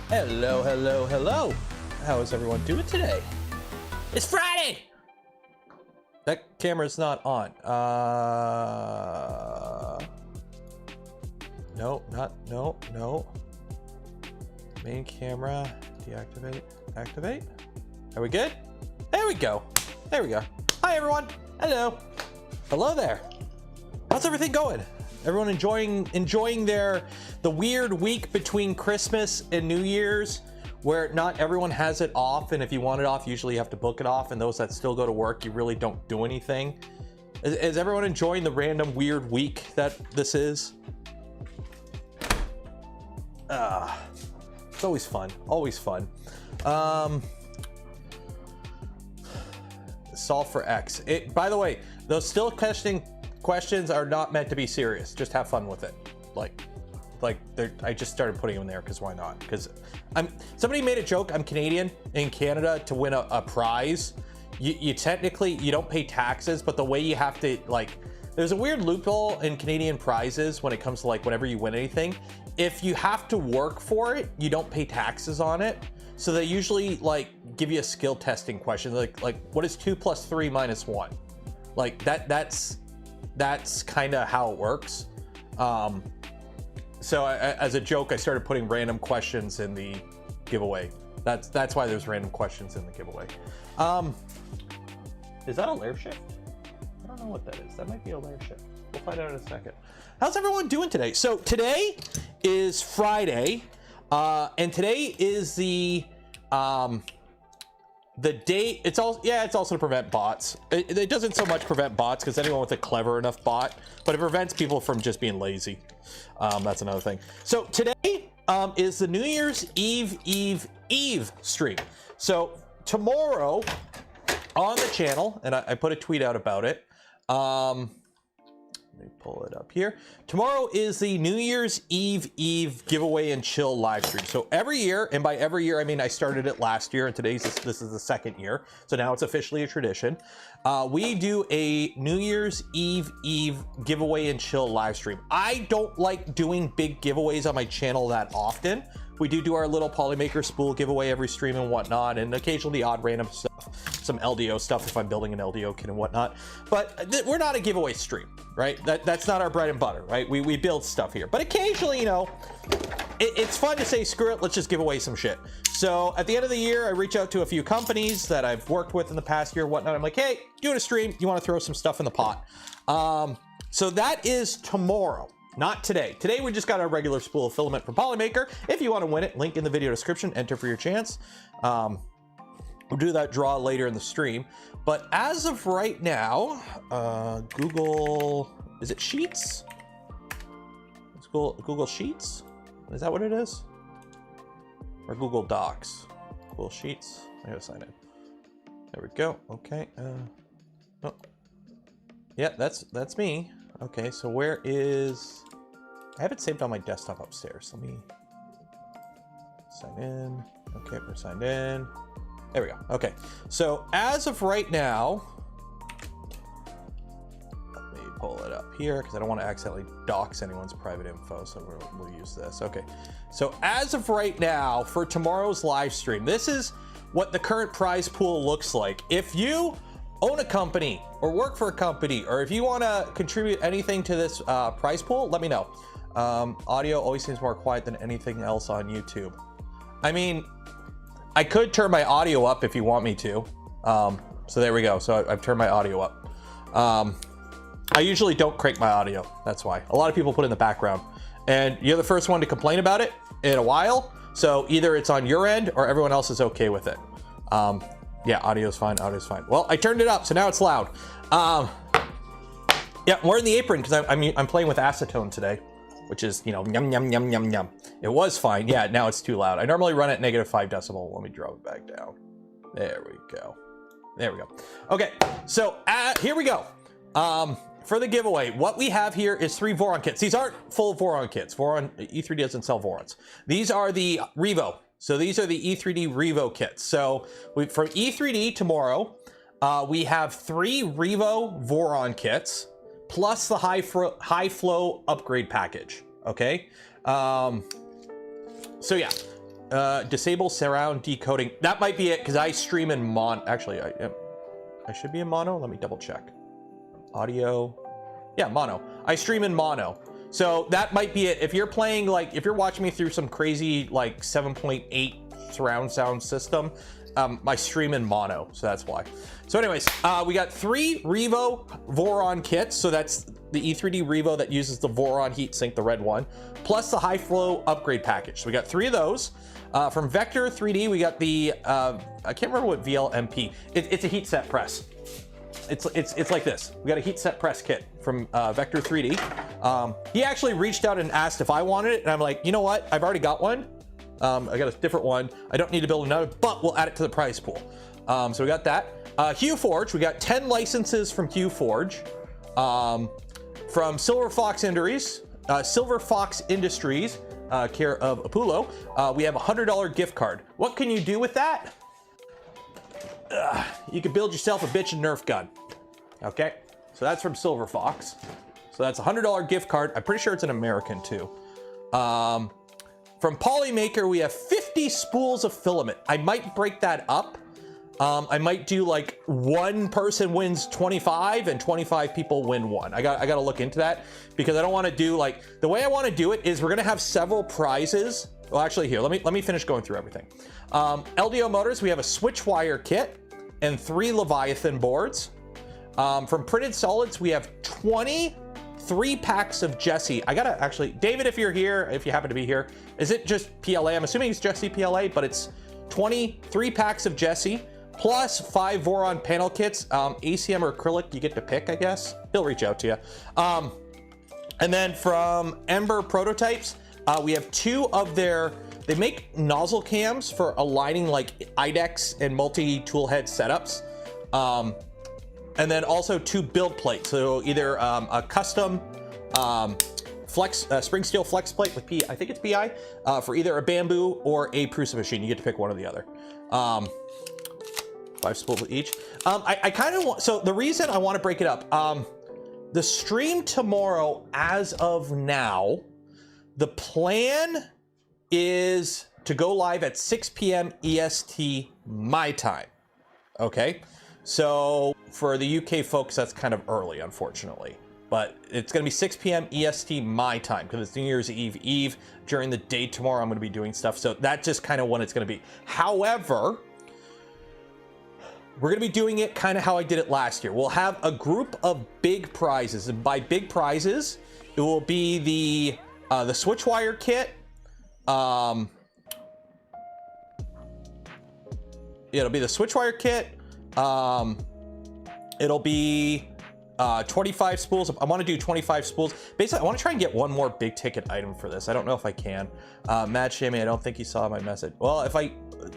Hello, hello, hello. How is everyone doing today? It's Friday! That camera's not on. No. Main camera, deactivate, activate. Are we good? There we go. There we go. Hi, everyone. Hello. Hello there. How's everything going? Everyone enjoying the weird week between Christmas and New Year's, where not everyone has it off, and if you want it off, usually you have to book it off, and those that still go to work, you really don't do anything. Is everyone enjoying the random weird week that this is? It's always fun. Always fun. Solve for X. By the way, those still questions are not meant to be serious. Just have fun with it. I just started putting them there because why not? Because somebody made a joke. I'm Canadian in Canada to win a prize. You technically, you don't pay taxes, but the way you have to, there's a weird loophole in Canadian prizes when it comes to whenever you win anything. If you have to work for it, you don't pay taxes on it. So they usually give you a skill testing question. Like what is 2 + 3 - 1? That's kind of how it works. So as a joke, I started putting random questions in the giveaway. That's why there's random questions in the giveaway. Is that a layer shift? I don't know what that is. That might be a layer shift. We'll find out in a second. How's everyone doing today? So today is Friday, and today is the date. It's also to prevent bots. It doesn't so much prevent bots because anyone with a clever enough bot, but it prevents people from just being lazy. That's another thing. So today is the New Year's Eve stream. So tomorrow on the channel, and I put a tweet out about it. Let me pull it up here. Tomorrow is the New Year's Eve giveaway and chill live stream. So every year, and by every year I mean I started it last year, and this is the second year. So now it's officially a tradition. We do a New Year's Eve giveaway and chill live stream. I don't like doing big giveaways on my channel that often. We do our little Polymaker spool giveaway every stream and whatnot, and occasionally odd random stuff, some LDO stuff if I'm building an LDO kit and whatnot. But we're not a giveaway stream, right? That's not our bread and butter, right? We build stuff here. But occasionally, it's fun to say, screw it, let's just give away some shit. So at the end of the year, I reach out to a few companies that I've worked with in the past year and whatnot. I'm like, hey, doing a stream, you want to throw some stuff in the pot? So that is tomorrow. Not today. Today we just got our regular spool of filament from Polymaker. If you want to win it, link in the video description, enter for your chance. We'll do that draw later in the stream. But as of right now, Google, is it Sheets? It's Google Sheets? Is that what it is? Or Google Docs? Google Sheets? I gotta sign in. There we go. Okay. Oh. Yeah, that's me. Okay, so where is... I have it saved on my desktop upstairs. Let me sign in. Okay, we're signed in. There we go. Okay, so as of right now, let me pull it up here because I don't want to accidentally dox anyone's private info, so we'll use this. Okay, so as of right now, for tomorrow's live stream, this is what the current prize pool looks like. If you own a company or work for a company, or if you want to contribute anything to this prize pool, let me know. Audio always seems more quiet than anything else on YouTube. I mean, I could turn my audio up if you want me to. So there we go. So I've turned my audio up. I usually don't crank my audio. That's why. A lot of people put it in the background. And you're the first one to complain about it in a while. So either it's on your end or everyone else is okay with it. Yeah, audio's fine, audio's fine. Well, I turned it up, so now it's loud. Yeah, we're in the apron because I'm playing with acetone today, which is, yum, yum, yum, yum, yum. It was fine. Yeah, now it's too loud. I normally run at -5 decibel. Let me drop it back down. There we go. There we go. Okay, so here we go. For the giveaway, what we have here is 3 Voron kits. These aren't full Voron kits. E3D doesn't sell Vorons. These are the Revo. So these are the E3D Revo kits. So from E3D tomorrow, we have 3 Revo Voron kits plus the high flow upgrade package. Okay. So yeah, Disable surround decoding. That might be it, because I stream in mono. Actually, I should be in mono. Let me double check. Audio. Yeah, mono. I stream in mono. So that might be it. If you're playing, like, if you're watching me through some crazy, like, 7.8 surround sound system, I stream in mono, so that's why. So anyways, we got 3 Revo Voron kits. So that's the E3D Revo that uses the Voron heatsink, the red one, plus the high flow upgrade package. So we got 3 of those. From Vector 3D, we got the, I can't remember what VLMP. It's a heat set press. It's like this. We got a heat set press kit from Vector 3D. He actually reached out and asked if I wanted it, and I'm like, you know what? I've already got one. I got a different one. I don't need to build another, but we'll add it to the prize pool. So we got that. Hue Forge, we got 10 licenses from Hue Forge. From Silver Fox Industries, care of Apollo, we have a $100 gift card. What can you do with that? You can build yourself a bitchin' Nerf gun. Okay, so that's from Silver Fox. So that's a $100 gift card. I'm pretty sure it's an American too. From Polymaker, we have 50 spools of filament. I might break that up. I might do like one person wins 25 and 25 people win one. I got to look into that, because I don't want to do, like, the way I want to do it is we're going to have several prizes. Well, actually, here, let me finish going through everything. LDO Motors, we have a switch wire kit and 3 Leviathan boards. From Printed Solids, we have 23 packs of Jesse. I gotta actually, David, if you're here, if you happen to be here, is it just PLA? I'm assuming it's Jesse PLA, but it's 23 packs of Jesse plus 5 Voron panel kits. ACM or acrylic, you get to pick, I guess. He'll reach out to you. And then from Ember Prototypes, we have 2 of their, they make nozzle cams for aligning like IDEX and multi-tool head setups. And then also 2 build plates. So either a custom spring steel flex plate with I think it's PI, for either a bamboo or a Prusa machine. You get to pick one or the other. 5 spools each. I kind of want, so the reason I want to break it up, the stream tomorrow, as of now, the plan is to go live at 6 p.m. EST my time. Okay, so for the UK folks, that's kind of early, unfortunately, but it's going to be 6 p.m. EST my time, because it's New Year's Eve. During the day tomorrow, I'm going to be doing stuff, so that's just kind of when it's going to be. However, we're going to be doing it kind of how I did it last year. We'll have a group of big prizes, and by big prizes, it will be the switch wire kit. It'll be the switch wire kit. It'll be 25 spools. I want to do 25 spools. Basically, I want to try and get one more big ticket item for this. I don't know if I can. Matt Shammy, I don't think you saw my message. Well, if I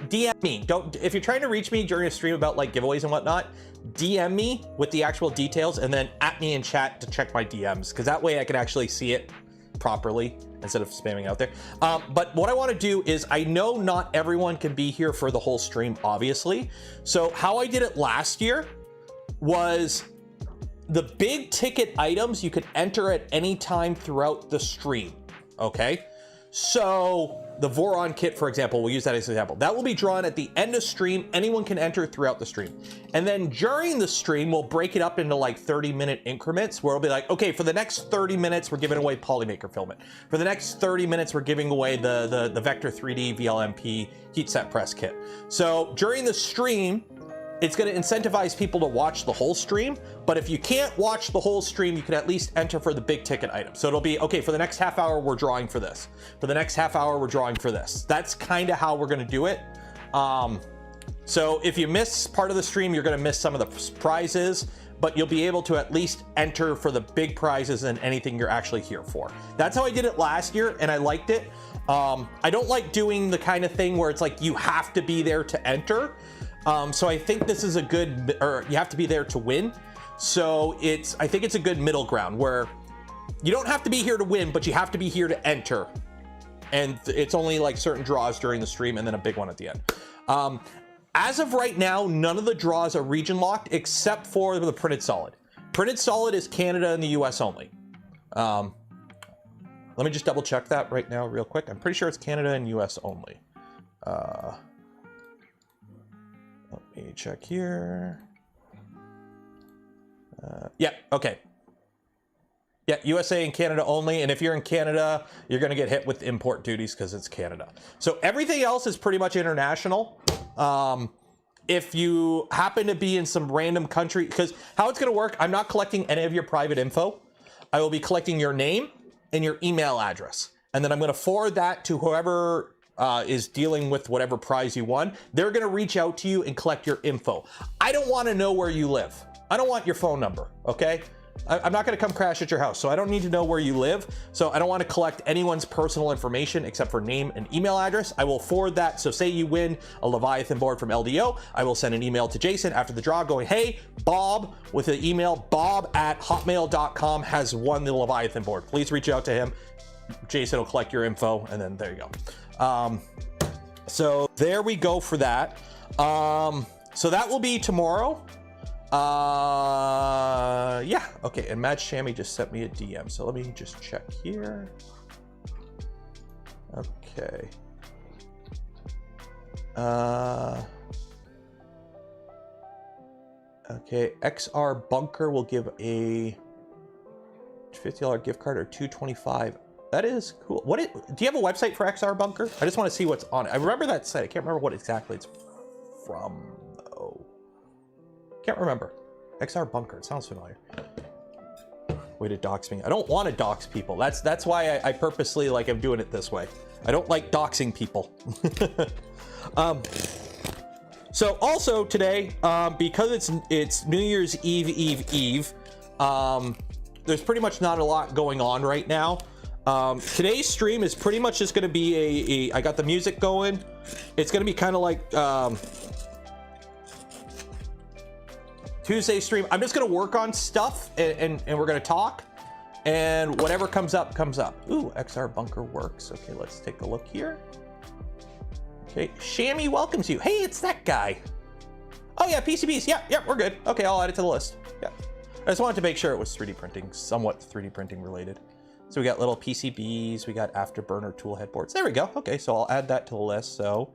DM me, if you're trying to reach me during a stream about like giveaways and whatnot, DM me with the actual details, and then at me in chat to check my DMs, because that way I can actually see it properly instead of spamming out there. But what I want to do is, I know not everyone can be here for the whole stream, obviously. So how I did it last year was the big ticket items you could enter at any time throughout the stream. Okay, so the Voron kit, for example, we'll use that as an example. That will be drawn at the end of stream. Anyone can enter throughout the stream. And then during the stream, we'll break it up into like 30-minute increments, where it'll be like, okay, for the next 30 minutes, we're giving away Polymaker filament. For the next 30 minutes, we're giving away the Vector 3D VLMP heat set press kit. So during the stream, it's going to incentivize people to watch the whole stream, but if you can't watch the whole stream, you can at least enter for the big ticket item. So it'll be, okay, for the next half hour, we're drawing for this. For the next half hour, we're drawing for this. That's kind of how we're going to do it. So if you miss part of the stream, you're going to miss some of the prizes, but you'll be able to at least enter for the big prizes and anything you're actually here for. That's how I did it last year, and I liked it. I don't like doing the kind of thing where it's like you have to be there to enter. So I think this is a good, or you have to be there to win. So I think it's a good middle ground where you don't have to be here to win, but you have to be here to enter. And it's only like certain draws during the stream and then a big one at the end. As of right now, none of the draws are region locked except for the Printed Solid. Printed Solid is Canada and the US only. Let me just double check that right now real quick. I'm pretty sure it's Canada and US only. Let me check here. Yeah, okay. Yeah, USA and Canada only, and if you're in Canada, you're gonna get hit with import duties because it's Canada. So everything else is pretty much international. If you happen to be in some random country, because how it's gonna work, I'm not collecting any of your private info. I will be collecting your name and your email address. And then I'm gonna forward that to whoever is dealing with whatever prize you won. They're gonna reach out to you and collect your info. I don't wanna know where you live. I don't want your phone number, okay? I'm not gonna come crash at your house, so I don't need to know where you live. So I don't wanna collect anyone's personal information except for name and email address. I will forward that. So say you win a Leviathan board from LDO, I will send an email to Jason after the draw going, hey, Bob, with the email bob@hotmail.com has won the Leviathan board. Please reach out to him. Jason will collect your info, and then there you go. So there we go for that. So that will be tomorrow. Yeah, okay, and Mad Shammy just sent me a DM, so let me just check here. Okay. Okay, XR Bunker will give a $50 gift card or $225. That is cool. Do you have a website for XR Bunker? I just want to see what's on it. I remember that site. I can't remember what exactly it's from, though. Can't remember. XR Bunker, it sounds familiar. Way to dox me. I don't want to dox people. That's why I purposely like I'm doing it this way. I don't like doxing people. So also today, because it's New Year's Eve, there's pretty much not a lot going on right now. Today's stream is pretty much just going to be I got the music going. It's going to be kind of like Tuesday stream. I'm just going to work on stuff and we're going to talk, and whatever comes up comes up. Ooh, XR Bunker works. Okay, let's take a look here. Okay, Shammy welcomes you. Hey, it's that guy. Oh yeah, PCBs. Yeah, we're good. Okay, I'll add it to the list. Yeah, I just wanted to make sure it was 3D printing, somewhat 3D printing related. So we got little PCBs, we got afterburner tool headboards. There we go. Okay, so I'll add that to the list. So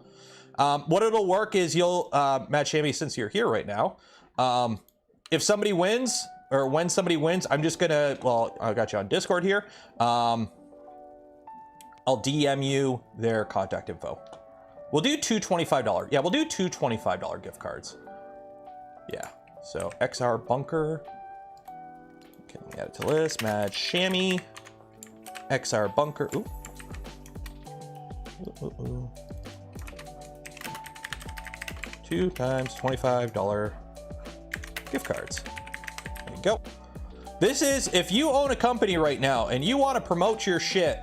what it'll work is you'll, Matt Shammy, since you're here right now, if somebody wins, or when somebody wins, I'm just gonna, well, I got you on Discord here. I'll DM you their contact info. We'll do two $25. Yeah, we'll do two $25 gift cards. Yeah, so XR Bunker. Okay, let me add it to the list. Mad Shammy. XR Bunker. Ooh. Ooh. 2 times $25 gift cards. There you go. This is, if you own a company right now and you want to promote your shit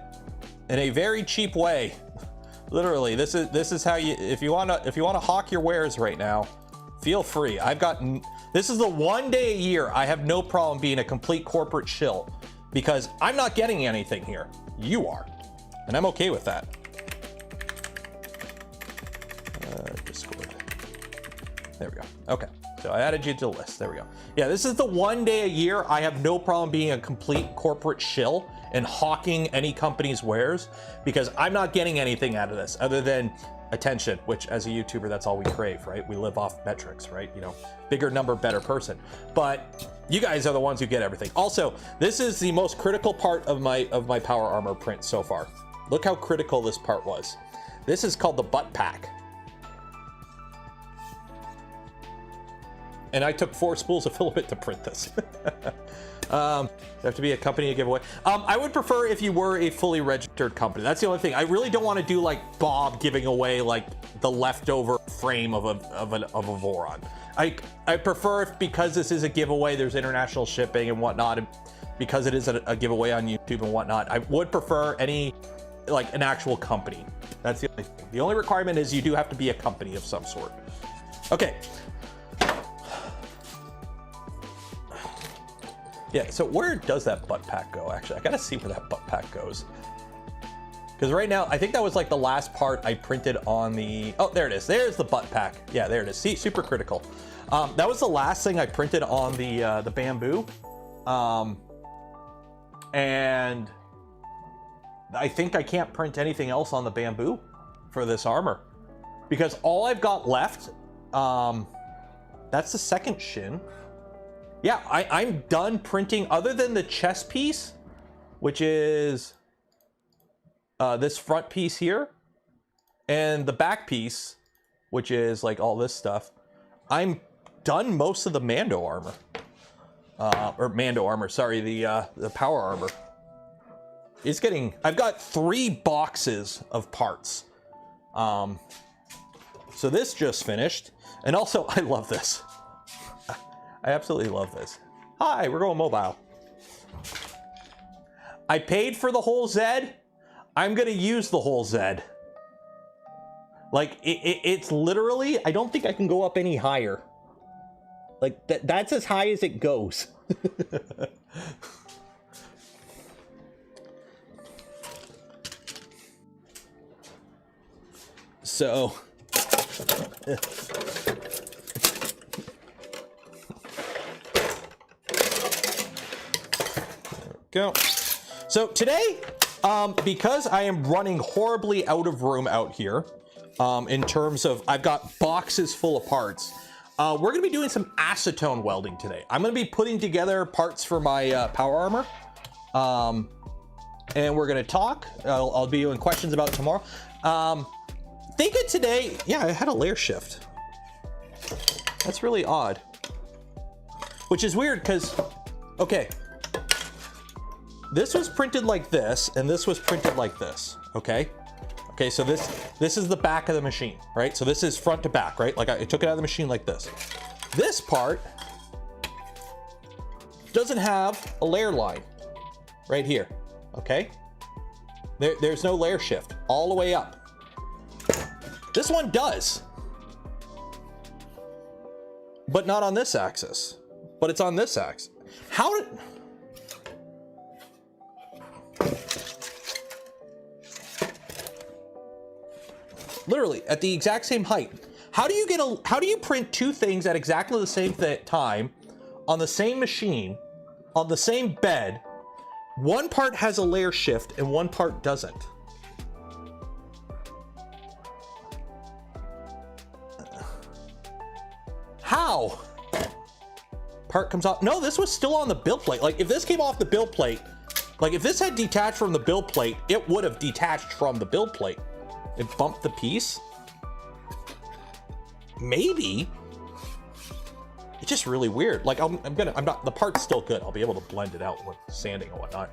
in a very cheap way, literally, this is how you, if you want to hawk your wares right now, feel free. This is the one day a year I have no problem being a complete corporate shill, because I'm not getting anything here. You are, and I'm okay with that. Discord. There we go. Okay, so I added you to the list. There we go. Yeah, this is the one day a year I have no problem being a complete corporate shill and hawking any company's wares, because I'm not getting anything out of this other than attention, which as a YouTuber, that's all we crave, right? We live off metrics, right? You know, bigger number, better person. But you guys are the ones who get everything. Also, this is the most critical part of my power armor print so far. Look how critical this part was. This is called the butt pack. And I took 4 spools of filament to print this. Have to be a company to give away. I would prefer if you were a fully registered company. That's the only thing. I really don't want to do like Bob giving away like the leftover frame of a Voron. I prefer, because this is a giveaway, there's international shipping and whatnot, and because it is a giveaway on YouTube and whatnot, I would prefer an actual company. That's the only thing. The only requirement is you do have to be a company of some sort. Okay. Yeah, so where does that butt pack go? Actually, I gotta see where that butt pack goes. Because right now, I think that was like the last part I printed on the, oh, there it is. There's the butt pack. Yeah, there it is. See, super critical. That was the last thing I printed on the bamboo. And I think I can't print anything else on the bamboo for this armor. because all I've got left, that's the second shin. Yeah, I'm done printing other than the chest piece, which is this front piece here, and the back piece, which is like all this stuff. I'm done most of the Mando armor. Or Mando armor, sorry, the power armor. It's getting, I've got 3 boxes of parts. So this just finished. And also, I love this. I absolutely love this. Hi, we're going mobile. I paid for the whole Z. I'm gonna use the whole Z. Like, it's literally, I don't think I can go up any higher. Like, that's as high as it goes. So, go. So today, because I am running horribly out of room out here, in terms of, I've got boxes full of parts. We're gonna be doing some acetone welding today. I'm gonna be putting together parts for my power armor. And we're gonna talk. I'll be doing questions about it tomorrow. Think of today, yeah, I had a layer shift. That's really odd. Which is weird because, okay. This was printed like this, and this was printed like this, okay? Okay, so this is the back of the machine, right? So this is front to back, right? Like I took it out of the machine like this. This part doesn't have a layer line right here, okay? There's no layer shift all the way up. This one does, but not on this axis, but it's on this axis. How did... Literally at the exact same height. How do you print 2 things at exactly the same time on the same machine, on the same bed? One part has a layer shift and one part doesn't. How? Part comes off. No, this was still on the build plate. Like if this came off the build plate, like if this had detached from the build plate, it would have detached from the build plate. It bumped the piece. Maybe. It's just really weird. Like the part's still good. I'll be able to blend it out with sanding and whatnot.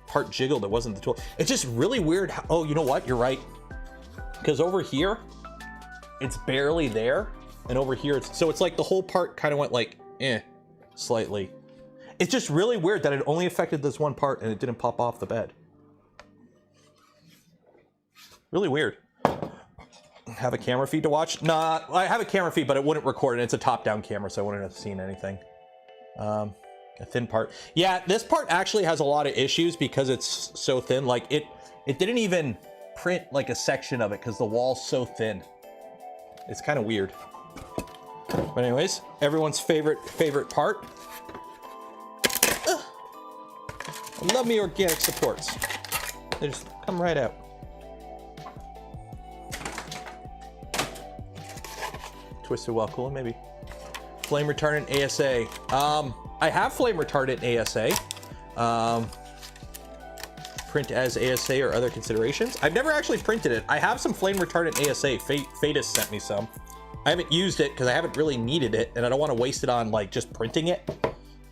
Part jiggled, it wasn't the tool. It's just really weird. Oh, you know what? You're right. Because over here, it's barely there. And over here, it's like the whole part kind of went like, slightly. It's just really weird that it only affected this one part and it didn't pop off the bed. Really weird. Have a camera feed to watch? Nah, I have a camera feed, but it wouldn't record it. It's a top-down camera, so I wouldn't have seen anything. A thin part. Yeah, this part actually has a lot of issues because it's so thin. Like it didn't even print like a section of it because the wall's so thin. It's kind of weird. But anyways, everyone's favorite part. I love me organic supports. They just come right out. Twisted well cooler, maybe. Flame retardant ASA. I have flame retardant ASA. Print as ASA or other considerations. I've never actually printed it. I have some flame retardant ASA. Fatus sent me some. I haven't used it because I haven't really needed it, and I don't want to waste it on like just printing it.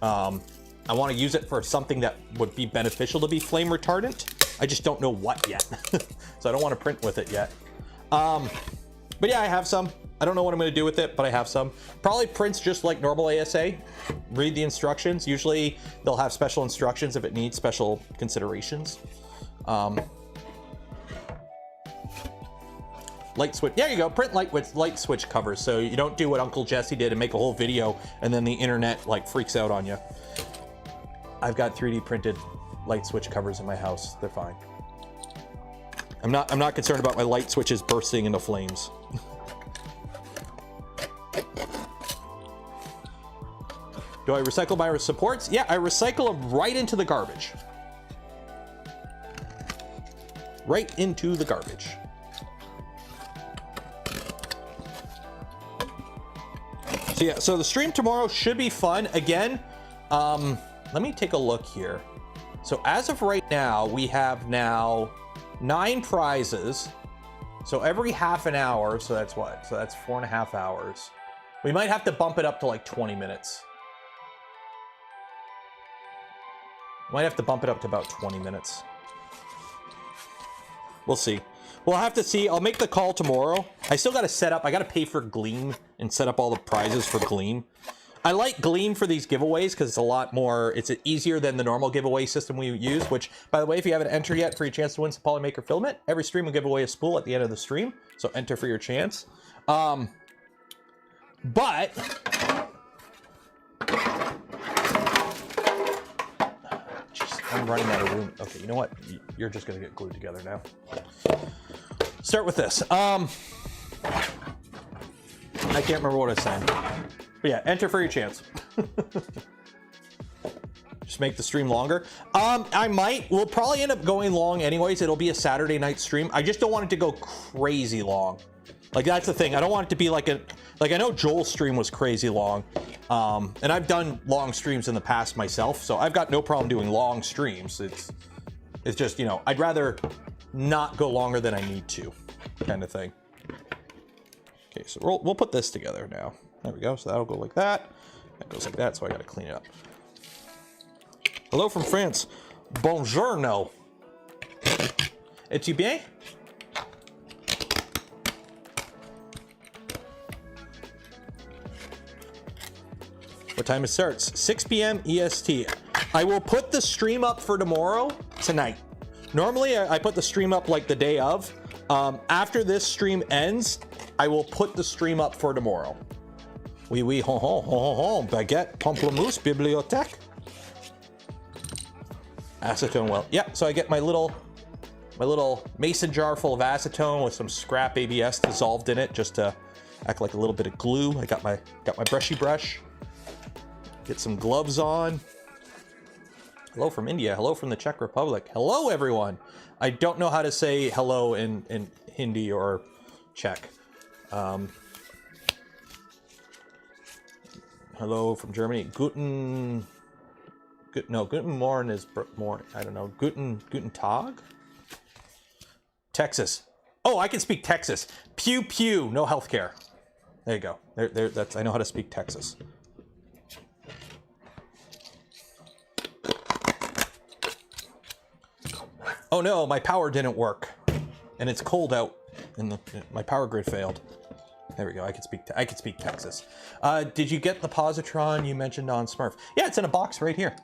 I want to use it for something that would be beneficial to be flame retardant. I just don't know what yet. So I don't want to print with it yet. But yeah, I have some. I don't know what I'm going to do with it, but I have some. Probably prints just like normal ASA. Read the instructions. Usually they'll have special instructions if it needs special considerations. Light switch. There you go. Print light switch covers. So you don't do what Uncle Jesse did and make a whole video and then the internet like freaks out on you. I've got 3D printed light switch covers in my house. They're fine. I'm not concerned about my light switches bursting into flames. Do I recycle my supports? Yeah, I recycle them right into the garbage. Right into the garbage. So yeah, so the stream tomorrow should be fun. Again, let me take a look here. So as of right now, we have now 9 prizes. So every half an hour, so that's what? So that's 4.5 hours. We might have to bump it up to like 20 minutes. Might have to bump it up to about 20 minutes. We'll see. We'll have to see. I'll make the call tomorrow. I still got to set up. I got to pay for Gleam and set up all the prizes for Gleam. I like Gleam for these giveaways because it's a lot more, it's easier than the normal giveaway system we use, which, by the way, if you haven't entered yet for your chance to win some Polymaker filament, every stream will give away a spool at the end of the stream. So enter for your chance. But jeez, I'm running out of room. Okay, you know what? You're just going to get glued together now. Start with this. I can't remember what I was saying. But yeah, enter for your chance. Just make the stream longer. I might. We'll probably end up going long anyways. It'll be a Saturday night stream. I just don't want it to go crazy long. Like, that's the thing. I don't want it to be like a... Like, I know Joel's stream was crazy long. And I've done long streams in the past myself, so I've got no problem doing long streams. It's just, you know, I'd rather not go longer than I need to, kind of thing. Okay, so we'll put this together now. There we go. So that'll go like that. That goes like that, so I got to clean it up. Hello from France. Buongiorno. Es-tu bien? What time it starts? 6 p.m. EST. I will put the stream up for tomorrow tonight. Normally, I put the stream up like the day of. After this stream ends, I will put the stream up for tomorrow. Oui, oui, hon, hon, hon, hon, baguette, pamplemousse, bibliothèque. Acetone well. Yeah, so I get my little mason jar full of acetone with some scrap ABS dissolved in it, just to act like a little bit of glue. I got my brushy brush. Get some gloves on. Hello from India. Hello from the Czech Republic. Hello, everyone. I don't know how to say hello in Hindi or Czech. Hello from Germany. Guten Morgen is morning. I don't know. Guten Tag? Texas. Oh, I can speak Texas. Pew pew. No healthcare. There you go. That's, I know how to speak Texas. Oh no, my power didn't work, and it's cold out, and my power grid failed. There we go. I can speak Texas. Did you get the positron you mentioned on Smurf? Yeah, it's in a box right here.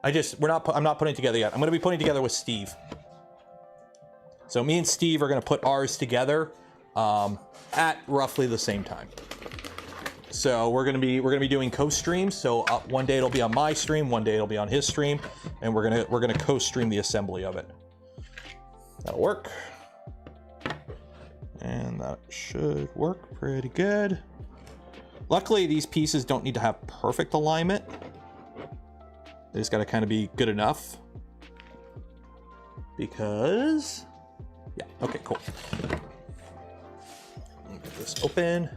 I'm not putting it together yet. I'm going to be putting it together with Steve. So me and Steve are going to put ours together at roughly the same time. So we're going to be doing co-streams. So one day it'll be on my stream, one day it'll be on his stream, and we're going to co-stream the assembly of it. That'll work. And that should work pretty good. Luckily, these pieces don't need to have perfect alignment. They just got to kind of be good enough. Because, yeah, okay, cool. Get this open.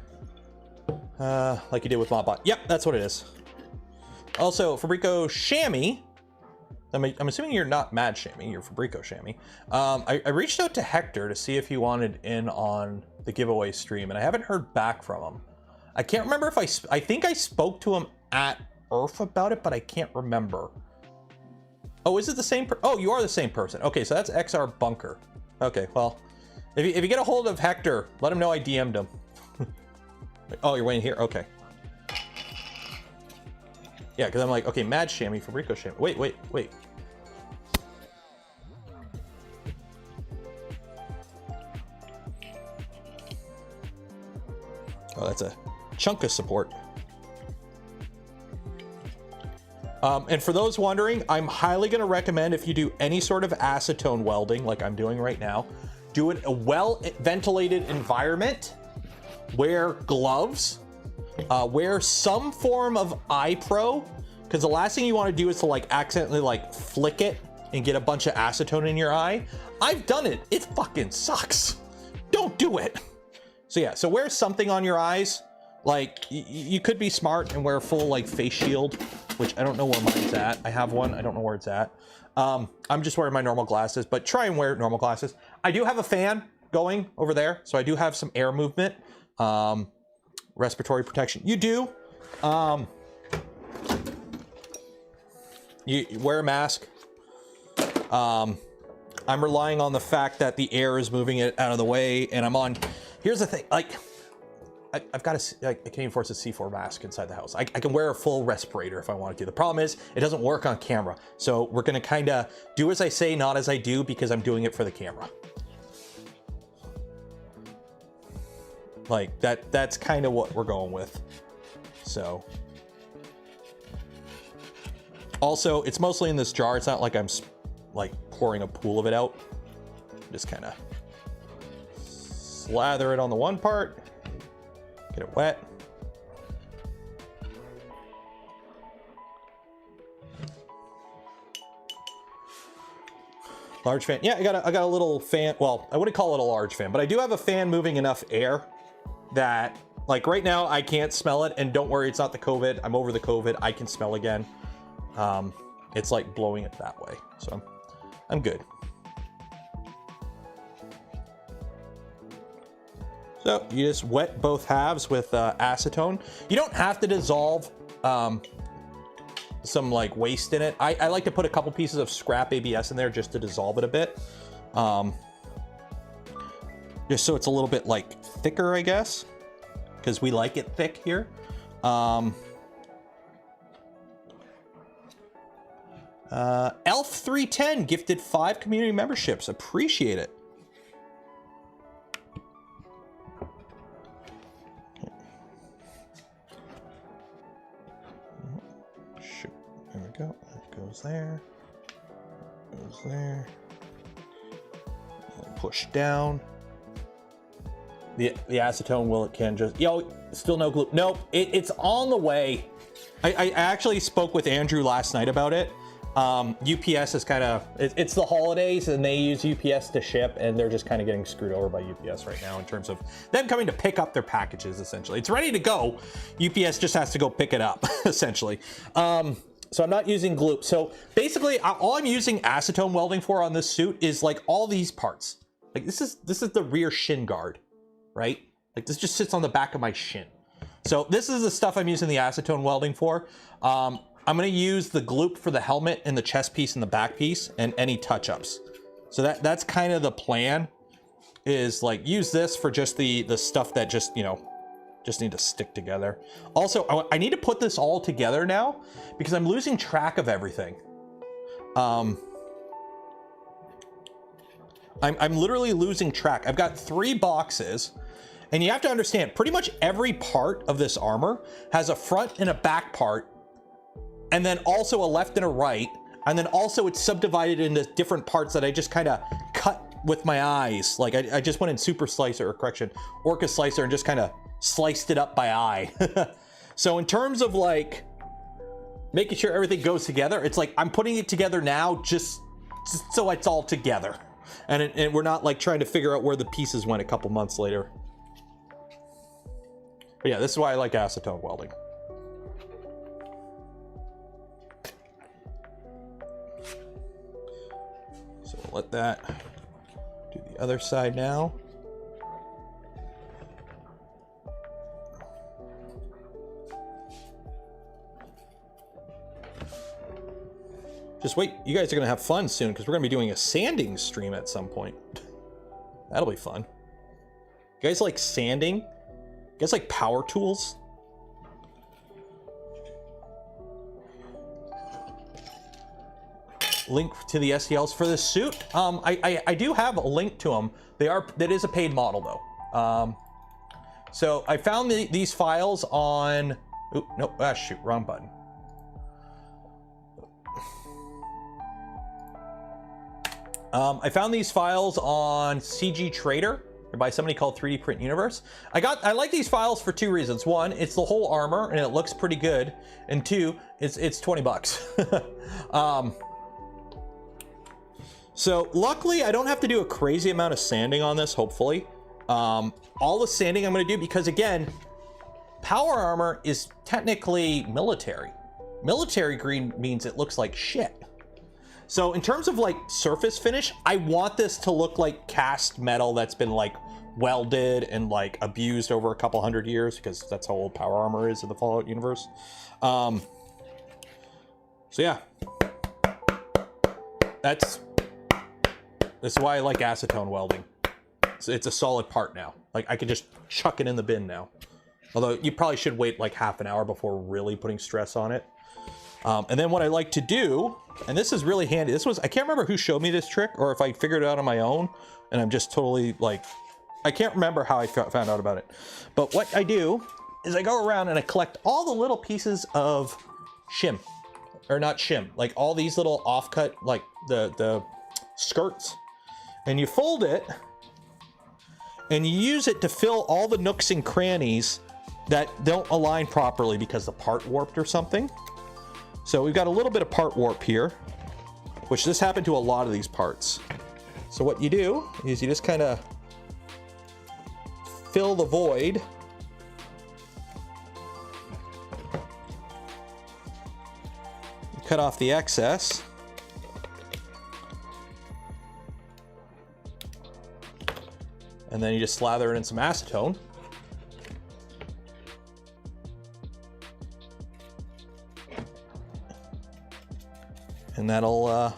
Like you did with Modbot. Yep, that's what it is. Also, Fabrico Chamois. I'm assuming you're not Mad Chamois, you're Fabrico Chamois. I reached out to Hector to see if he wanted in on the giveaway stream, and I haven't heard back from him. I can't remember if I think I spoke to him at Earth about it, but I can't remember. Oh, is it the same oh, you are the same person. Okay, so that's XR Bunker. Okay, well, if you get a hold of Hector, let him know I DM'd him. Oh, you're waiting here? Okay. Yeah, because I'm like, okay, Mad Chamois, Fabrico Chamois. Wait. Oh, that's a chunk of support. And for those wondering, I'm highly going to recommend, if you do any sort of acetone welding, like I'm doing right now, do it in a well-ventilated environment, wear gloves, wear some form of eye pro, because the last thing you want to do is to like accidentally like flick it and get a bunch of acetone in your eye. I've done it. It fucking sucks. Don't do it. So yeah, so wear something on your eyes Like, you could be smart and wear a full like face shield, which I don't know where mine's at. I have one, I don't know where it's at. I'm just wearing my normal glasses, but try and wear normal glasses. I do have a fan going over there, so I do have some air movement, respiratory protection. You do. You wear a mask. I'm relying on the fact that the air is moving it out of the way, and I'm on. Here's the thing, like, I've got I can't even force a C4 mask inside the house. I can wear a full respirator if I wanted to. The problem is it doesn't work on camera. So we're gonna kind of do as I say, not as I do, because I'm doing it for the camera. Like that's kind of what we're going with. So also it's mostly in this jar. It's not like I'm like pouring a pool of it out. Just kind of slather it on the one part. Get it wet. Large fan. Yeah, I got a little fan. Well, I wouldn't call it a large fan, but I do have a fan moving enough air that, like, right now I can't smell it. And don't worry, it's not the COVID. I'm over the COVID. I can smell again. It's like blowing it that way. So I'm good. So you just wet both halves with acetone. You don't have to dissolve some like waste in it. I like to put a couple pieces of scrap ABS in there just to dissolve it a bit. Just so it's a little bit like thicker, I guess, because we like it thick here. Elf310 gifted 5 community memberships. Appreciate it. Shoot, there we go. That goes there. Goes there. And push down. The acetone can just, still no glue. Nope, it's on the way. I actually spoke with Andrew last night about it. UPS is kind of, it's the holidays and they use UPS to ship, and they're just kind of getting screwed over by UPS right now in terms of them coming to pick up their packages. Essentially, it's ready to go. UPS just has to go pick it up essentially. So I'm not using glue. So basically all I'm using acetone welding for on this suit is like all these parts. Like this is the rear shin guard, right? Like this just sits on the back of my shin. So this is the stuff I'm using the acetone welding for. I'm gonna use the gloop for the helmet and the chest piece and the back piece and any touch-ups. So that's kind of the plan, is like use this for just the stuff that just, just need to stick together. Also, I need to put this all together now because I'm losing track of everything. I'm literally losing track. I've got 3 boxes. And you have to understand, pretty much every part of this armor has a front and a back part, and then also a left and a right, and then also it's subdivided into different parts that I just kind of cut with my eyes. Like I just went in Super Slicer, or correction, Orca Slicer, and just kind of sliced it up by eye. So in terms of like making sure everything goes together, it's like I'm putting it together now just so it's all together. And we're not like trying to figure out where the pieces went a couple months later. But yeah, this is why I like acetone welding. So we'll let that do the other side now. Just wait, you guys are gonna have fun soon because we're gonna be doing a sanding stream at some point. That'll be fun. You guys like sanding? You guys like power tools? Link to the STLs for this suit. I do have a link to them. That is a paid model though. So I found these files on, shoot, wrong button. I found these files on CG Trader by somebody called 3D Print Universe. I like these files for 2 reasons. 1, it's the whole armor and it looks pretty good. And 2, it's 20 bucks. So luckily I don't have to do a crazy amount of sanding on this, hopefully. All the sanding I'm gonna do, because again, power armor is technically military. Military green means it looks like shit. So in terms of like surface finish, I want this to look like cast metal that's been like welded and like abused over a couple hundred years, because that's how old power armor is in the Fallout universe. So yeah, this is why I like acetone welding. It's a solid part now. Like I could just chuck it in the bin now. Although you probably should wait like half an hour before really putting stress on it. And then what I like to do, and this is really handy. This was, I can't remember who showed me this trick or if I figured it out on my own, and I'm just totally like, I can't remember how I found out about it. But what I do is I go around and I collect all the little pieces of shim, or not shim, like all these little offcut, like the skirts, and you fold it and you use it to fill all the nooks and crannies that don't align properly because the part warped or something. So we've got a little bit of part warp here, which this happened to a lot of these parts. So what you do is you just kind of fill the void. You cut off the excess. And then you just slather it in some acetone. And that'll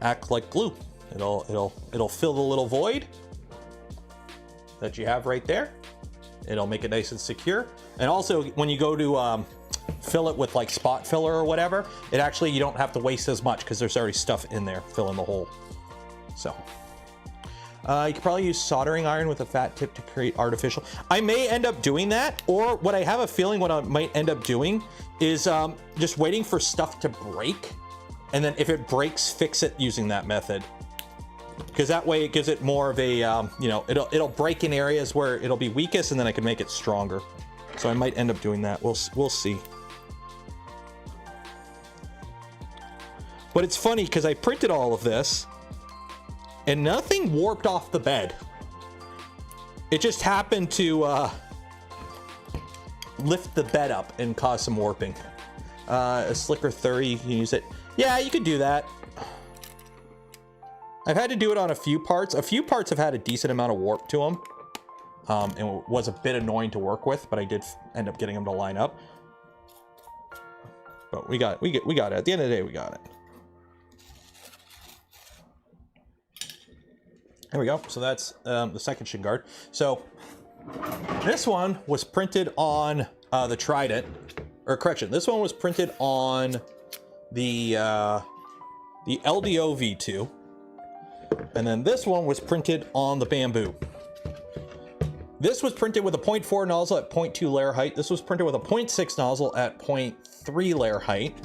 act like glue. It'll fill the little void that you have right there. It'll make it nice and secure. And also, when you go to fill it with like spot filler or whatever, it actually, you don't have to waste as much because there's already stuff in there filling the hole. So you could probably use soldering iron with a fat tip to create artificial. I may end up doing that, or what I have a feeling what I might end up doing is just waiting for stuff to break, and then if it breaks, fix it using that method. Because that way it gives it more of a, you know, it'll break in areas where it'll be weakest, and then I can make it stronger. So I might end up doing that. We'll see. But it's funny because I printed all of this, and nothing warped off the bed. It just happened to lift the bed up and cause some warping. A slicker 30, you can use it. Yeah, you could do that. I've had to do it on a few parts. A few parts have had a decent amount of warp to them. And it was a bit annoying to work with, but I did end up getting them to line up. But we got it. At the end of the day, we got it. There we go. So that's the second shin guard. So this one was printed on the Trident, or correction, this one was printed on the LDO V2, and then this one was printed on the Bamboo. This was printed with a 0.4 nozzle at 0.2 layer height. This was printed with a 0.6 nozzle at 0.3 layer height.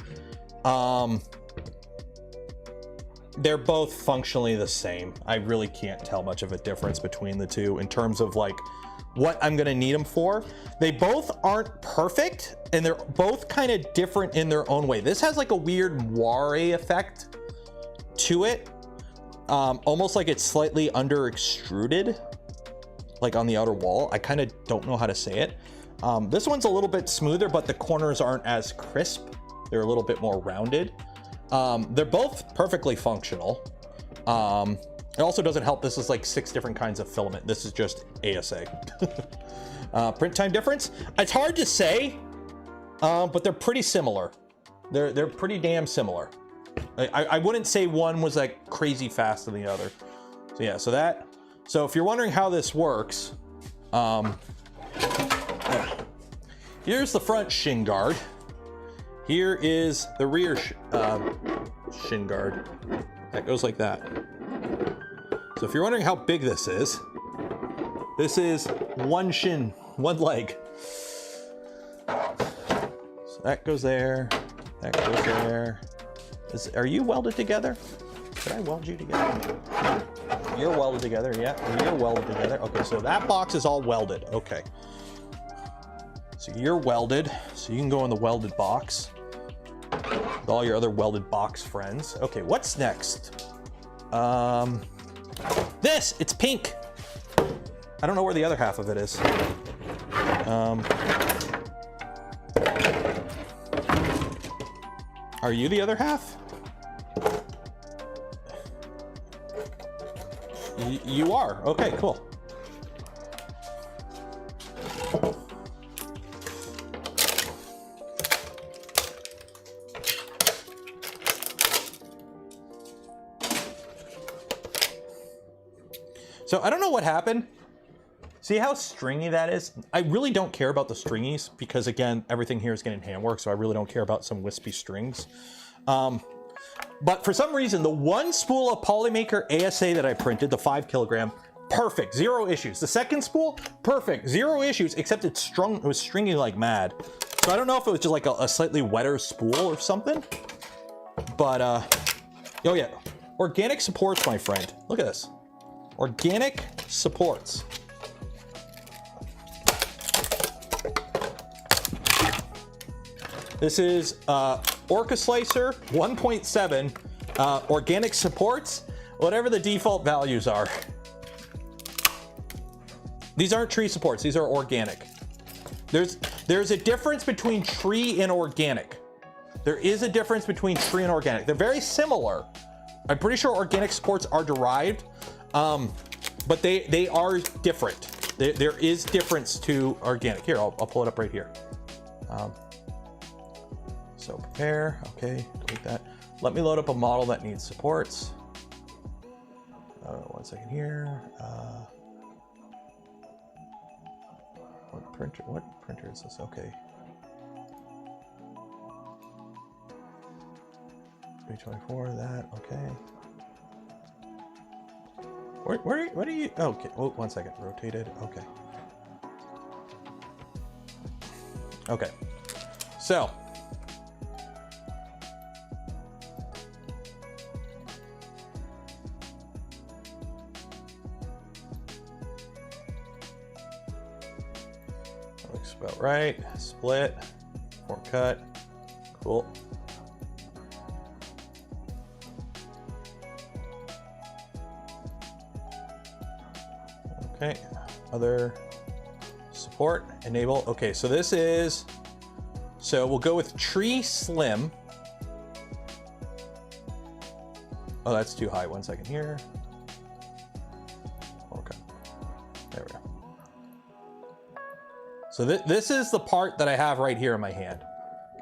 They're both functionally the same. I really can't tell much of a difference between the two in terms of like what I'm gonna need them for. They both aren't perfect, and they're both kind of different in their own way. This has like a weird moire effect to it. Almost like it's slightly under extruded, like on the outer wall. I kind of don't know how to say it. This one's a little bit smoother, but the corners aren't as crisp. They're a little bit more rounded. They're both perfectly functional. It also doesn't help. This is like 6 different kinds of filament. This is just ASA. Print time difference. It's hard to say, but they're pretty similar. They're pretty damn similar. I wouldn't say one was like crazy faster than the other. So yeah, so if you're wondering how this works, here's the front shin guard. Here is the rear shin guard. That goes like that. So if you're wondering how big this is one shin, one leg. So that goes there, that goes there. Are you welded together? Did I weld you together? You're welded together, yeah. You're welded together. Okay, so that box is all welded. Okay. So you're welded, so you can go in the welded box with all your other welded box friends. Okay, what's next? It's pink. I don't know where the other half of it is. Are you the other half? You are. Okay, cool. So I don't know what happened. See how stringy that is? I really don't care about the stringies because, again, everything here is getting handwork, so I really don't care about some wispy strings. But for some reason, the one spool of Polymaker ASA that I printed, the 5 kilogram, perfect, 0 issues. The second spool, perfect, 0 issues, except it was stringy like mad. So I don't know if it was just like a slightly wetter spool or something. But, oh yeah, organic supports, my friend. Look at this. Organic supports. This is Orca Slicer 1.7 organic supports, whatever the default values are. These aren't tree supports, these are organic. There's a difference between tree and organic. There is a difference between tree and organic. They're very similar. I'm pretty sure organic supports are derived, but they are different. There is difference to organic. Here, I'll pull it up right here. So prepare, okay, delete that. Let me load up a model that needs supports. One second here. What printer is this? Okay. 324, that, okay. Where do you, okay, oh, 1 second, rotated, okay. Okay, so. Looks about right, split, form cut, cool. Okay, other support, enable. Okay, so this is, so we'll go with tree slim. Oh, that's too high. 1 second here. Okay, there we go. So this is the part that I have right here in my hand.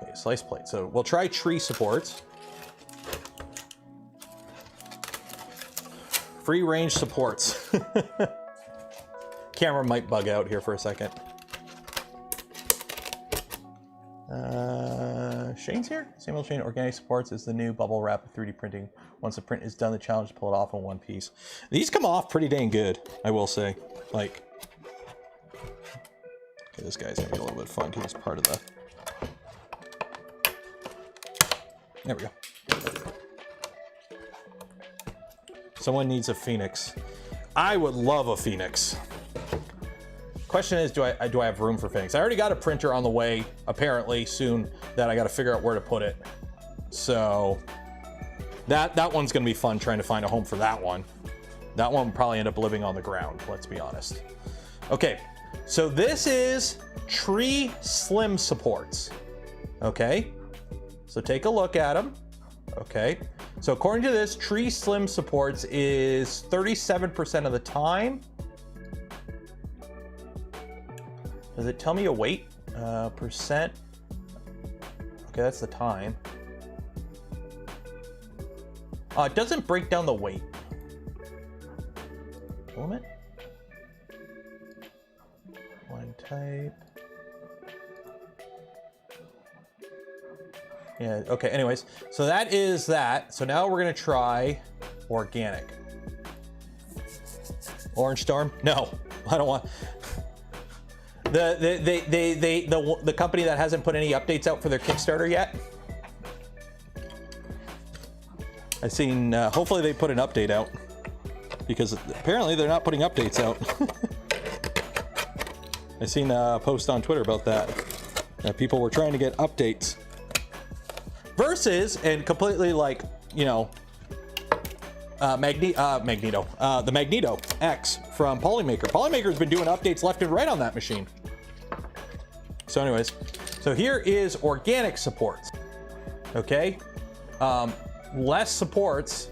Okay, slice plate. So we'll try tree supports. Free range supports. Camera might bug out here for a second. Shane's here. Samuel Shane, organic supports is the new bubble wrap of 3D printing. Once the print is done, the challenge is to pull it off in one piece. These come off pretty dang good, I will say. Like, okay, this guy's gonna be a little bit fun because he's part of the. There we go. Someone needs a Phoenix. I would love a Phoenix. Question is, do I have room for Phoenix? I already got a printer on the way, apparently soon, that I got to figure out where to put it. So that one's gonna be fun trying to find a home for that one. That one will probably end up living on the ground, let's be honest. Okay, so this is tree slim supports. Okay, so take a look at them. Okay, so according to this, tree slim supports is 37% of the time. Does it tell me a weight? Percent. Okay, that's the time. It doesn't break down the weight. Filament. One type. Yeah, okay, anyways. So that is that. So now we're gonna try organic. Orange Storm? No, I don't want. The company that hasn't put any updates out for their Kickstarter yet. I've seen, hopefully they put an update out because apparently they're not putting updates out. I've seen a post on Twitter about that. People were trying to get updates versus, and completely like, you know, the Magneto X from Polymaker. Polymaker's been doing updates left and right on that machine. So anyways, so here is organic supports. Okay, less supports,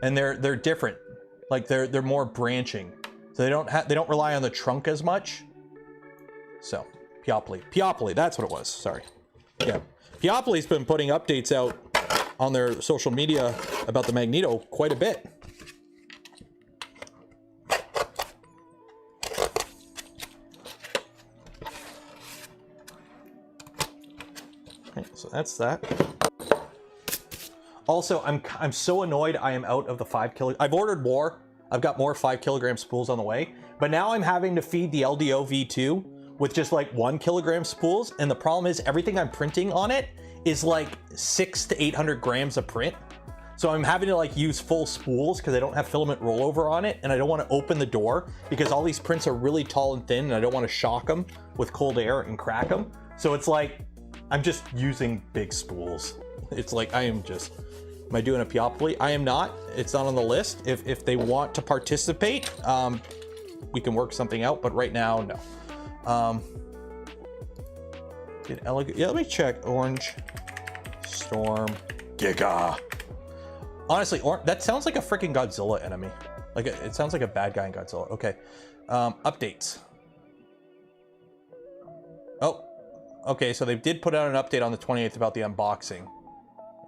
and they're different. Like they're more branching, so they don't rely on the trunk as much. So Peopoly, that's what it was. Sorry. Yeah, Peopoly's been putting updates out on their social media about the Magneto quite a bit. Okay, so that's that. Also, I'm so annoyed I am out of the 5 kg. I've ordered more. I've got more 5 kilogram spools on the way, but now I'm having to feed the LDO V2 with just like 1 kilogram spools, and the problem is everything I'm printing on it is like 600 to 800 grams of print. So I'm having to like use full spools because I don't have filament rollover on it, and I don't want to open the door because all these prints are really tall and thin, and I don't want to shock them with cold air and crack them. So it's like I'm just using big spools. It's like am I doing a Peopoly? I am not. It's not on the list. If they want to participate, we can work something out, but right now, no. Elegant. Yeah, let me check. Orange Storm Giga. Honestly, that sounds like a freaking Godzilla enemy. Like it sounds like a bad guy in Godzilla. Okay. Updates. Oh, okay. So they did put out an update on the 28th about the unboxing.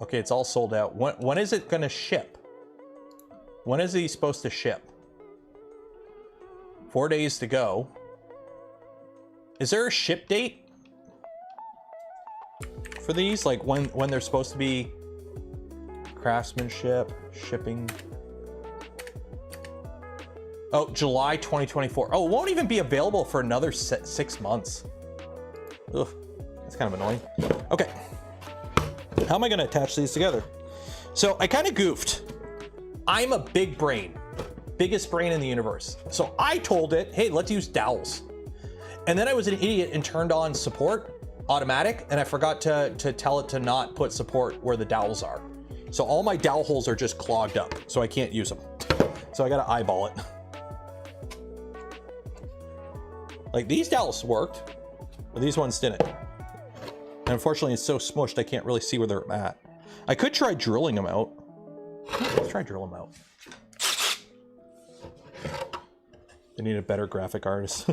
Okay, it's all sold out. When is it gonna ship? When is he supposed to ship? 4 days to go. Is there a ship date for these? Like when they're supposed to be craftsmanship, shipping? Oh, July 2024. Oh, it won't even be available for another 6 months. Ugh, that's kind of annoying. Okay. How am I gonna attach these together? So I kind of goofed. I'm a big brain, biggest brain in the universe. So I told it, hey, let's use dowels. And then I was an idiot and turned on support automatic, and I forgot to tell it to not put support where the dowels are. So all my dowel holes are just clogged up, so I can't use them. So I gotta eyeball it. Like these dowels worked, but these ones didn't. And unfortunately, it's so smushed, I can't really see where they're at. I could try drilling them out. Let's try drill them out. They need a better graphic artist.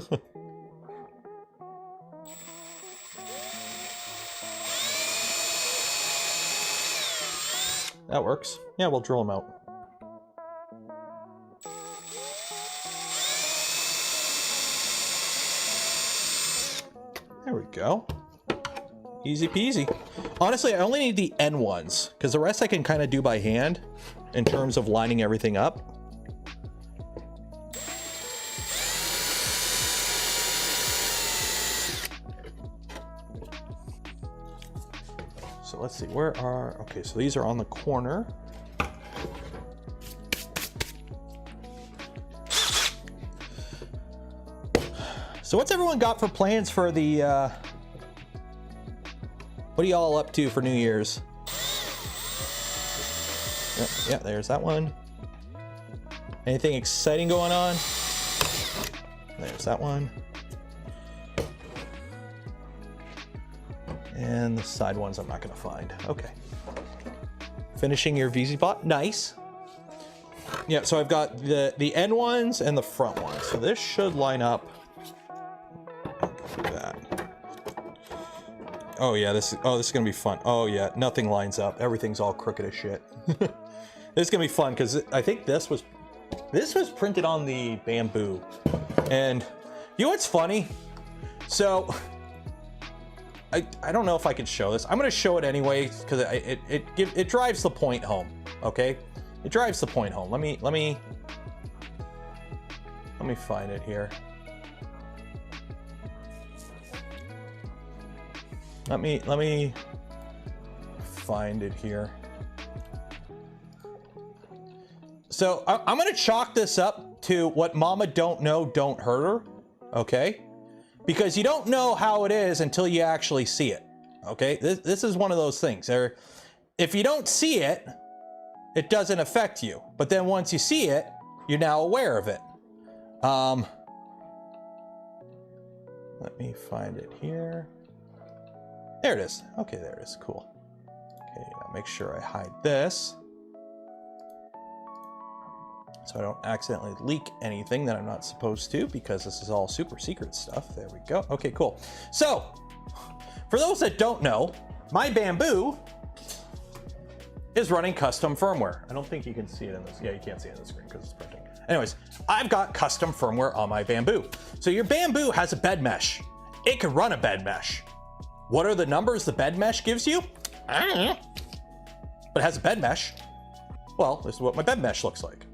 That works. Yeah, we'll drill them out. There we go. Easy peasy. Honestly, I only need the end ones, because the rest I can kind of do by hand in terms of lining everything up. So let's see, where are, okay, so these are on the corner. So what's everyone got for plans for the, what are y'all up to for New Year's? Yeah, there's that one. Anything exciting going on? There's that one. And the side ones I'm not gonna find. Okay. Finishing your VZ bot, nice. Yeah, so I've got the end ones and the front ones. So this should line up. That. Oh yeah, this is gonna be fun. Oh yeah, nothing lines up. Everything's all crooked as shit. This is gonna be fun because I think this was printed on the bamboo. And you know what's funny? So I don't know if I can show this. I'm gonna show it anyway because it drives the point home. Okay, it drives the point home. Let me find it here. Let me find it here. So I'm gonna chalk this up to what Mama don't know, don't hurt her. Okay. Because you don't know how it is until you actually see it, okay? This is one of those things. If you don't see it, it doesn't affect you. But then once you see it, you're now aware of it. Let me find it here. There it is. Okay, there it is. Cool. Okay, now make sure I hide this, so I don't accidentally leak anything that I'm not supposed to, because this is all super secret stuff. There we go. Okay, cool. So, for those that don't know, my Bamboo is running custom firmware. I don't think you can see it in this. Yeah, you can't see it in the screen because it's printing. Anyways, I've got custom firmware on my Bamboo. So your Bamboo has a bed mesh. It can run a bed mesh. What are the numbers the bed mesh gives you? I don't know. But it has a bed mesh. Well, this is what my bed mesh looks like.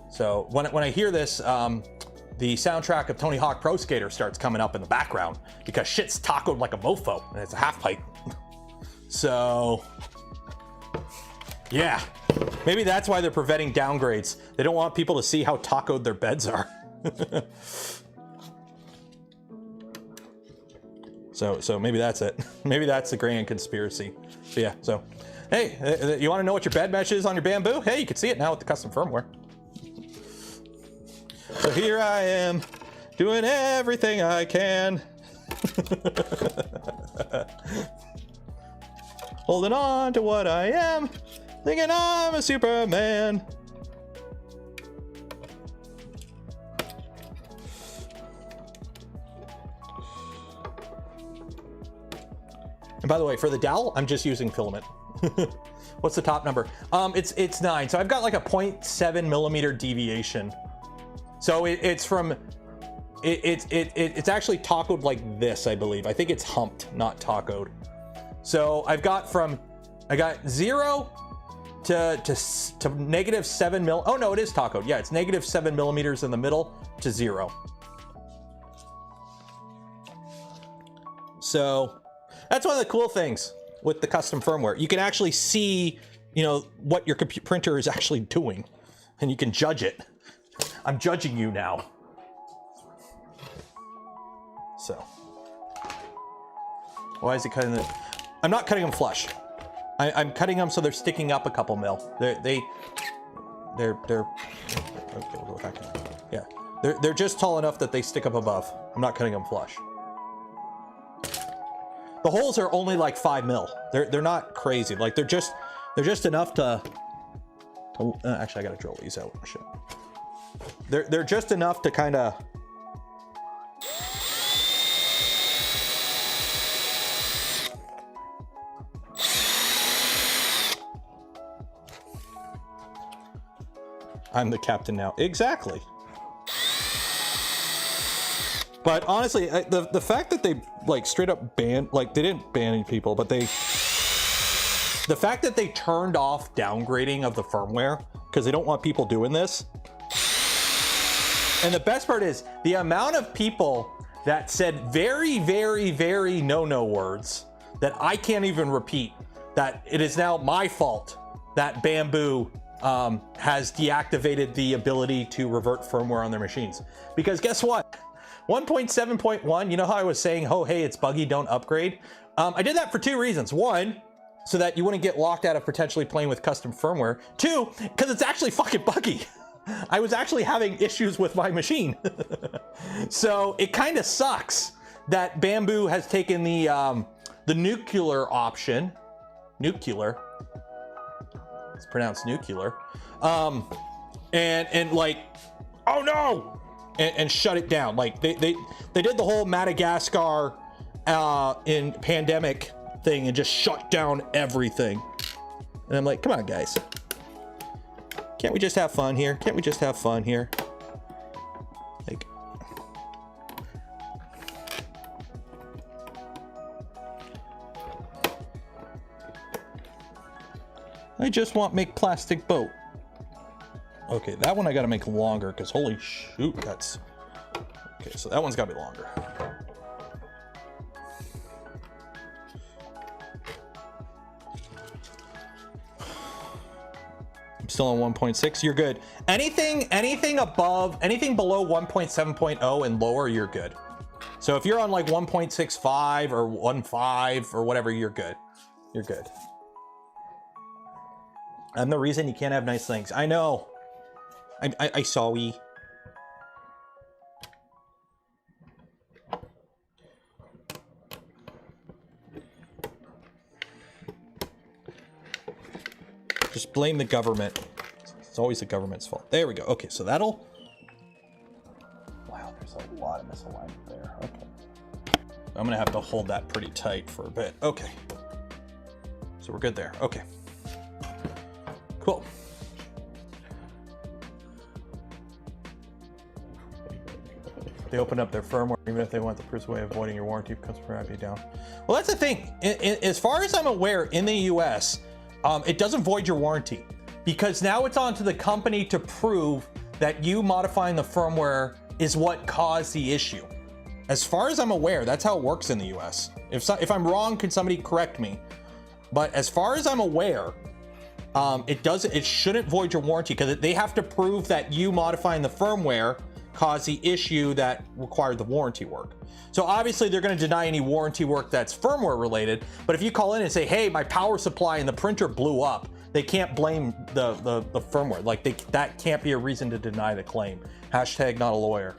So when I hear this, the soundtrack of Tony Hawk Pro Skater starts coming up in the background because shit's tacoed like a mofo, and it's a half pipe. So, yeah, maybe that's why they're preventing downgrades. They don't want people to see how tacoed their beds are. So maybe that's it. Maybe that's the grand conspiracy. So yeah, so hey, you want to know what your bed mesh is on your Bamboo? Hey, you can see it now with the custom firmware. So here I am, doing everything I can. Holding on to what I am, thinking I'm a Superman. And by the way, for the dowel, I'm just using filament. What's the top number? It's 9. So I've got like a 0.7 millimeter deviation. So it's actually tacoed like this, I believe. I think it's humped, not tacoed. So I got 0 to -7 mil. Oh no, it is tacoed. Yeah, it's -7 millimeters in the middle to 0. So that's one of the cool things with the custom firmware. You can actually see, you know, what your printer is actually doing, and you can judge it. I'm judging you now. So, why is he cutting it? I'm not cutting them flush. I'm cutting them so they're sticking up a couple mil. They're okay. We'll go with that. Yeah, they're just tall enough that they stick up above. I'm not cutting them flush. The holes are only like 5 mil. They're not crazy. Like they're just enough to actually, I gotta drill these out. Shit. They're just enough to kind of. I'm the captain now. Exactly. But honestly, the fact that they like straight up banned, like they didn't ban any people, but the fact that they turned off downgrading of the firmware because they don't want people doing this. And the best part is the amount of people that said very, very, very no-no words that I can't even repeat, that it is now my fault that Bamboo has deactivated the ability to revert firmware on their machines. Because guess what? 1.7.1, you know how I was saying, oh, hey, it's buggy, don't upgrade? I did that for 2 reasons. 1, so that you wouldn't get locked out of potentially playing with custom firmware. 2, because it's actually fucking buggy. I was actually having issues with my machine. So it kind of sucks that Bamboo has taken the nuclear option. Nuclear. It's pronounced nuclear. And like, oh no! And shut it down. Like they did the whole Madagascar in pandemic thing and just shut down everything. And I'm like, come on, guys. Can't we just have fun here? Can't we just have fun here? Like, I just want make plastic boat. Okay, that one I gotta make longer because holy shoot, that's okay. So that one's gotta be longer. I'm still on 1.6. You're good. Anything below 1.7.0 and lower, you're good. So if you're on like 1.65 or 1.5 or whatever, you're good. You're good. I'm the reason you can't have nice things. I know. I saw we. Just blame the government. It's always the government's fault. There we go. Okay, so that'll... Wow, there's a lot of misalignment there. Okay. I'm gonna have to hold that pretty tight for a bit. Okay. So we're good there. Okay. Cool. They open up their firmware, even if they want the first way of avoiding your warranty, customer happy down. Well, that's the thing. As far as I'm aware, in the US, it doesn't void your warranty, because now it's on to the company to prove that you modifying the firmware is what caused the issue. As far as I'm aware, that's how it works in the US. If I'm wrong, can somebody correct me? But as far as I'm aware, it shouldn't void your warranty, because they have to prove that you modifying the firmware caused the issue that required the warranty work. So obviously they're going to deny any warranty work that's firmware related, but if you call in and say, hey, my power supply and the printer blew up, they can't blame the firmware. Like that can't be a reason to deny the claim. Hashtag not a lawyer.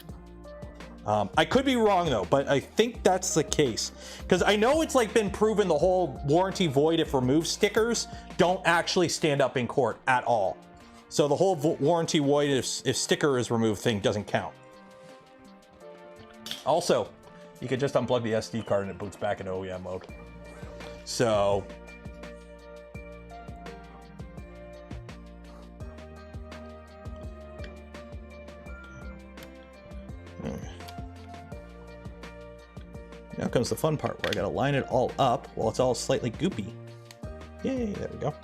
I could be wrong though, but I think that's the case, because I know it's like been proven the whole warranty void if removed stickers don't actually stand up in court at all. So the whole warranty void if sticker is removed thing doesn't count. Also, you could just unplug the SD card and it boots back in OEM mode. So now comes the fun part where I gotta line it all up while it's all slightly goopy. Yay, there we go.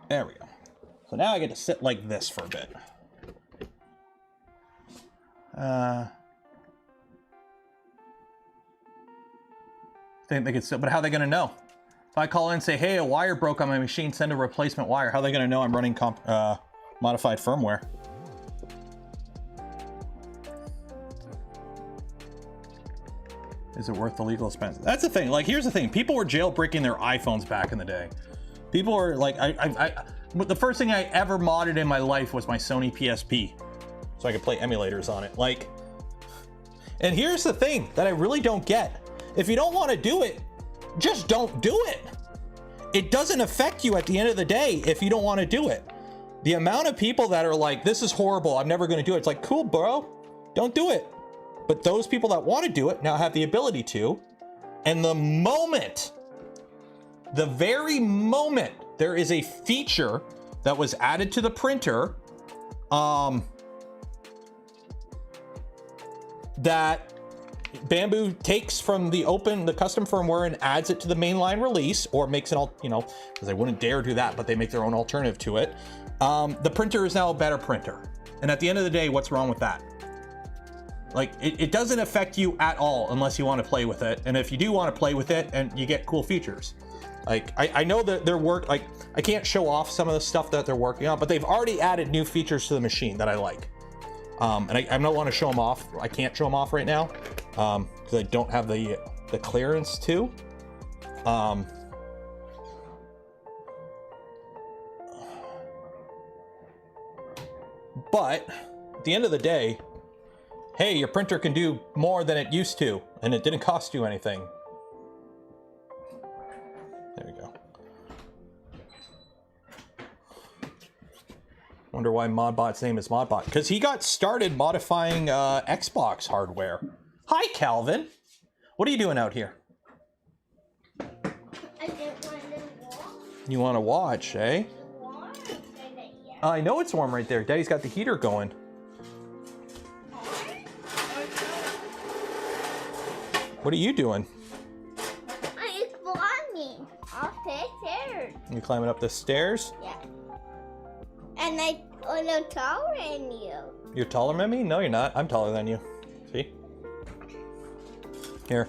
There we go. So now I get to sit like this for a bit. Think they could still, but how are they gonna know? If I call in and say, hey, a wire broke on my machine, send a replacement wire, how are they gonna know I'm running modified firmware? Is it worth the legal expense? That's the thing. Like, here's the thing. People were jailbreaking their iPhones back in the day. People are like, the first thing I ever modded in my life was my Sony PSP, so I could play emulators on it. Like, and here's the thing that I really don't get. If you don't want to do it, just don't do it. It doesn't affect you at the end of the day if you don't want to do it. The amount of people that are like, this is horrible, I'm never going to do it. It's like, cool, bro, don't do it. But those people that want to do it now have the ability to. And the very moment there is a feature that was added to the printer that Bamboo takes from the custom firmware and adds it to the mainline release, or makes it all, you know, because they wouldn't dare do that, but they make their own alternative to it. The printer is now a better printer. And at the end of the day, what's wrong with that? Like, it doesn't affect you at all unless you want to play with it. And if you do want to play with it, and you get cool features. Like, I know that their work, like, I can't show off some of the stuff that they're working on, but they've already added new features to the machine that I like. And I don't want to show them off. I can't show them off right now because I don't have the clearance to. But at the end of the day, hey, your printer can do more than it used to, and it didn't cost you anything. There we go. Wonder why Modbot's name is Modbot. Because he got started modifying Xbox hardware. Hi, Calvin. What are you doing out here? I just want to watch. You want to watch, eh? I know it's warm right there. Daddy's got the heater going. What are you doing? I'm climbing up the stairs. You climbing up the stairs? Yeah. And I'm a little taller than you. You're taller than me? No, you're not. I'm taller than you. See? Here.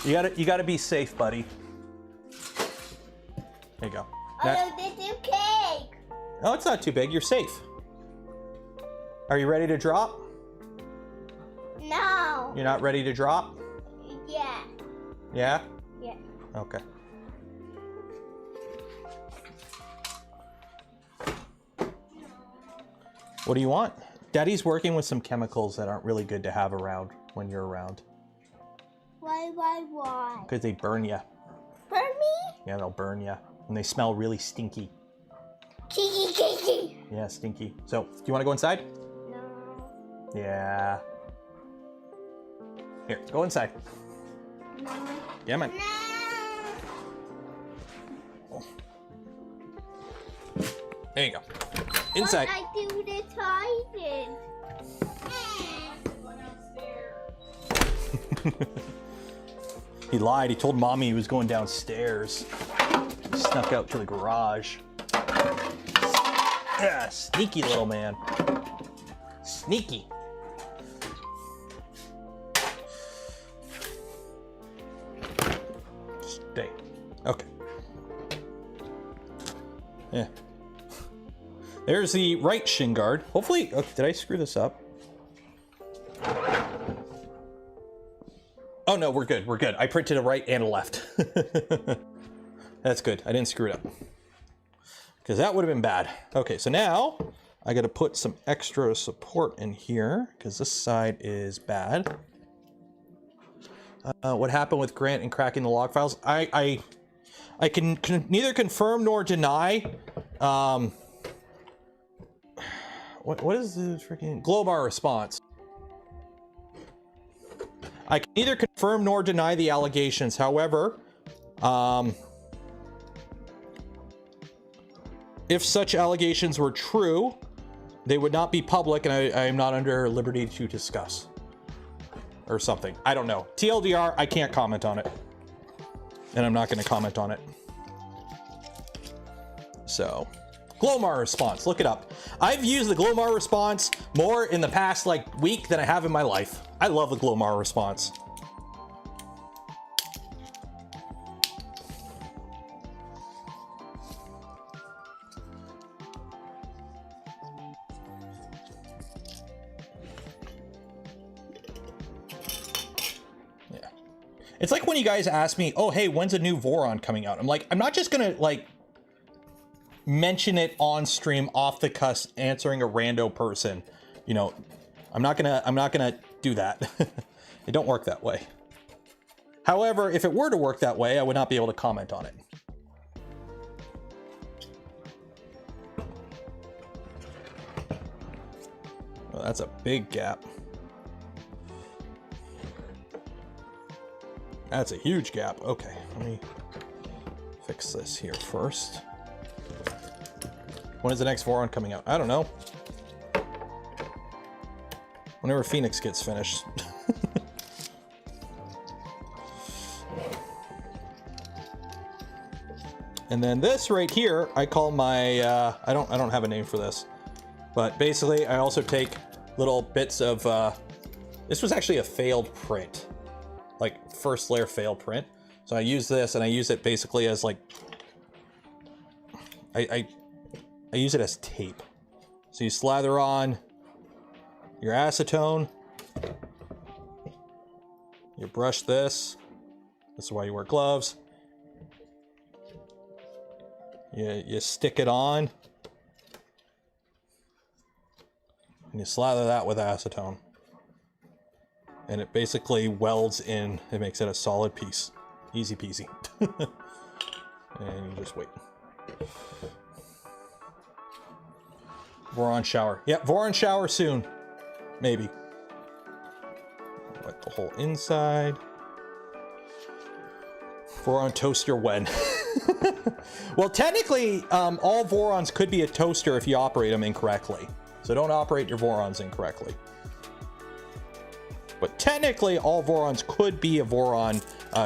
You gotta be safe, buddy. There you go. Oh, this is cake. No, it's not too big. You're safe. Are you ready to drop? No. You're not ready to drop? Yeah. Yeah? Yeah. Okay. What do you want? Daddy's working with some chemicals that aren't really good to have around when you're around. Why? Because they burn you. For me? Yeah, they'll burn you. And they smell really stinky. Kiki. Yeah, stinky. So, do you want to go inside? No. Yeah. Here, go inside. No. Yeah, man. No. There you go. Inside. But I do this hiding. He lied. He told mommy he was going downstairs. He snuck out to the garage. Yeah, sneaky little man. Sneaky. Stay. Okay. Yeah. There's the right shin guard. Hopefully, oh, did I screw this up? Oh no, we're good. We're good. I printed a right and a left. That's good. I didn't screw it up. Because that would have been bad. Okay, so now I got to put some extra support in here because this side is bad. What happened with Grant and cracking the log files? I can neither confirm nor deny. What is the freaking Glomar response? I can neither confirm nor deny the allegations. However, if such allegations were true, they would not be public, and I am not under liberty to discuss. Or something. I don't know. TLDR, I can't comment on it. And I'm not going to comment on it. So, Glomar response. Look it up. I've used the Glomar response more in the past, like, week than I have in my life. I love the Glomar response. It's like when you guys ask me, oh, hey, when's a new Voron coming out? I'm like, I'm not just gonna like mention it on stream off the cuss answering a rando person. You know, I'm not gonna do that. It don't work that way. However, if it were to work that way, I would not be able to comment on it. Well, that's a big gap. That's a huge gap. Okay, let me fix this here first. When is the next Voron coming out? I don't know. Whenever Phoenix gets finished. And then this right here, I call my, I don't have a name for this, but basically I also take little bits of, this was actually a failed print. Like first layer failed print. So I use this and I use it basically as like, I use it as tape. So you slather on your acetone, you brush this. This is why you wear gloves. You stick it on and you slather that with acetone. And it basically welds in. It makes it a solid piece. Easy peasy. And you just wait. Voron shower. Yeah, Voron shower soon. Maybe. Wet the whole inside. Voron toaster when? Well, technically, all Vorons could be a toaster if you operate them incorrectly. So don't operate your Vorons incorrectly. But technically, all Vorons could be a Voron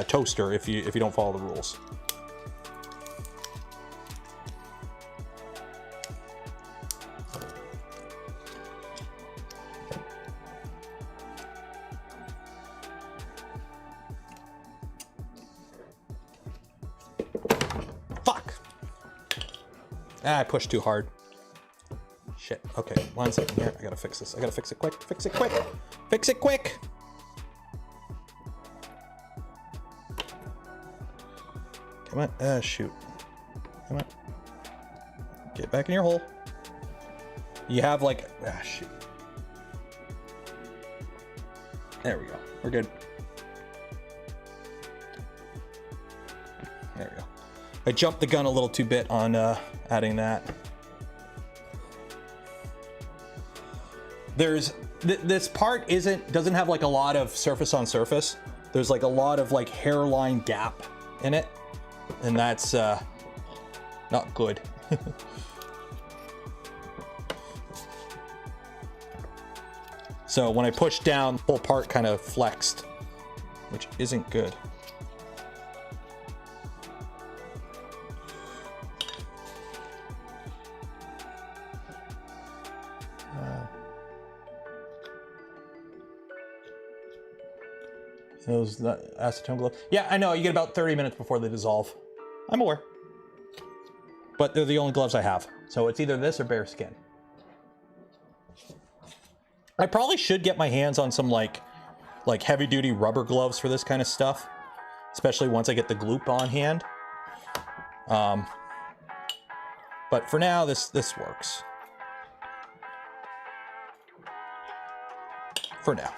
toaster if you don't follow the rules. Fuck! Ah, I pushed too hard. Shit. Okay, 1 second here. I gotta fix this. I gotta fix it quick. Fix it quick. Fix it quick. Come on. Shoot. Come on. Get back in your hole. You have like, shoot. There we go. We're good. There we go. I jumped the gun a little too bit on adding that. There's this part doesn't have like a lot of surface on surface. There's like a lot of like hairline gap in it, and that's not good. So when I pushed down, the whole part kind of flexed, which isn't good. Those acetone gloves. Yeah, I know. You get about 30 minutes before they dissolve. I'm aware. But they're the only gloves I have. So it's either this or bare skin. I probably should get my hands on some like heavy duty rubber gloves for this kind of stuff. Especially once I get the gloop on hand. But for now, this works. For now.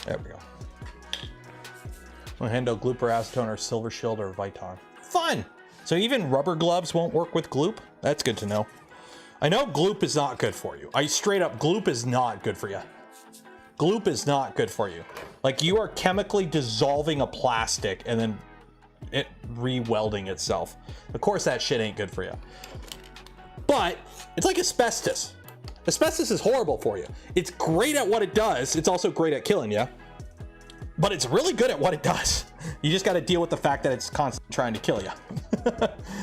There we go. Hotend, gloop, or acetone, or silver shield, or Viton. Fun! So even rubber gloves won't work with gloop? That's good to know. I know gloop is not good for you. Straight up, gloop is not good for you. Gloop is not good for you. Like, you are chemically dissolving a plastic and then it re-welding itself. Of course that shit ain't good for you. But it's like asbestos. Asbestos is horrible for you. It's great at what it does. It's also great at killing you. But it's really good at what it does. You just got to deal with the fact that it's constantly trying to kill you.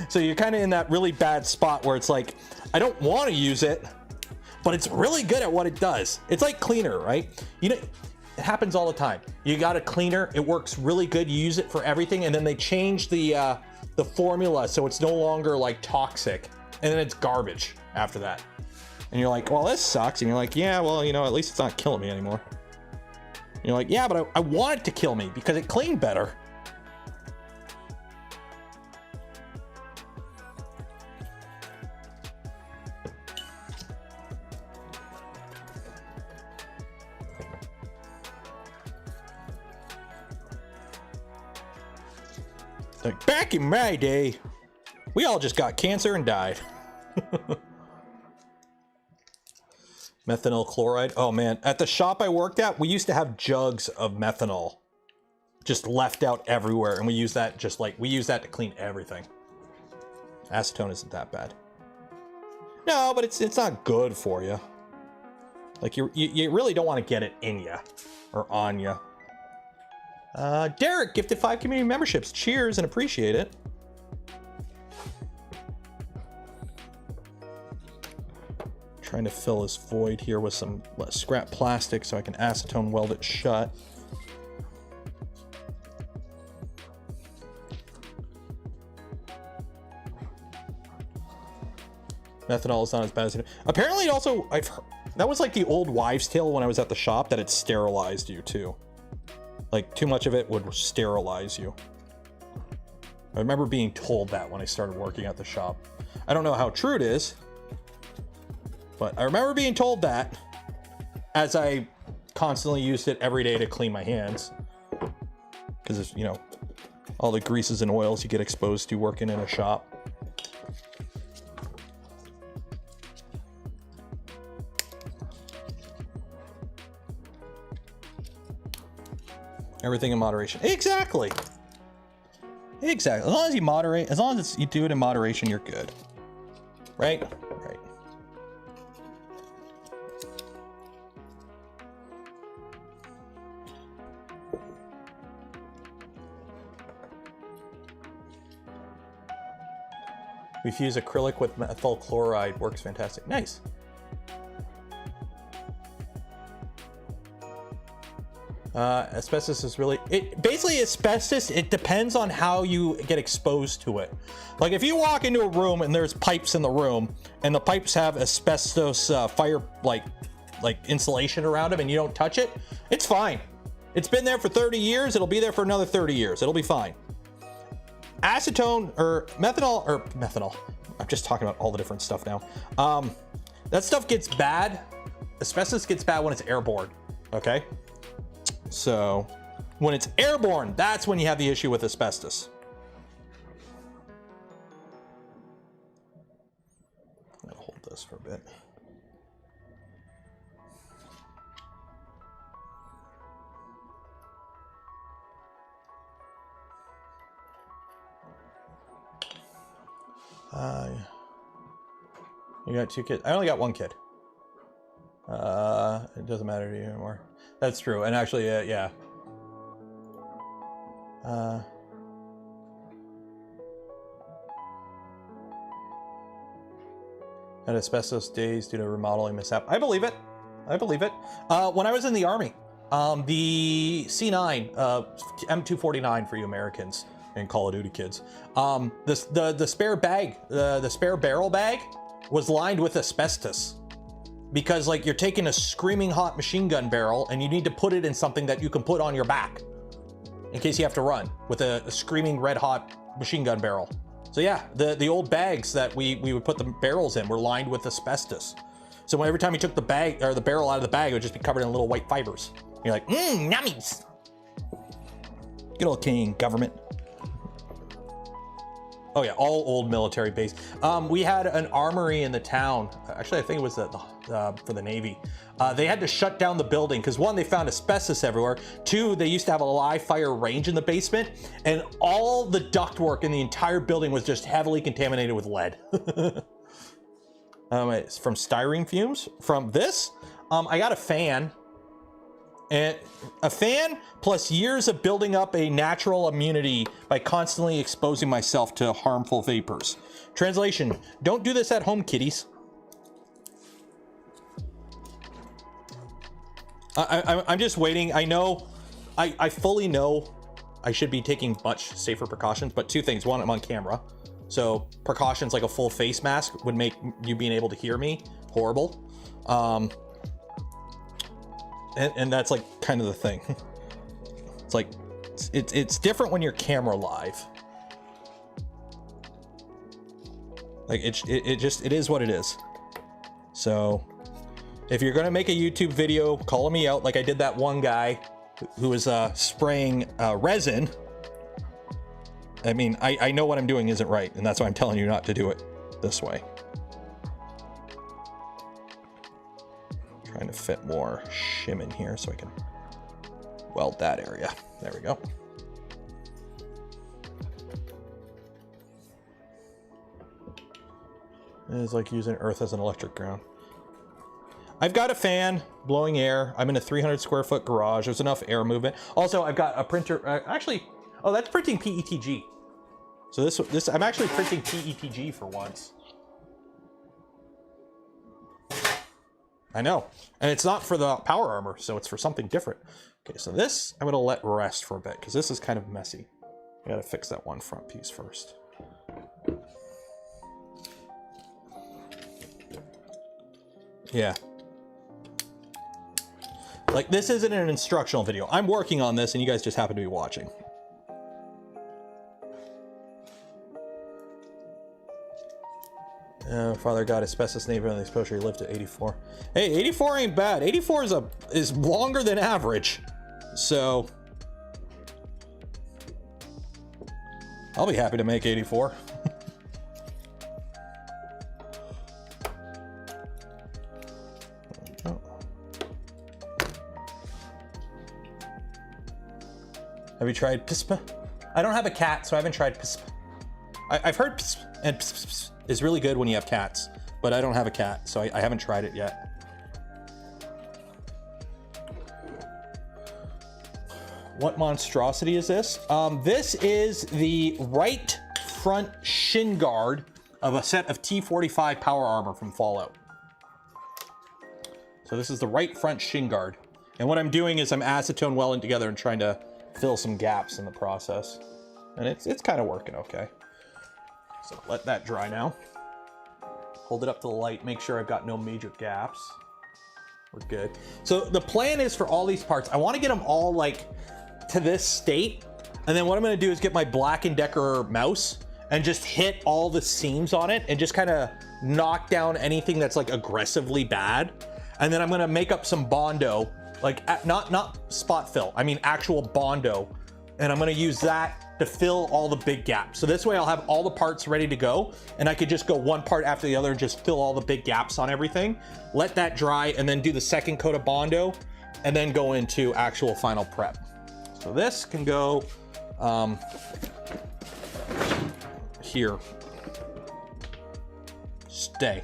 So you're kind of in that really bad spot where it's like, I don't want to use it, but it's really good at what it does. It's like cleaner, right? You know, it happens all the time. You got a cleaner, it works really good. You use it for everything, and then they change the formula so it's no longer like toxic, and then it's garbage after that. And you're like, well, this sucks. And you're like, yeah, well, you know, at least it's not killing me anymore. And you're like, yeah, but I want it to kill me because it cleaned better. Like, back in my day, we all just got cancer and died. Methanol chloride. Oh man, at the shop I worked at, we used to have jugs of methanol just left out everywhere, and we use that to clean everything. Acetone isn't that bad. No, but it's not good for you. Like you really don't want to get it in you or on you. Derek gifted 5 community memberships. Cheers and appreciate it. Trying to fill this void here with some scrap plastic so I can acetone weld it shut. Methanol is not as bad as it. Apparently, it also that was like the old wives' tale when I was at the shop, that it sterilized you too. Like, too much of it would sterilize you. I remember being told that when I started working at the shop. I don't know how true it is, but I remember being told that, as I constantly used it every day to clean my hands. Because, you know, all the greases and oils you get exposed to working in a shop. Everything in moderation. Exactly. Exactly. As long as you moderate, as long as you do it in moderation, you're good. Right? Right. We fuse acrylic with methyl chloride. Works fantastic. Nice. Asbestos is really, basically asbestos, it depends on how you get exposed to it. Like if you walk into a room and there's pipes in the room and the pipes have asbestos fire like insulation around them and you don't touch it, it's fine. It's been there for 30 years. It'll be there for another 30 years. It'll be fine. Acetone or methanol. I'm just talking about all the different stuff now. That stuff gets bad. Asbestos gets bad when it's airborne. Okay. So when it's airborne, that's when you have the issue with asbestos. I'm gonna hold this for a bit. You got 2 kids? I only got 1 kid. It doesn't matter to you anymore. That's true. And actually, yeah. Had asbestos days due to remodeling mishap. I believe it. I believe it. When I was in the Army, the C9, M249 for you Americans and Call of Duty kids, the spare bag, the spare barrel bag was lined with asbestos. Because like you're taking a screaming hot machine gun barrel and you need to put it in something that you can put on your back in case you have to run with a screaming red hot machine gun barrel. So yeah, the old bags that we would put the barrels in were lined with asbestos. So every time you took the bag or the barrel out of the bag, it would just be covered in little white fibers. You're like, nummies. Good old Canadian government. Oh yeah, all old military base. We had an armory in the town. Actually, I think it was for the Navy. They had to shut down the building because 1, they found asbestos everywhere. 2, they used to have a live fire range in the basement, and all the ductwork in the entire building was just heavily contaminated with lead. It's from styrene fumes. From this, I got a fan. And a fan plus years of building up a natural immunity by constantly exposing myself to harmful vapors. Translation, don't do this at home, kiddies. I'm just waiting. I know, I fully know I should be taking much safer precautions, but 2 things. 1, I'm on camera. So precautions like a full face mask would make you being able to hear me horrible. And that's like kind of the thing. It's like, it's different when you're camera live. Like it is what it is. So if you're gonna make a YouTube video, calling me out like I did that one guy who was spraying resin. I mean, I know what I'm doing isn't right, and that's why I'm telling you not to do it this way. Trying to fit more shim in here so I can weld that area. There we go. It's like using earth as an electric ground. I've got a fan blowing air. I'm in a 300 square foot garage. There's enough air movement. Also, I've got a printer. Actually, oh, that's printing PETG. So this I'm actually printing PETG for once. I know, and it's not for the power armor, so it's for something different. Okay, so this I'm gonna let rest for a bit because this is kind of messy. I gotta fix that one front piece first. Yeah. Like, this isn't an instructional video. I'm working on this and you guys just happen to be watching. Father got asbestos neighbor and the exposure, he lived at 84. Hey, 84 ain't bad. 84 is longer than average. So I'll be happy to make 84. Have you tried PSP? I don't have a cat, so I haven't tried PSP. I've heard PSP, and PSP is really good when you have cats, but I don't have a cat, so I haven't tried it yet. What monstrosity is this? This is the right front shin guard of a set of T45 power armor from Fallout. So this is the right front shin guard. And what I'm doing is I'm acetone welding together and trying to fill some gaps in the process. And it's kind of working okay. So let that dry now. Hold it up to the light, make sure I've got no major gaps. We're good. So the plan is for all these parts, I want to get them all like to this state. And then what I'm going to do is get my Black & Decker mouse and just hit all the seams on it and just kind of knock down anything that's like aggressively bad. And then I'm going to make up some Bondo, like not spot fill, I mean actual Bondo. And I'm going to use that to fill all the big gaps. So this way I'll have all the parts ready to go and I could just go one part after the other and just fill all the big gaps on everything. Let that dry and then do the second coat of Bondo and then go into actual final prep. So this can go here. Stay.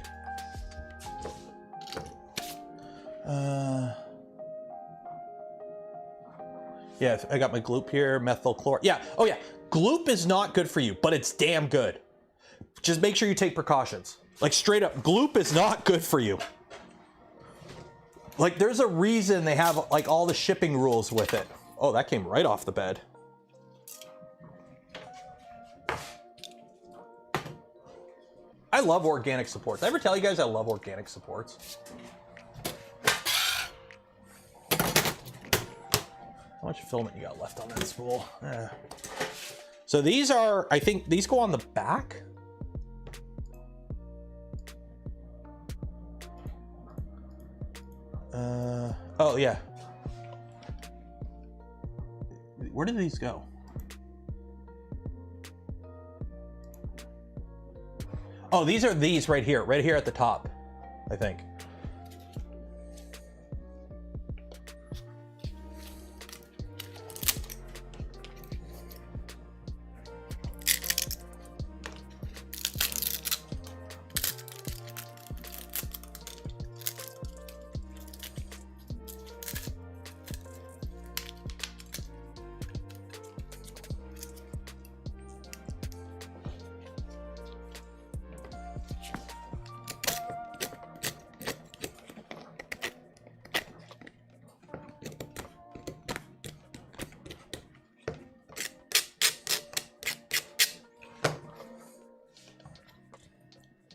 Yeah, I got my gloop here, methyl chlor. Yeah, oh yeah, gloop is not good for you, but it's damn good. Just make sure you take precautions. Like straight up, gloop is not good for you. Like there's a reason they have like all the shipping rules with it. Oh, that came right off the bed. I love organic supports. Did I ever tell you guys I love organic supports? How much filament you got left on that spool? So these are, I think these go on the back. Oh yeah. Where did these go? Oh, these are these right here at the top, I think.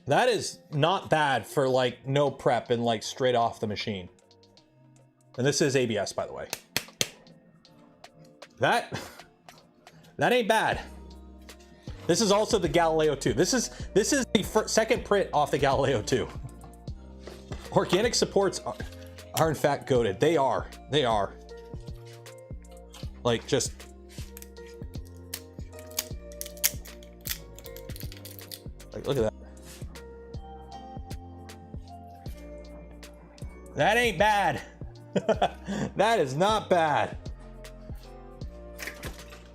That is not bad for like no prep and like straight off the machine. And this is ABS, by the way. That ain't bad. This is also the Galileo 2. This is the second print off the Galileo 2. Organic supports are in fact goated. They are. Like just. Like look at that. That ain't bad. That is not bad.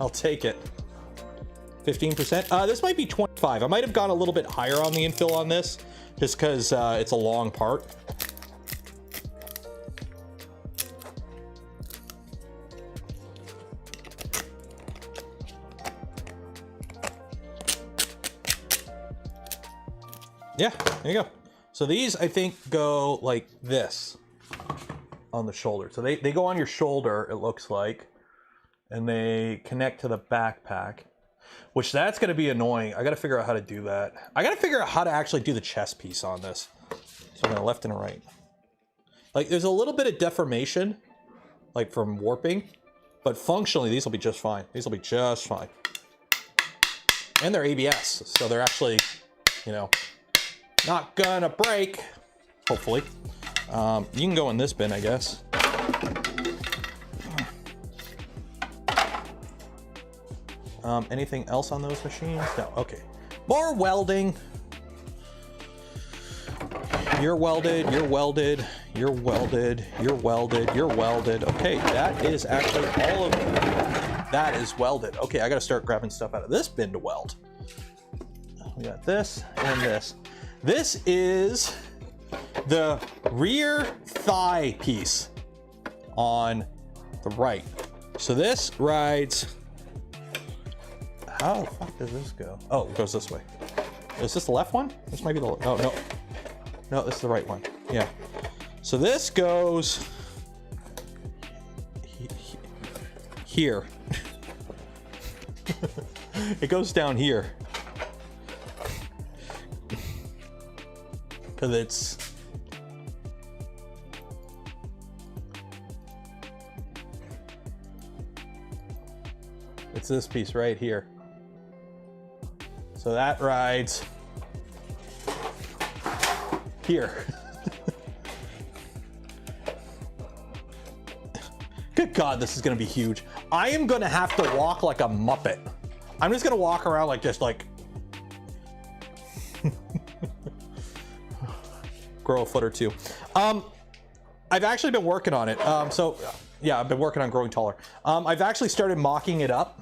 I'll take it. 15%. This might be 25. I might have gone a little bit higher on the infill on this, just because it's a long part. Yeah, there you go. So these, I think, go like this on the shoulder. So they go on your shoulder, it looks like, and they connect to the backpack, which that's going to be annoying. I got to figure out how to do that. I got to figure out how to actually do the chest piece on this. So I'm going to left and right. Like there's a little bit of deformation, like from warping, but functionally these will be just fine. These will be just fine. And they're ABS, so they're actually, you know, not gonna break, hopefully. You can go in this bin, I guess. Anything else on those machines? No, okay. More welding. You're welded, you're welded, you're welded, you're welded, you're welded. Okay, that is actually all of that is welded. Okay, I gotta start grabbing stuff out of this bin to weld. We got this and this. This is the rear thigh piece on the right. So this rides, how the fuck does this go? Oh, it goes this way. Is this the left one? This might be the, oh, no. No, this is the right one. Yeah. So this goes here. It goes down here. Because it's this piece right here. So that rides here. Good God, this is gonna be huge. I am gonna have to walk like a Muppet. I'm just gonna walk around like just like grow a foot or two. I've actually been working on it. So yeah, I've been working on growing taller. I've actually started mocking it up.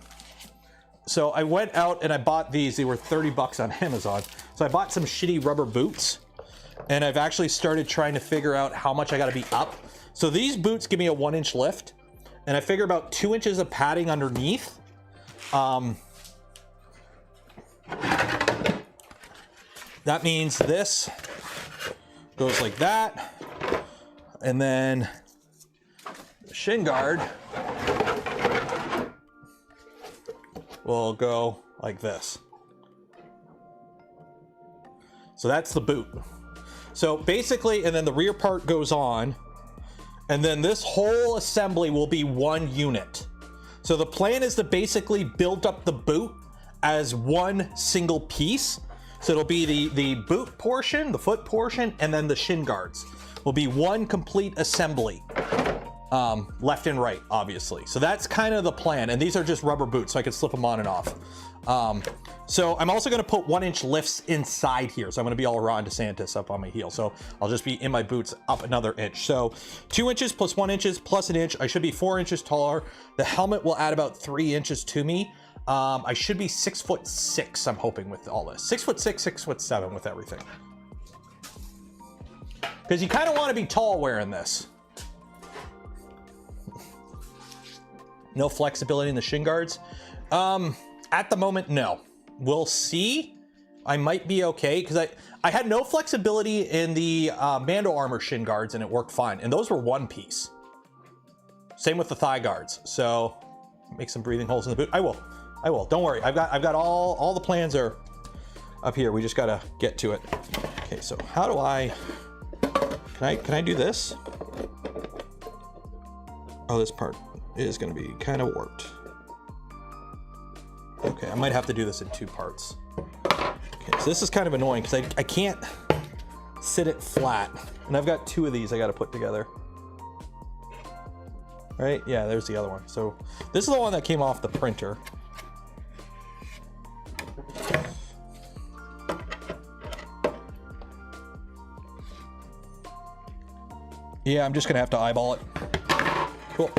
So I went out and I bought these. They were 30 bucks on Amazon. So I bought some shitty rubber boots, and I've actually started trying to figure out how much I gotta be up. So these boots give me a 1-inch lift, and I figure about 2 inches of padding underneath. That means this goes like that, and then the shin guard will go like this. So that's the boot. So basically, and then the rear part goes on, and then this whole assembly will be one unit. So the plan is to basically build up the boot as one single piece. So it'll be the boot portion, the foot portion, and then the shin guards will be one complete assembly, left and right, obviously. So that's kind of the plan. And these are just rubber boots, so I can slip them on and off. So I'm also gonna put 1-inch lifts inside here. So I'm gonna be all Ron DeSantis up on my heel. So I'll just be in my boots up another inch. So 2 inches plus 1 inch plus an inch. I should be 4 inches taller. The helmet will add about 3 inches to me. I should be 6'6", I'm hoping, with all this. 6'6", 6'7" with everything. Because you kind of want to be tall wearing this. No flexibility in the shin guards. At the moment, no. We'll see. I might be okay, because I had no flexibility in the Mando armor shin guards, and it worked fine. And those were one piece. Same with the thigh guards. So make some breathing holes in the boot. I will. Don't worry. I've got all the plans are up here. We just gotta get to it. Okay, so how do I can I do this? Oh, this part is gonna be kind of warped. Okay, I might have to do this in 2 parts. Okay, so this is kind of annoying because I can't sit it flat. And I've got 2 of these I gotta put together. Right? Yeah, there's the other one. So this is the one that came off the printer. Yeah, I'm just gonna have to eyeball it. Cool.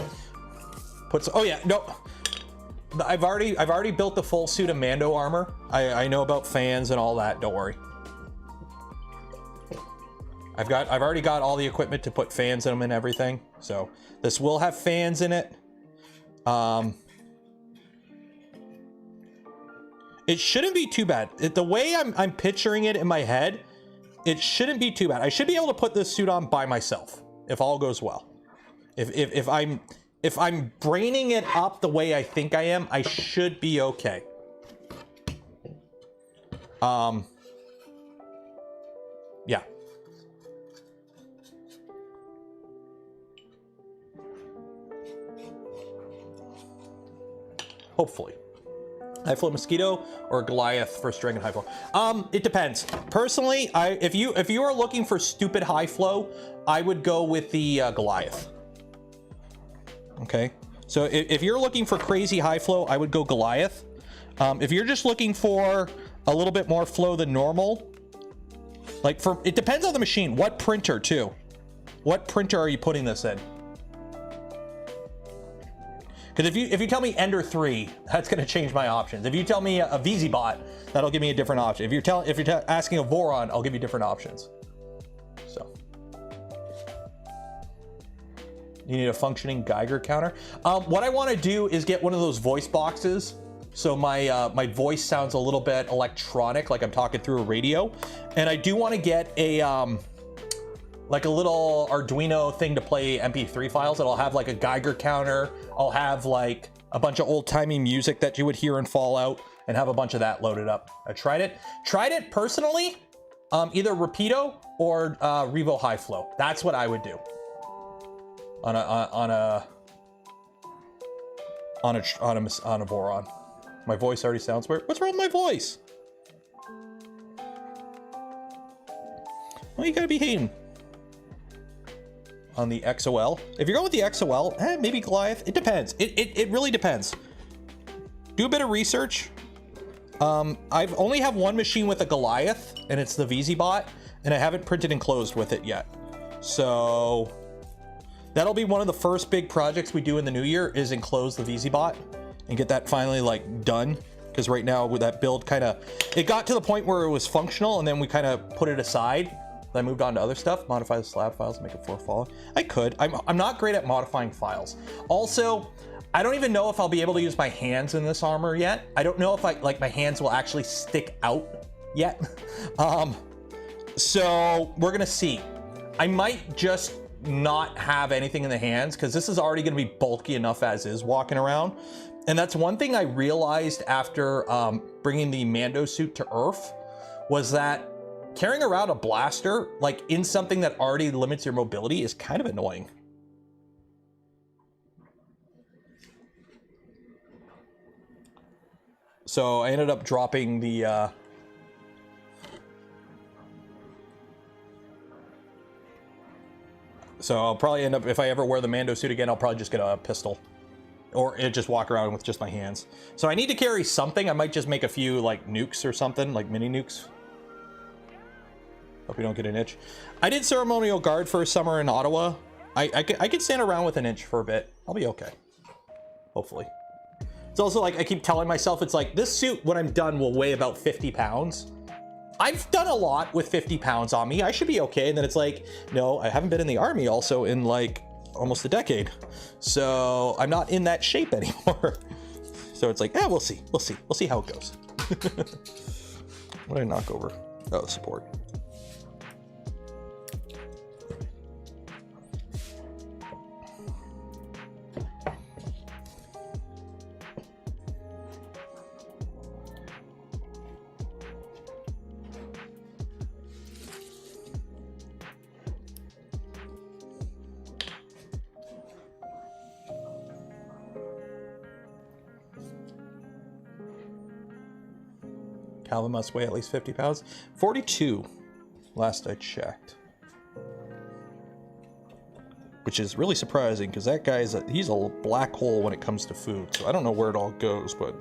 Oh yeah, no. I've already built the full suit of Mando armor. I know about fans and all that. Don't worry. I've already got all the equipment to put fans in them and everything. So this will have fans in it. It shouldn't be too bad. The way I'm picturing it in my head, it shouldn't be too bad. I should be able to put this suit on by myself if all goes well. If I'm braining it up the way I think I am, I should be okay. Yeah. Hopefully. High flow mosquito or Goliath for string and high flow. It depends. Personally, if you are looking for stupid high flow, I would go with the Goliath. Okay, so if you're looking for crazy high flow, I would go Goliath. If you're just looking for a little bit more flow than normal, like it depends on the machine. What printer too? What printer are you putting this in? Because if you tell me Ender 3, that's going to change my options. If you tell me a VZBot, that'll give me a different option. If you're asking a Voron, I'll give you different options. So you need a functioning Geiger counter. What I want to do is get one of those voice boxes So my voice sounds a little bit electronic, like I'm talking through a radio. And I do want to get a like a little Arduino thing to play MP3 files. It'll have like a Geiger counter. I'll have like a bunch of old-timey music that you would hear in Fallout, and have a bunch of that loaded up. I tried it personally, either Rapido or Revo High Flow. That's what I would do on a Voron. My voice already sounds weird. What's wrong with my voice? Well, you gotta be hating on the XOL. If you're going with the XOL, maybe Goliath. It depends. It really depends. Do a bit of research. I've only have one machine with a Goliath, and it's the VZBot, and I haven't printed enclosed with it yet. So that'll be one of the first big projects we do in the new year, is enclose the VZBot and get that finally like done. Because right now with that build it got to the point where it was functional, and then we kind of put it aside. I moved on to other stuff. Modify the slab files, make it 4 falling. I could. I'm not great at modifying files. Also, I don't even know if I'll be able to use my hands in this armor yet. I don't know if my hands will actually stick out yet. So we're gonna see. I might just not have anything in the hands, because this is already gonna be bulky enough as is walking around. And that's one thing I realized after bringing the Mando suit to Earth, was that carrying around a blaster, like in something that already limits your mobility, is kind of annoying. So I ended up dropping the so I'll probably end up, if I ever wear the Mando suit again, I'll probably just get a pistol, or just walk around with just my hands. So I need to carry something. I might just make a few like nukes or something, like mini nukes. Hope you don't get an itch. I did ceremonial guard for a summer in Ottawa. I could stand around with an inch for a bit. I'll be okay. Hopefully. It's also like, I keep telling myself, it's like, this suit, when I'm done, will weigh about 50 pounds. I've done a lot with 50 pounds on me. I should be okay. And then it's like, no, I haven't been in the army also in like almost a decade. So I'm not in that shape anymore. So it's like, we'll see. We'll see. We'll see how it goes. What did I knock over? Oh, support. Calvin must weigh at least 50 pounds. 42, last I checked. Which is really surprising, because that guy's he's a black hole when it comes to food. So I don't know where it all goes, but...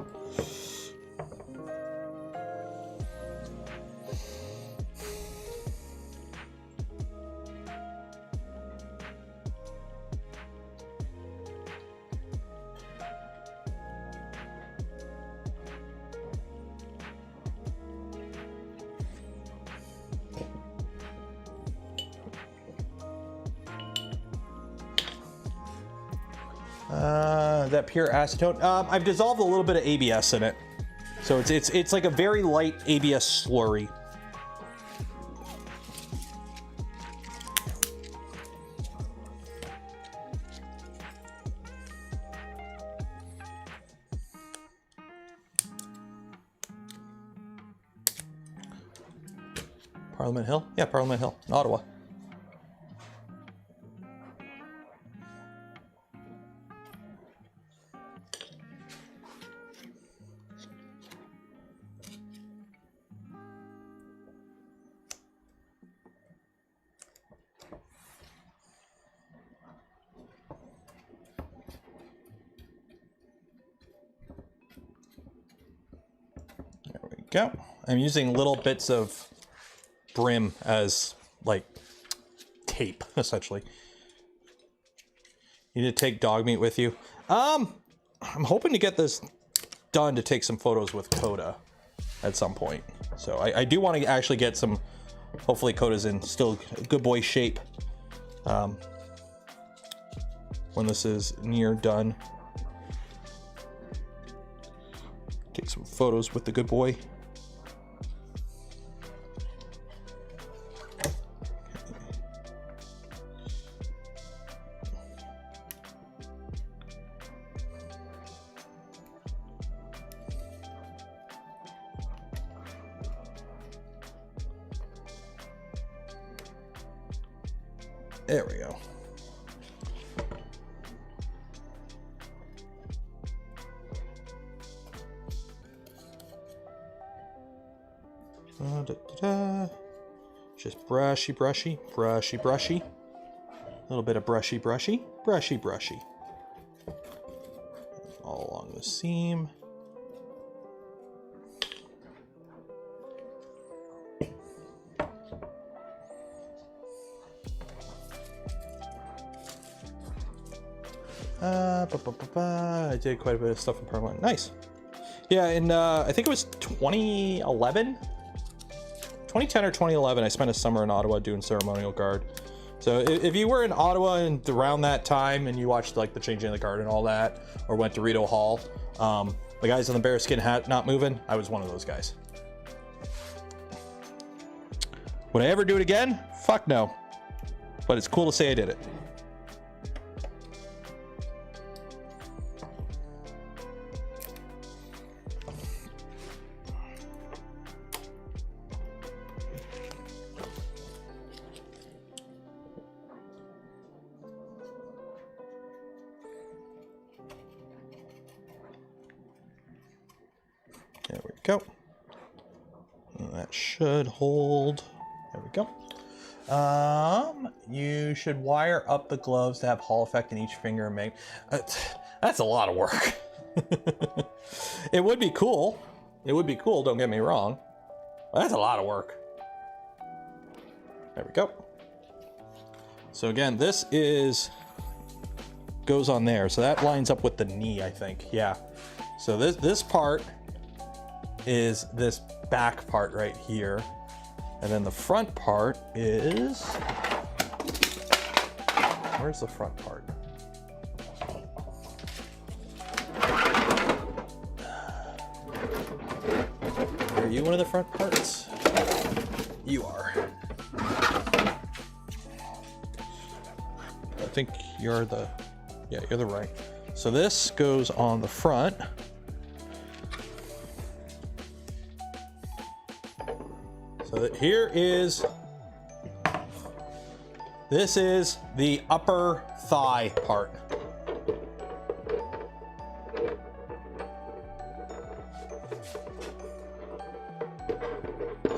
that pure acetone. I've dissolved a little bit of ABS in it, so it's like a very light ABS slurry. Parliament Hill? Yeah, Parliament Hill, in Ottawa. Go. I'm using little bits of brim as like tape, essentially. You need to take dog meat with you. I'm hoping to get this done to take some photos with Coda at some point. So I do want to actually get some. Hopefully Coda's in still good boy shape when this is near done. Take some photos with the good boy. There we go. Just brushy, brushy, brushy, brushy. A little bit of brushy, brushy, brushy, brushy. All along the seam. I did quite a bit of stuff in permanent. Nice. Yeah, and I think it was 2011, 2010 or 2011. I spent a summer in Ottawa doing ceremonial guard. So if you were in Ottawa and around that time and you watched like the changing of the guard and all that, or went to Rideau Hall, the guys in the bearskin hat not moving, I was one of those guys. Would I ever do it again? Fuck no. But it's cool to say I did it. There we go. And that should hold. There we go. You should wire up the gloves to have Hall effect in each finger and make. That's a lot of work. It would be cool. It would be cool. Don't get me wrong. But that's a lot of work. There we go. So again, this goes on there. So that lines up with the knee, I think. Yeah. So this part is this back part right here, and then the front part is, where's the front part? Are you one of the front parts? You are. I think you're the, yeah, you're the right. So this goes on the front. So here is, this is the upper thigh part.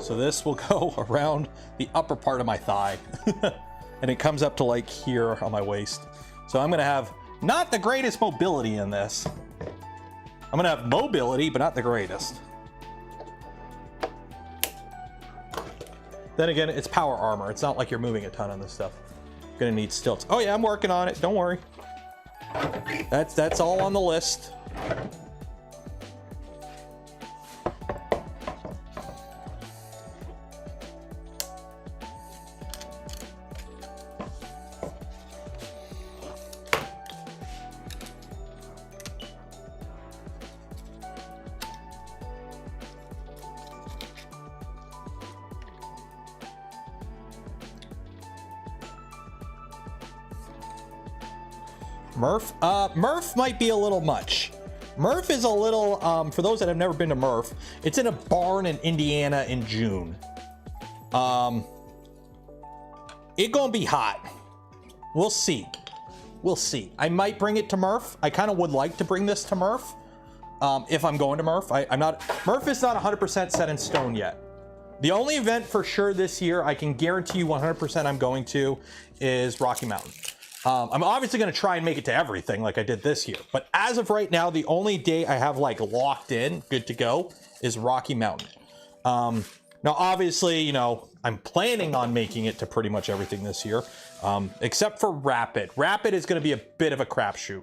So this will go around the upper part of my thigh. And it comes up to like here on my waist. So I'm gonna have not the greatest mobility in this. I'm gonna have mobility, but not the greatest. Then again, it's power armor. It's not like you're moving a ton on this stuff. You're gonna need stilts. Oh yeah, I'm working on it. Don't worry. That's all on the list. Murph? Murph might be a little much. Murph is a little, for those that have never been to Murph, it's in a barn in Indiana in June. It gonna be hot. We'll see. We'll see. I might bring it to Murph. I kind of would like to bring this to Murph. If I'm going to Murph. Murph is not 100% set in stone yet. The only event for sure this year, I can guarantee you 100% I'm going to, is Rocky Mountain. I'm obviously going to try and make it to everything like I did this year. But as of right now, the only day I have like locked in, good to go, is Rocky Mountain. Now, obviously, you know, I'm planning on making it to pretty much everything this year, except for Rapid. Rapid is going to be a bit of a crapshoot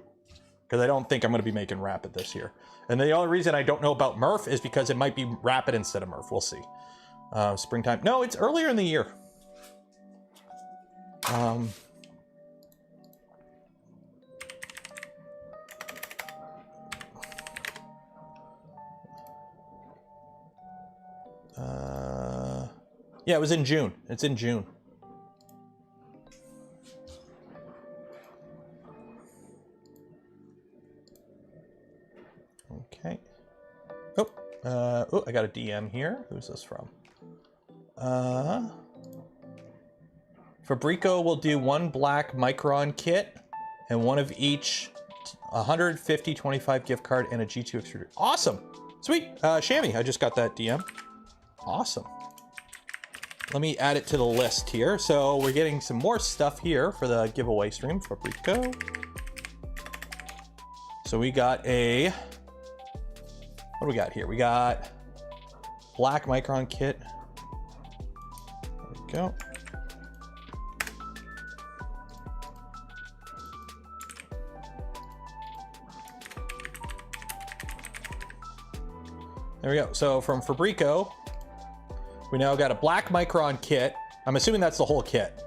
because I don't think I'm going to be making Rapid this year. And the only reason I don't know about Murph is because it might be Rapid instead of Murph. We'll see. Springtime. No, it's earlier in the year. Yeah, it was in June. It's in June. Okay. Oh, I got a DM here. Who's this from? Fabrico will do one black Micron kit and one of each 150, 25 gift card and a G2 extruder. Awesome. Sweet. Shammy, I just got that DM. Awesome. Let me add it to the list here. So we're getting some more stuff here for the giveaway stream. Fabrico. So we got a... What do we got here? We got black Micron kit. There we go. There we go. So from Fabrico, we now got a black Micron kit. I'm assuming that's the whole kit.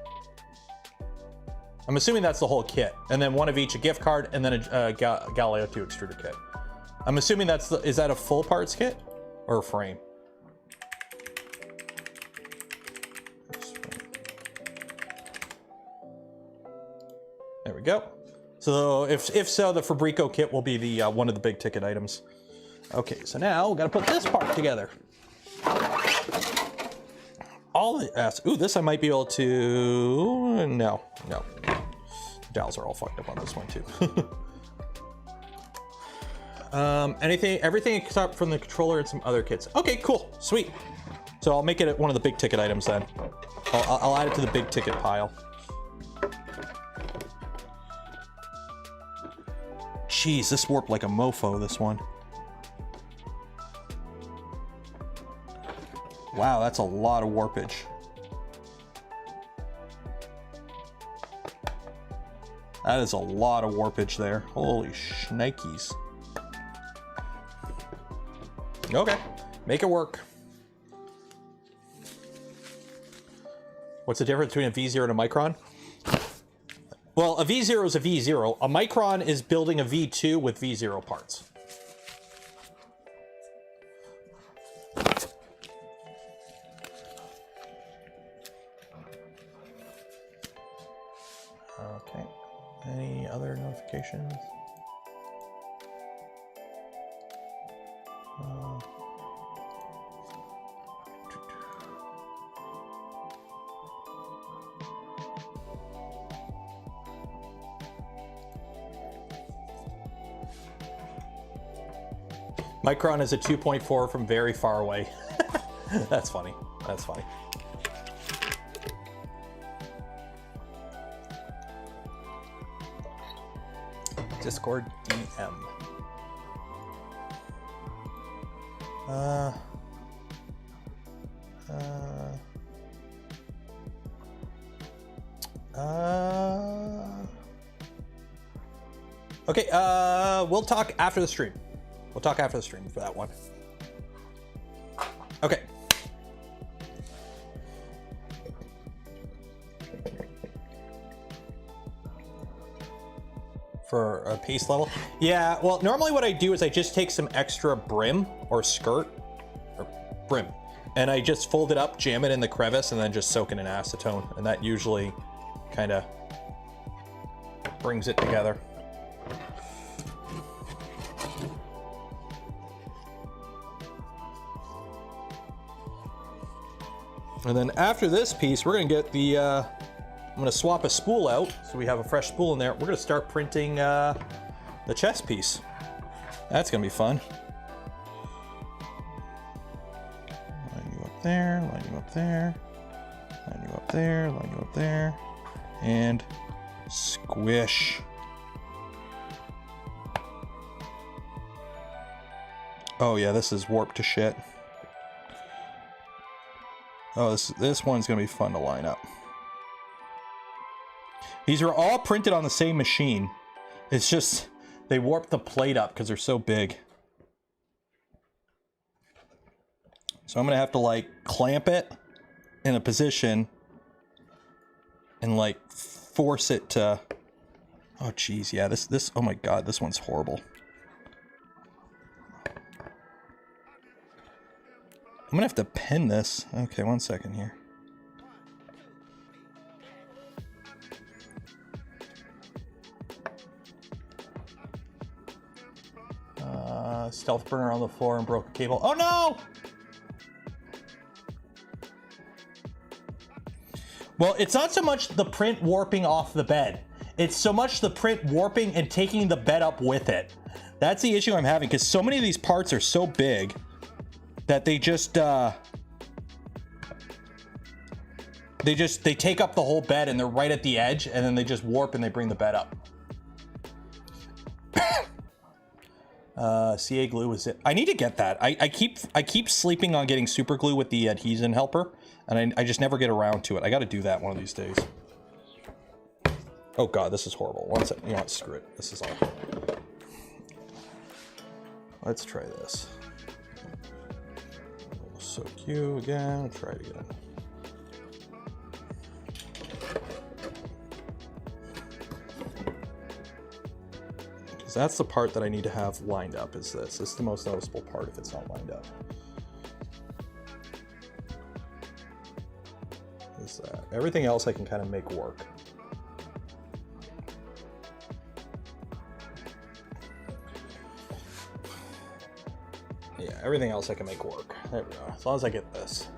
I'm assuming that's the whole kit. And then one of each, a gift card, and then a Galileo 2 extruder kit. I'm assuming that's the, is that a full parts kit or a frame? There we go. So if so, the Fabrico kit will be the one of the big ticket items. Okay, so now we gotta put this part together. All the ass. Ooh, this I might be able to. No. Dowels are all fucked up on this one too. Everything except from the controller and some other kits. Okay, cool, sweet. So I'll make it one of the big ticket items then. I'll add it to the big ticket pile. Jeez, this warped like a mofo, this one. Wow, that's a lot of warpage. That is a lot of warpage there. Holy shnikes. Okay, make it work. What's the difference between a V0 and a micron? Well, a V0 is a V0. A micron is building a V2 with V0 parts. Okay, any other notifications? Micron is a 2.4 from very far away. That's funny. That's funny. Discord DM. Okay, we'll talk after the stream. We'll talk after the stream for that one. Okay. For a paste level? Yeah, well, normally what I do is I just take some extra brim or skirt, or brim, and I just fold it up, jam it in the crevice, and then just soak it in acetone. And that usually kind of brings it together. And then after this piece, we're gonna get the, I'm gonna swap a spool out, so we have a fresh spool in there. We're gonna start printing the chest piece. That's gonna be fun. Line you up there, line you up there, line you up there, line you up there, and squish. Oh yeah, this is warped to shit. Oh, this one's gonna be fun to line up. These are all printed on the same machine. It's just, they warp the plate up because they're so big. So I'm gonna have to like clamp it in a position and like force it to, oh geez, yeah, this, oh my God, this one's horrible. I'm gonna have to pin this. Okay, one second here. Stealth burner on the floor and broke a cable. Oh no! Well, it's not so much the print warping off the bed. It's so much the print warping and taking the bed up with it. That's the issue I'm having, because so many of these parts are so big that they just they take up the whole bed, and they're right at the edge, and then they just warp and they bring the bed up. CA glue is it? I need to get that. I keep sleeping on getting super glue with the adhesion helper, and I just never get around to it. I got to do that one of these days. Oh god, this is horrible. One second. You know what? Screw it. This is all. Let's try this. So cute again. Try it again. Because that's the part that I need to have lined up. Is this? This is the most noticeable part if it's not lined up. Is that? Everything else I can kind of make work. Yeah, everything else I can make work. There we go. As long as I get this.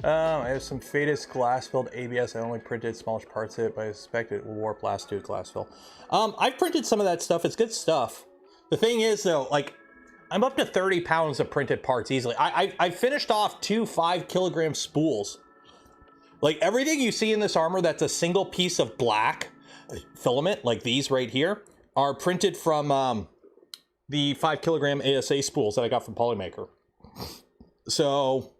I have some Fadis glass-filled ABS. I only printed smallish parts of it, but I suspect it will warp last to glass fill. I've printed some of that stuff. It's good stuff. The thing is, though, like, I'm up to 30 pounds of printed parts easily. I finished off 2 5-kilogram spools. Like, everything you see in this armor that's a single piece of black filament, like these right here, are printed from the 5-kilogram ASA spools that I got from Polymaker. So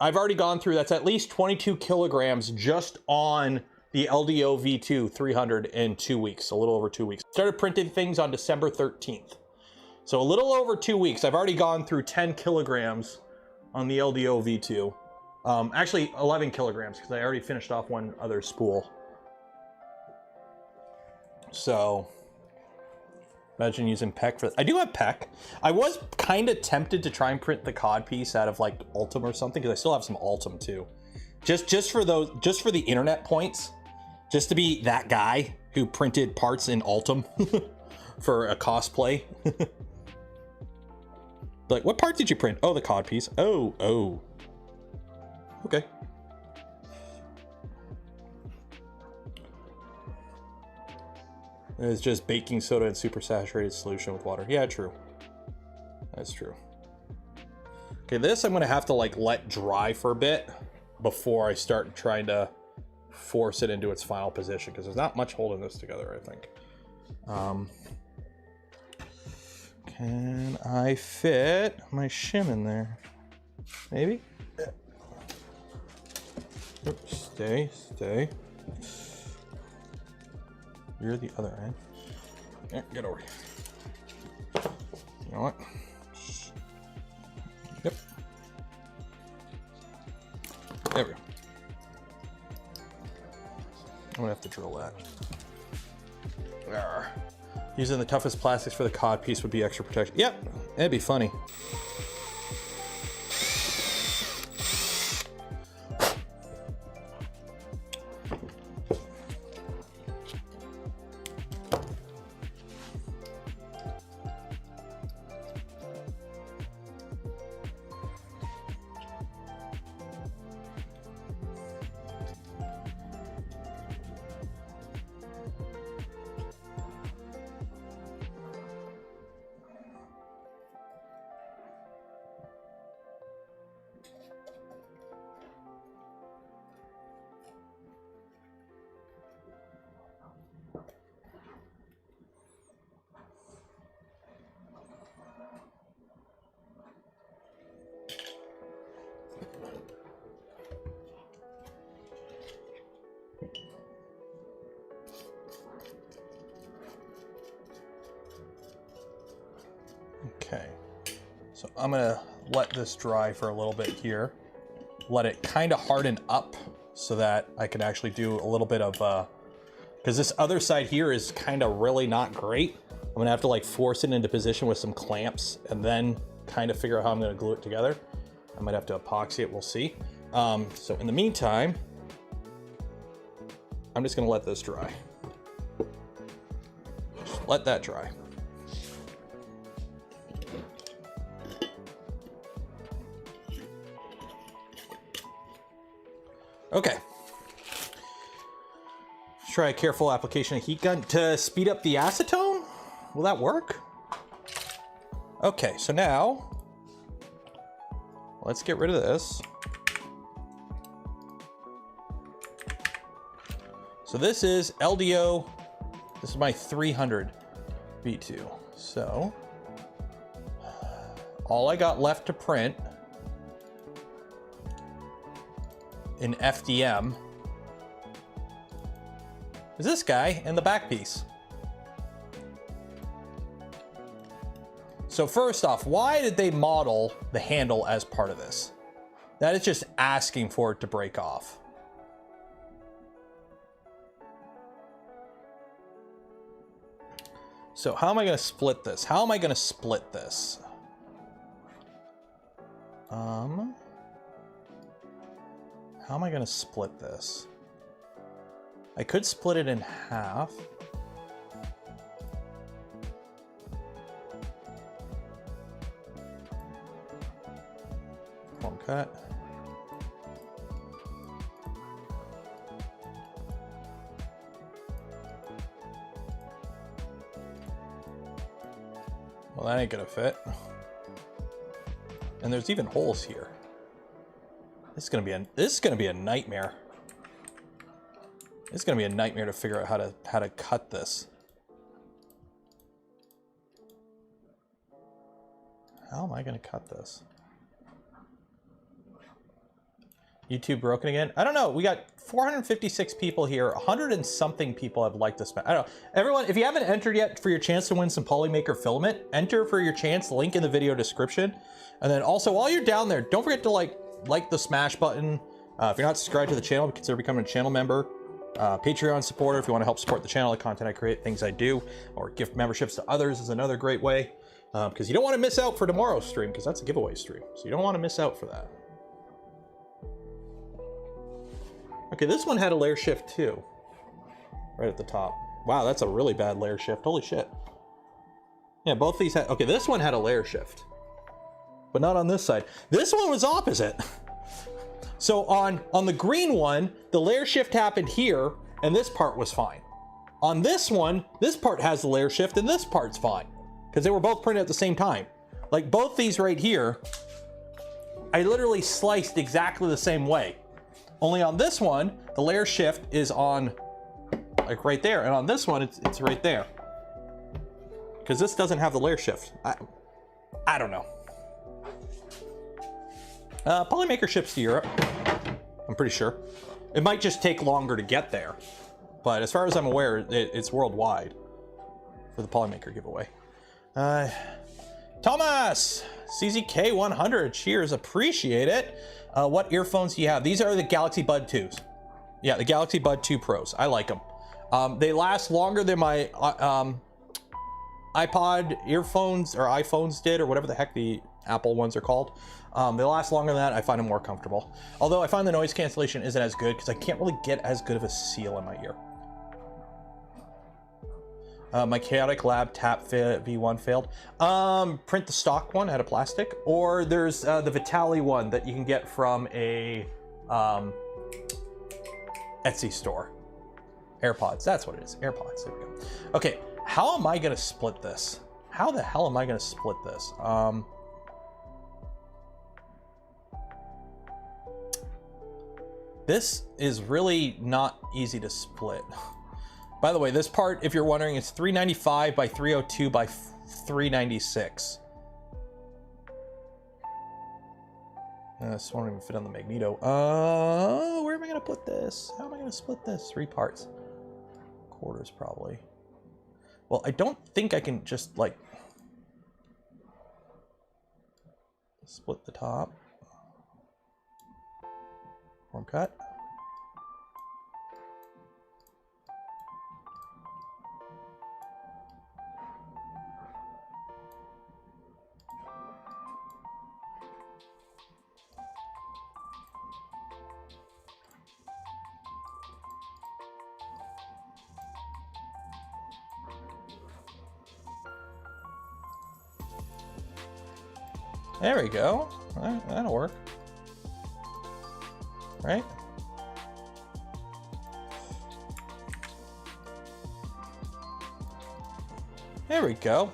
I've already gone through, that's at least 22 kilograms just on the LDO V2 300 in 2 weeks, a little over 2 weeks. Started printing things on December 13th. So a little over 2 weeks. I've already gone through 10 kilograms on the LDO V2. Actually 11 kilograms because I already finished off one other spool. So imagine using PEC for, I do have PEC. I was kind of tempted to try and print the cod piece out of like Ultim or something, because I still have some Ultim too. Just for those, just for the internet points, just to be that guy who printed parts in Ultim for a cosplay. Like, what part did you print? Oh, the cod piece. Oh. Okay. It's just baking soda and super saturated solution with water. Yeah, true. That's true. Okay, this I'm gonna have to like let dry for a bit before I start trying to force it into its final position, because there's not much holding this together, I think. Can I fit my shim in there? Maybe? Oops, stay. You're the other end. Yeah, get over here. You know what? Yep. There we go. I'm gonna have to drill that. Arr. Using the toughest plastics for the cod piece would be extra protection. Yep, that'd be funny. Okay, so I'm gonna let this dry for a little bit here. Let it kind of harden up so that I can actually do a little bit of, because this other side here is kind of really not great. I'm gonna have to like force it into position with some clamps and then kind of figure out how I'm gonna glue it together. I might have to epoxy it, we'll see. So in the meantime, I'm just gonna let this dry. Just let that dry. Okay. Let's try a careful application of heat gun to speed up the acetone. Will that work? Okay, so now let's get rid of this. So this is LDO. This is my 300 V2. So all I got left to print in FDM is this guy and the back piece. So first off, why did they model the handle as part of this? That is just asking for it to break off. So how am I going to split this? How am I going to split this? How am I going to split this? I could split it in half. Form cut. Well, that ain't gonna fit. And there's even holes here. This is gonna be a nightmare. It's gonna be a nightmare to figure out how to cut this. How am I gonna cut this? YouTube broken again? I don't know. We got 456 people here. 100 and something people have liked this. I don't know. Everyone, if you haven't entered yet for your chance to win some Polymaker filament, enter for your chance. Link in the video description. And then also, while you're down there, don't forget to like the smash button. If you're not subscribed to the channel, consider becoming a channel member. Patreon supporter if you want to help support the channel, the content I create, things I do, or gift memberships to others is another great way. Because you don't want to miss out for tomorrow's stream, because that's a giveaway stream. So you don't want to miss out for that. Okay, this one had a layer shift too. Right at the top. Wow, that's a really bad layer shift. Holy shit. Yeah, both these had, okay, this one had a layer shift. But not on this side. This one was opposite. So on the green one, the layer shift happened here, and this part was fine. On this one, this part has the layer shift, and this part's fine. Because they were both printed at the same time. Like both these right here, I literally sliced exactly the same way. Only on this one, the layer shift is on like right there. And on this one, it's right there. Because this doesn't have the layer shift. I don't know. Polymaker ships to Europe. I'm pretty sure. It might just take longer to get there. But as far as I'm aware, it's worldwide for the Polymaker giveaway. Thomas! CZK 100. Cheers. Appreciate it. What earphones do you have? These are the Galaxy Bud 2s. Yeah, the Galaxy Bud 2 Pros. I like them. They last longer than my iPod earphones or iPhones did, or whatever the heck the Apple ones are called. They last longer than that. I find them more comfortable. Although I find the noise cancellation isn't as good because I can't really get as good of a seal in my ear. My Chaotic Lab Tap V1 failed. Print the stock one out of plastic, or there's the Vitali one that you can get from a Etsy store. AirPods, that's what it is. AirPods, there we go. Okay, how am I gonna split this? How the hell am I gonna split this? This is really not easy to split. By the way, this part, if you're wondering, it's 395 by 302 by 396. This won't even fit on the Magneto. Where am I gonna put this? How am I gonna split this? 3 parts. Quarters, probably. Well, I don't think I can just, like, split the top. Form cut. There we go. That'll work. Right? There we go.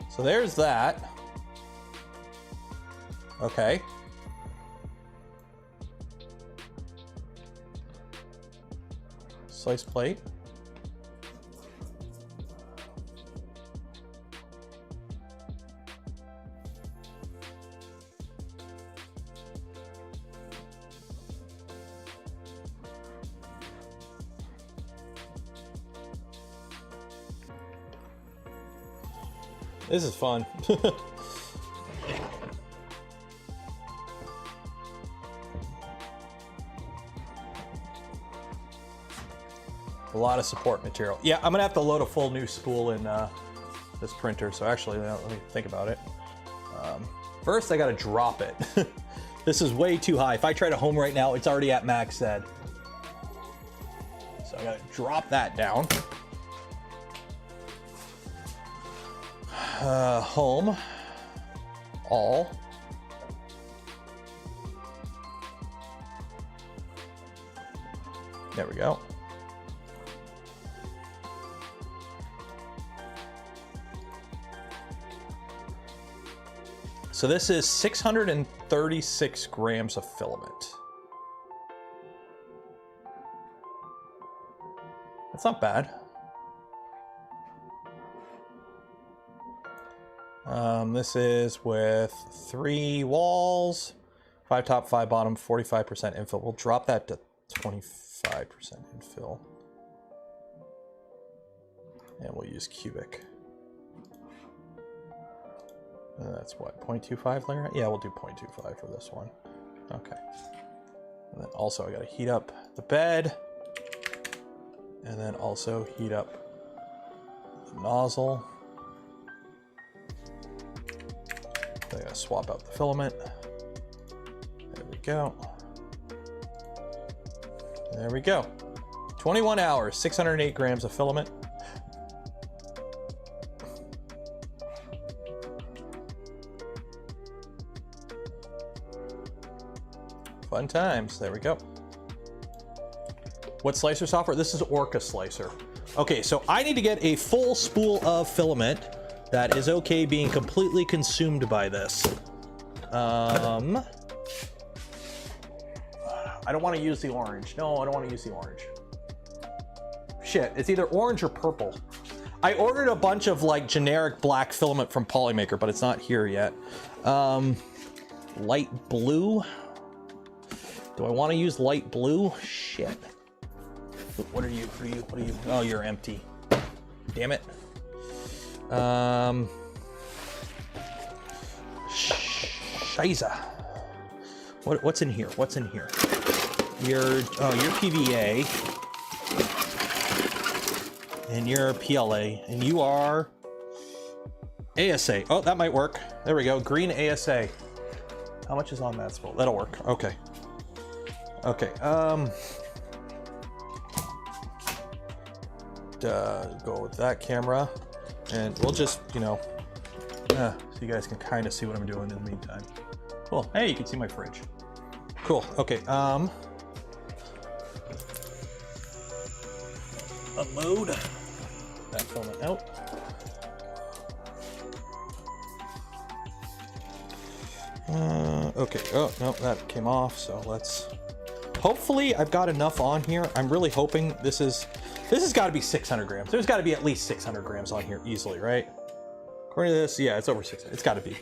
So there's that. Okay. Slice plate. This is fun. A lot of support material. Yeah, I'm gonna have to load a full new spool in this printer. So actually, let me think about it. First, I gotta drop it. This is way too high. If I try to home right now, it's already at max Z. So I gotta drop that down. Home, all. There we go. So this is 636 grams of filament. That's not bad. This is with 3 walls, 5 top, 5 bottom, 45% infill. We'll drop that to 25% infill. And we'll use cubic. That's what, 0.25 layer? Yeah, we'll do 0.25 for this one. Okay. And then also I gotta heat up the bed. And then also heat up the nozzle. I gotta swap out the filament. There we go. There we go. 21 hours, 608 grams of filament. Fun times. There we go. What slicer software? This is Orca Slicer. Okay, so I need to get a full spool of filament that is okay being completely consumed by this. I don't want to use the orange. No, I don't want to use the orange. Shit, it's either orange or purple. I ordered a bunch of like generic black filament from Polymaker, but it's not here yet. Light blue. Do I want to use light blue? Shit. What are you? Oh, you're empty. Damn it. Scheiße. What's in here? What's in here? Your PVA. And your PLA. And you are ASA. Oh, that might work. There we go. Green ASA. How much is on that spool? That'll work. Okay. Okay. Go with that camera. And we'll just, you know, so you guys can kind of see what I'm doing in the meantime. Cool. Hey, you can see my fridge. Cool. Okay. Unload that filament out. Okay. Oh no, that came off. So let's. Hopefully, I've got enough on here. I'm really hoping this has got to be 600 grams. There's got to be at least 600 grams on here easily, right? According to this, yeah, it's over 600. It's got to be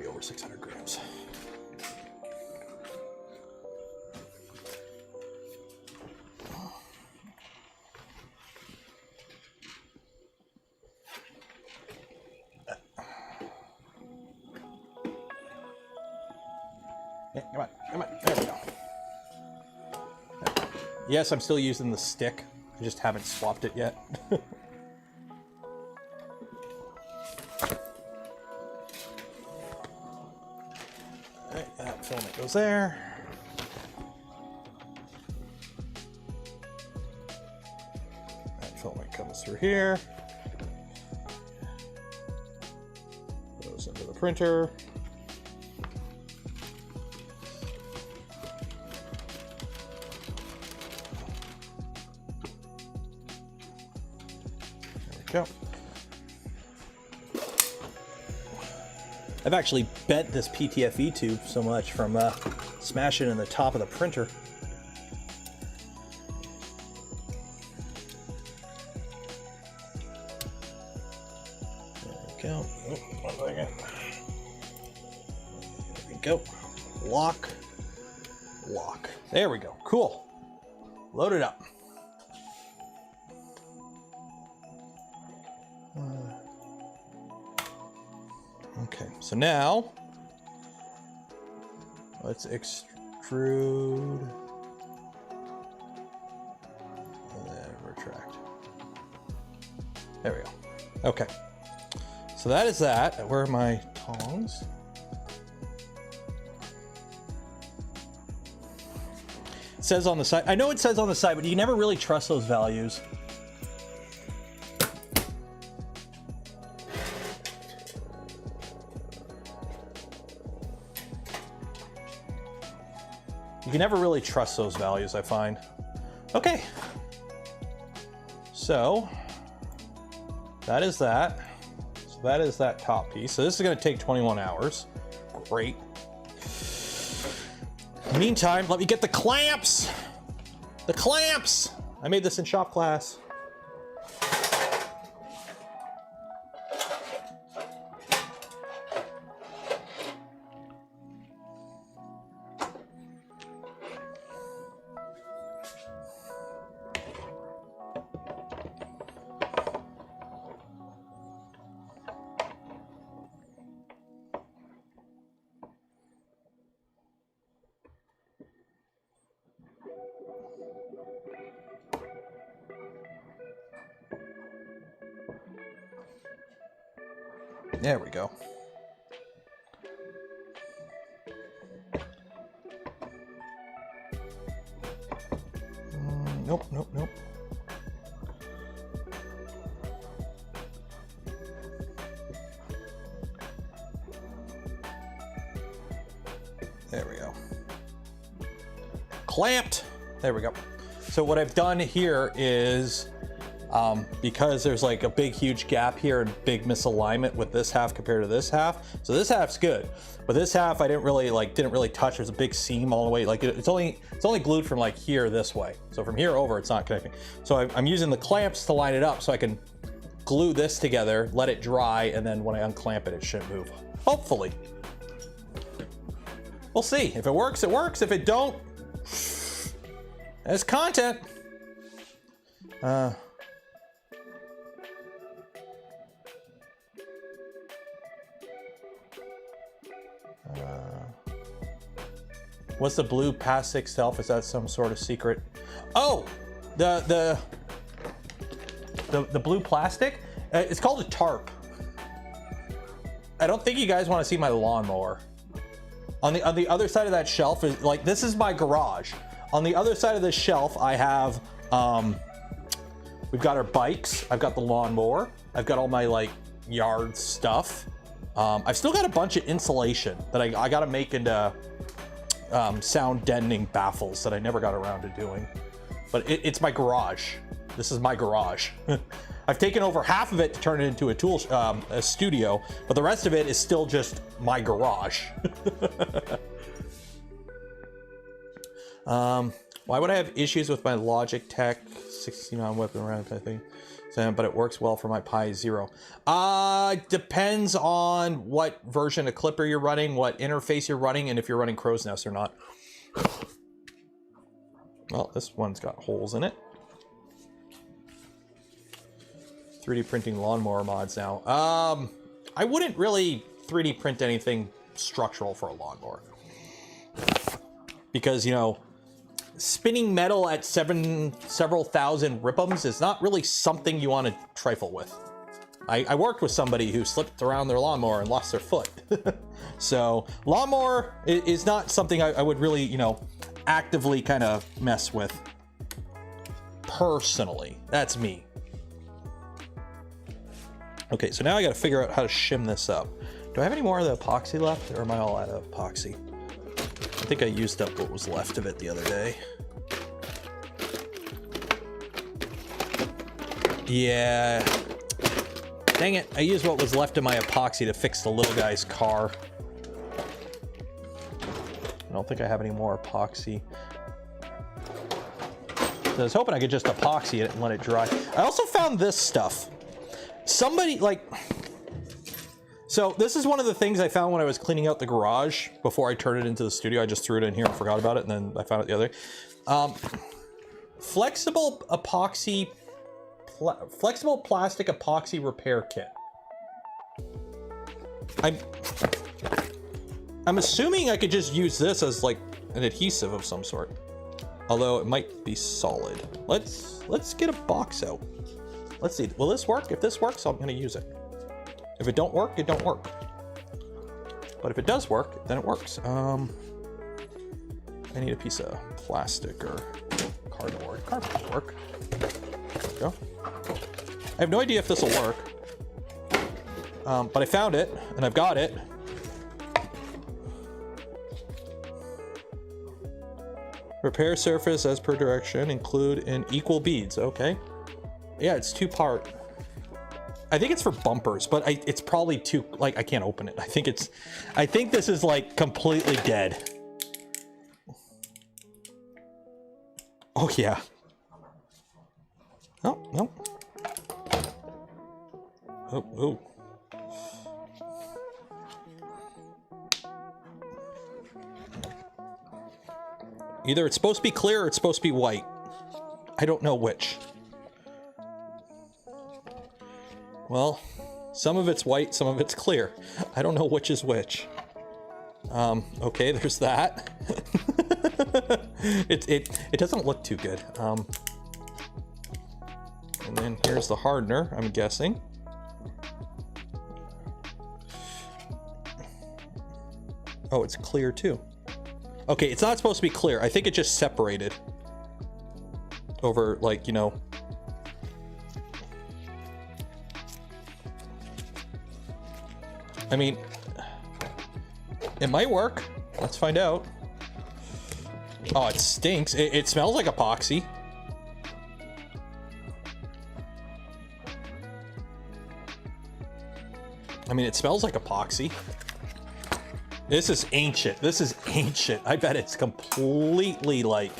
over 600 grams. Yeah, come on, there we go. Yes, I'm still using the stick. I just haven't swapped it yet. Alright, that filament goes there. That filament comes through here. Goes into the printer. I've actually bent this PTFE tube so much from smashing it in the top of the printer. There we go. Oh, 1 second. There we go. Lock. Lock. There we go. Cool. Load it up. Okay, so now let's extrude and then retract. There we go. Okay, so that is that. Where are my tongs? It says on the side. I know it says on the side, but you never really trust those values. You can never really trust those values, I find. Okay. So that is that. So that is that top piece. So this is going to take 21 hours. Great. Meantime, let me get the clamps. The clamps. I made this in shop class. There we go. Nope, nope, nope. There we go. Clamped. There we go. So what I've done here is because there's like a big huge gap here and big misalignment with this half compared to this half, so this half's good, but this half I didn't really touch. There's a big seam all the way, like it's only glued from like here this way, so from here over it's not connecting. So I'm using the clamps to line it up so I can glue this together, let it dry, and then when I unclamp it, it shouldn't move, hopefully. We'll see. If it works, it works. If it don't, it's content. What's the blue past 6 self? Is that some sort of secret? Oh, the blue plastic. It's called a tarp. I don't think you guys want to see my lawnmower. On the other side of that shelf is like, this is my garage. On the other side of this shelf, I have we've got our bikes. I've got the lawnmower. I've got all my like yard stuff. I've still got a bunch of insulation that I got to make into sound deadening baffles that I never got around to doing. But it's my garage. This is my garage. I've taken over half of it to turn it into a studio, but the rest of it is still just my garage. Why would I have issues with my Logitech 69 weapon round type thing? But it works well for my Pi Zero. Depends on what version of Clipper you're running, what interface you're running, and if you're running Crow's Nest or not. Well, this one's got holes in it. 3D printing lawnmower mods now. I wouldn't really 3D print anything structural for a lawnmower. Because, you know, spinning metal at several thousand ripums is not really something you want to trifle with. I worked with somebody who slipped around their lawnmower and lost their foot. So lawnmower is not something I would really, you know, actively kind of mess with. Personally, that's me. Okay, so now I got to figure out how to shim this up. Do I have any more of the epoxy left, or am I all out of epoxy? I think I used up what was left of it the other day. Yeah. Dang it, I used what was left of my epoxy to fix the little guy's car. I don't think I have any more epoxy. I was hoping I could just epoxy it and let it dry. I also found this stuff. Somebody, like... So this is one of the things I found when I was cleaning out the garage before I turned it into the studio. I just threw it in here and forgot about it, and then I found it the other day. Flexible epoxy... flexible plastic epoxy repair kit. I'm assuming I could just use this as like an adhesive of some sort. Although it might be solid. Let's get a box out. Let's see, will this work? If this works, I'm gonna use it. If it don't work, it don't work. But if it does work, then it works. I need a piece of plastic or cardboard. Cardboard will work. There we go. I have no idea if this will work. But I found it, and I've got it. Repair surface as per direction, include in equal beads. Okay. Yeah, it's 2-part. I think it's for bumpers, but it's probably too, like, I can't open it. I think this is like completely dead. Oh yeah. Oh, no. Oh, oh. Either it's supposed to be clear or it's supposed to be white. I don't know which. Well, some of it's white, some of it's clear. I don't know which is which. Okay, there's that. It doesn't look too good. And then here's the hardener, I'm guessing. Oh, it's clear too. Okay, it's not supposed to be clear. I think it just separated over, like, you know. I mean, it might work. Let's find out. Oh, it stinks. It smells like epoxy. I mean, it smells like epoxy. This is ancient. This is ancient. I bet it's completely, like,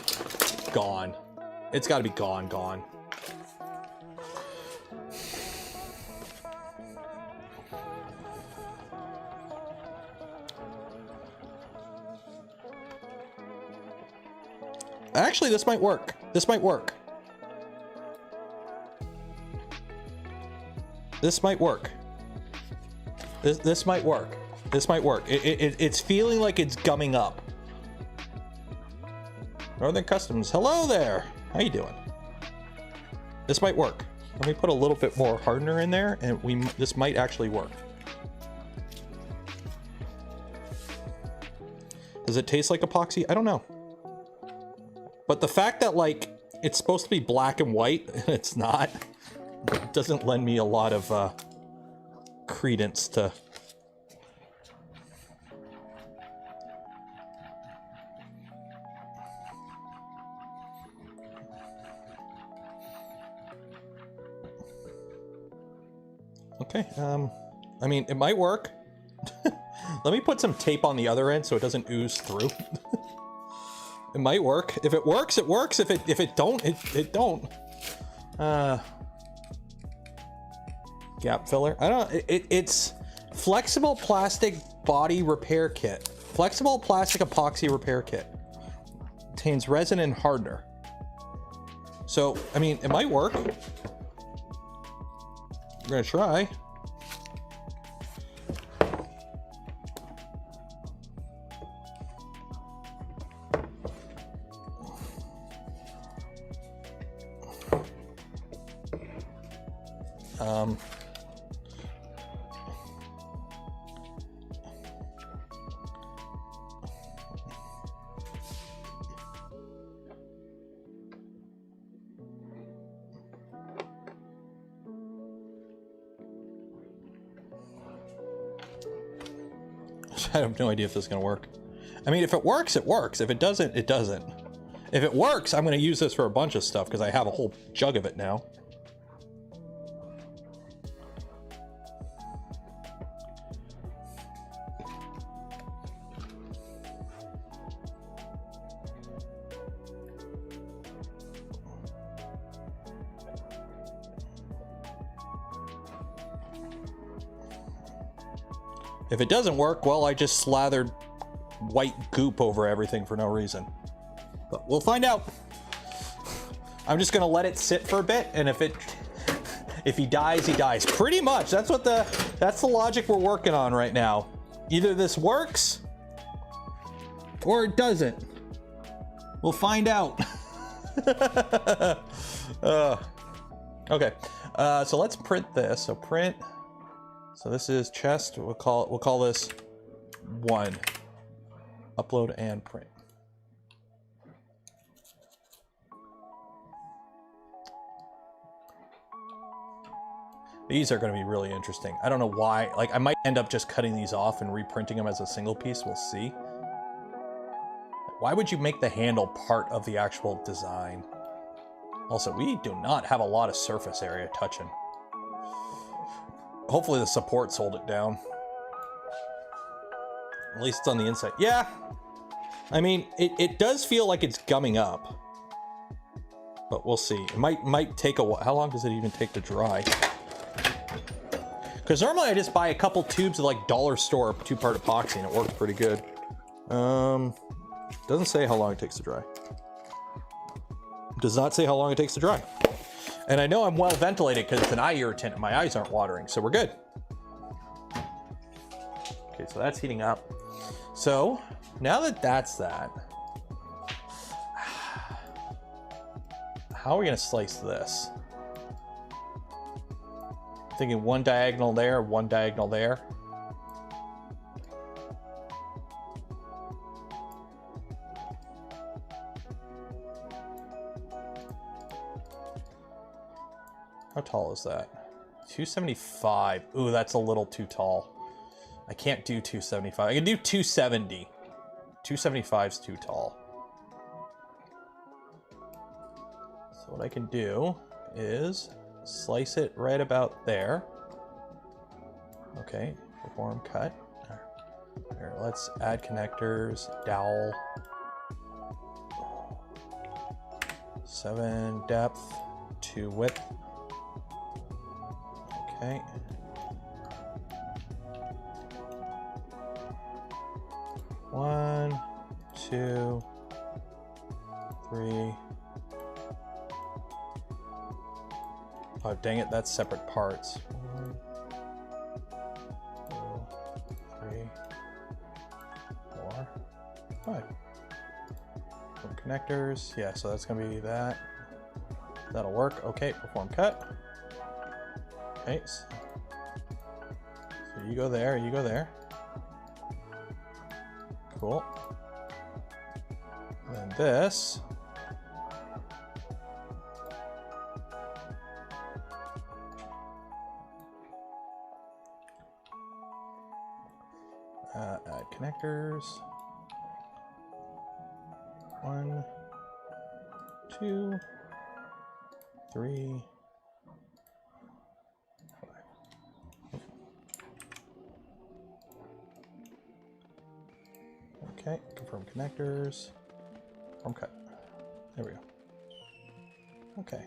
gone. It's got to be gone. Actually, this might work. This might work. This might work. This might work. This might work. It's feeling like it's gumming up. Northern Customs, hello there. How you doing? This might work. Let me put a little bit more hardener in there, and this might actually work. Does it taste like epoxy? I don't know. But the fact that, like, it's supposed to be black and white, and it's not, it doesn't lend me a lot of credence to... Okay, I mean, it might work. Let me put some tape on the other end so it doesn't ooze through. It might work. If it works, it works. If it don't, it don't. Gap filler. I don't know. It's flexible plastic body repair kit. Flexible plastic epoxy repair kit. Contains resin and hardener. So, I mean, it might work. We're gonna try. I have no idea if this is going to work. I mean, if it works, it works. If it doesn't, it doesn't. If it works, I'm going to use this for a bunch of stuff because I have a whole jug of it now. If it doesn't work, well, I just slathered white goop over everything for no reason. But we'll find out. I'm just gonna let it sit for a bit, and if he dies, he dies. Pretty much. That's the logic we're working on right now. Either this works or it doesn't. We'll find out. Okay. So let's print this. So print. So this is chest. We'll call this 1. Upload and print. These are going to be really interesting. I don't know why. Like, I might end up just cutting these off and reprinting them as a single piece. We'll see. Why would you make the handle part of the actual design? Also, we do not have a lot of surface area touching. Hopefully the supports hold it down. At least it's on the inside. Yeah. I mean, it does feel like it's gumming up. But we'll see. It might take a while. How long does it even take to dry? Because normally I just buy a couple tubes of like dollar store 2-part epoxy and it works pretty good. Doesn't say how long it takes to dry. Does not say how long it takes to dry. And I know I'm well ventilated because it's an eye irritant and my eyes aren't watering, so we're good. Okay, so that's heating up. So now that that's that, how are we gonna slice this? Thinking one diagonal there, one diagonal there. How tall is that? 275. Ooh, that's a little too tall. I can't do 275. I can do 270. 275 is too tall. So what I can do is slice it right about there. Okay, perform cut. Here, let's add connectors, dowel. 7 depth, 2 width. Okay. One, 2, 3. Oh, dang it, that's separate parts. 1, 2, 3, 4, 5. Some connectors. Yeah, so that's gonna be that. That'll work. Okay, perform cut. Okay, so you go there, you go there. Cool. And this. Add connectors. 1, 2, 3. Okay, confirm connectors. Confirm cut. There we go. Okay.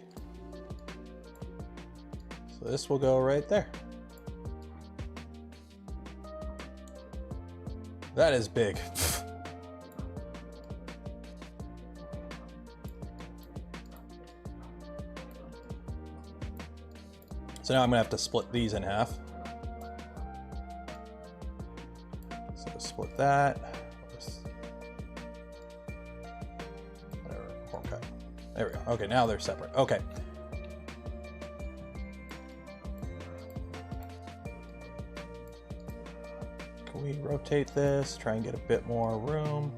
So this will go right there. That is big. So now I'm gonna have to split these in half. So split that. Whatever, form cut. There we go. Okay, now they're separate. Okay. Can we rotate this? Try and get a bit more room.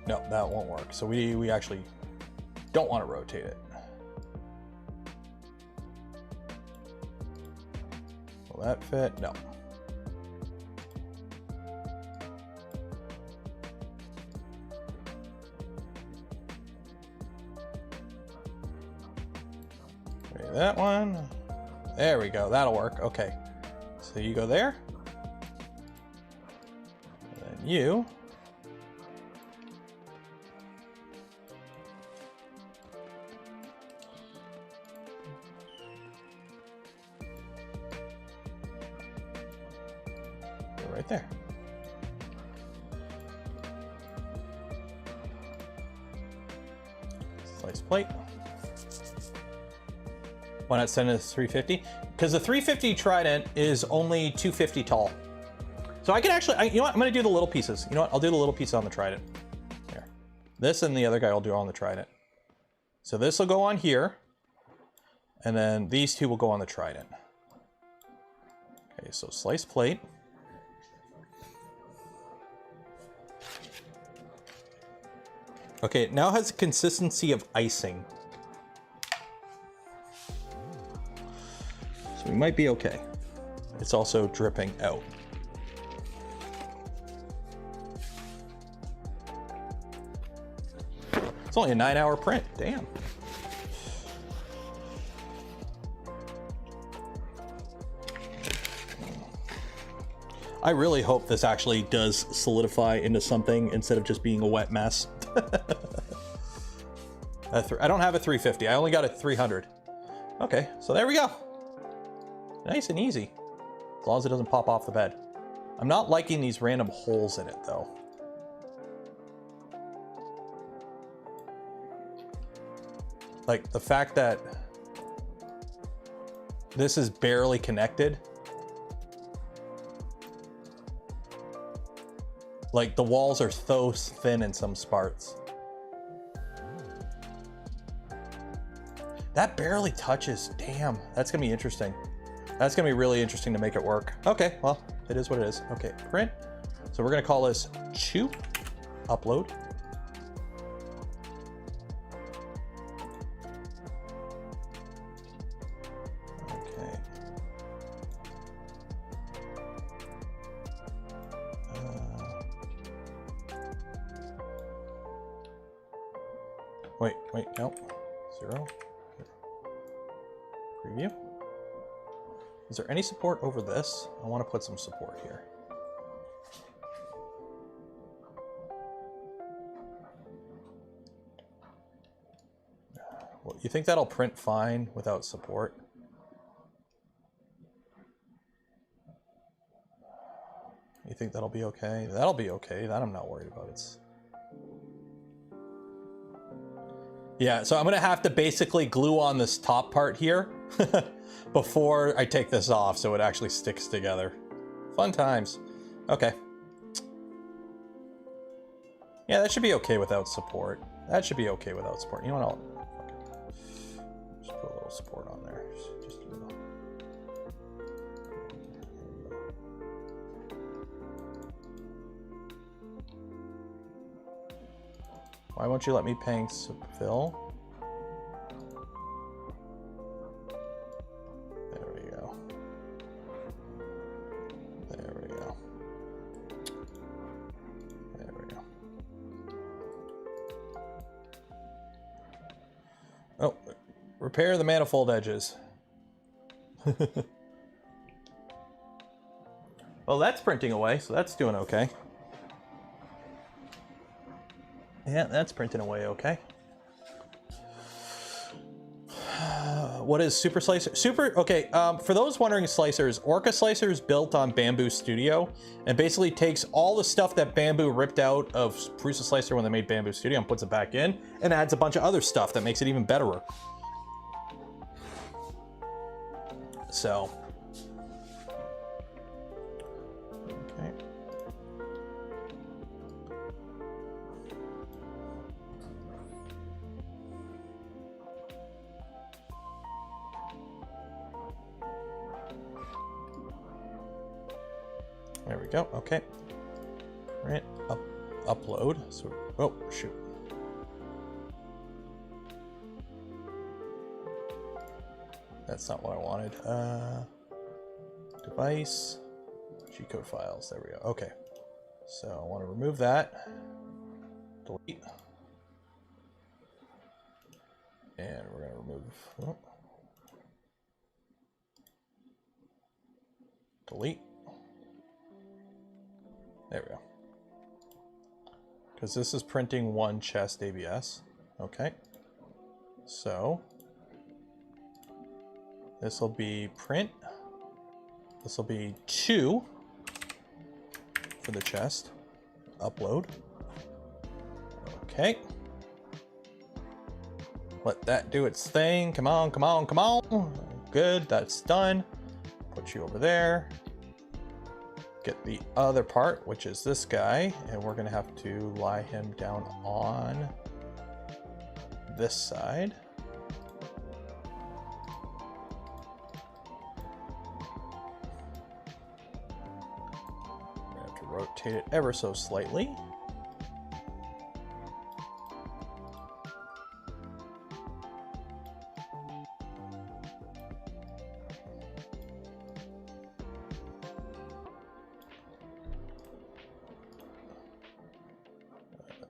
No, that won't work. So we actually don't want to rotate it. Will that fit? No. Maybe that one. There we go. That'll work. Okay. So you go there. And then you. right there. Slice plate. Why not send it to 350? Because the 350 Trident is only 250 tall. So I can actually, you know what? I'm going to do the little pieces. You know what? I'll do the little piece on the Trident. Here. This and the other guy I'll do on the Trident. So this will go on here. And then these two will go on the Trident. Okay, so slice plate. Okay, it now has the consistency of icing. So we might be okay. It's also dripping out. It's only a 9-hour print, damn. I really hope this actually does solidify into something instead of just being a wet mess. I don't have a 350, I only got a 300. Okay, so there we go. Nice and easy, as long as it doesn't pop off the bed. I'm not liking these random holes in it though. Like the fact that this is barely connected. Like the walls are so thin in some parts. That barely touches, damn, that's gonna be interesting. That's gonna be really interesting to make it work. Okay, well, it is what it is. Okay, print. So we're gonna call this CHOW, upload. Okay. Wait, no, 0. Preview. Is there any support over this? I want to put some support here. Well, you think that'll print fine without support? You think that'll be okay? That'll be okay. That I'm not worried about. It's... Yeah, so I'm gonna have to basically glue on this top part here before I take this off so it actually sticks together. Fun times. Okay. Yeah, that should be okay without support. That should be okay without support. You know what, I'll just put a little support on there. Just a little. Why won't you let me paint fill? There we go. There we go. There we go. Oh, repair the manifold edges. Well, that's printing away, so that's doing okay. Yeah, that's printing away okay. What is Super Slicer? Okay, for those wondering slicers, Orca Slicer is built on Bamboo Studio and basically takes all the stuff that Bamboo ripped out of Prusa Slicer when they made Bamboo Studio and puts it back in and adds a bunch of other stuff that makes it even better. So. Okay. There we go. Okay. Right. Upload. So, oh shoot. That's not what I wanted. Device. G-code files. There we go. Okay. So I want to remove that. Delete. And we're going to remove. Oh. Delete. There we go. Because this is printing one chest ABS. Okay. So this will be print. This will be CHOW. for the chest. Upload. Okay. Let that do its thing. Come on, come on, come on. Good, that's done. Put you over there. Get the other part, which is this guy, and we're gonna have to lie him down on this side. We're gonna have to rotate it ever so slightly.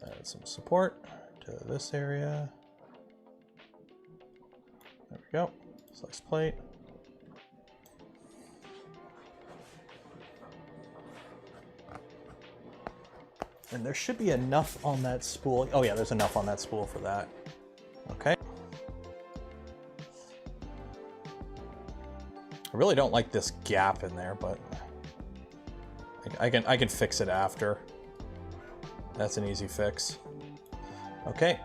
Add some support to this area. There we go. Slice plate. And there should be enough on that spool. Oh yeah, there's enough on that spool for that. Okay. I really don't like this gap in there, but I can fix it after. That's an easy fix. Okay.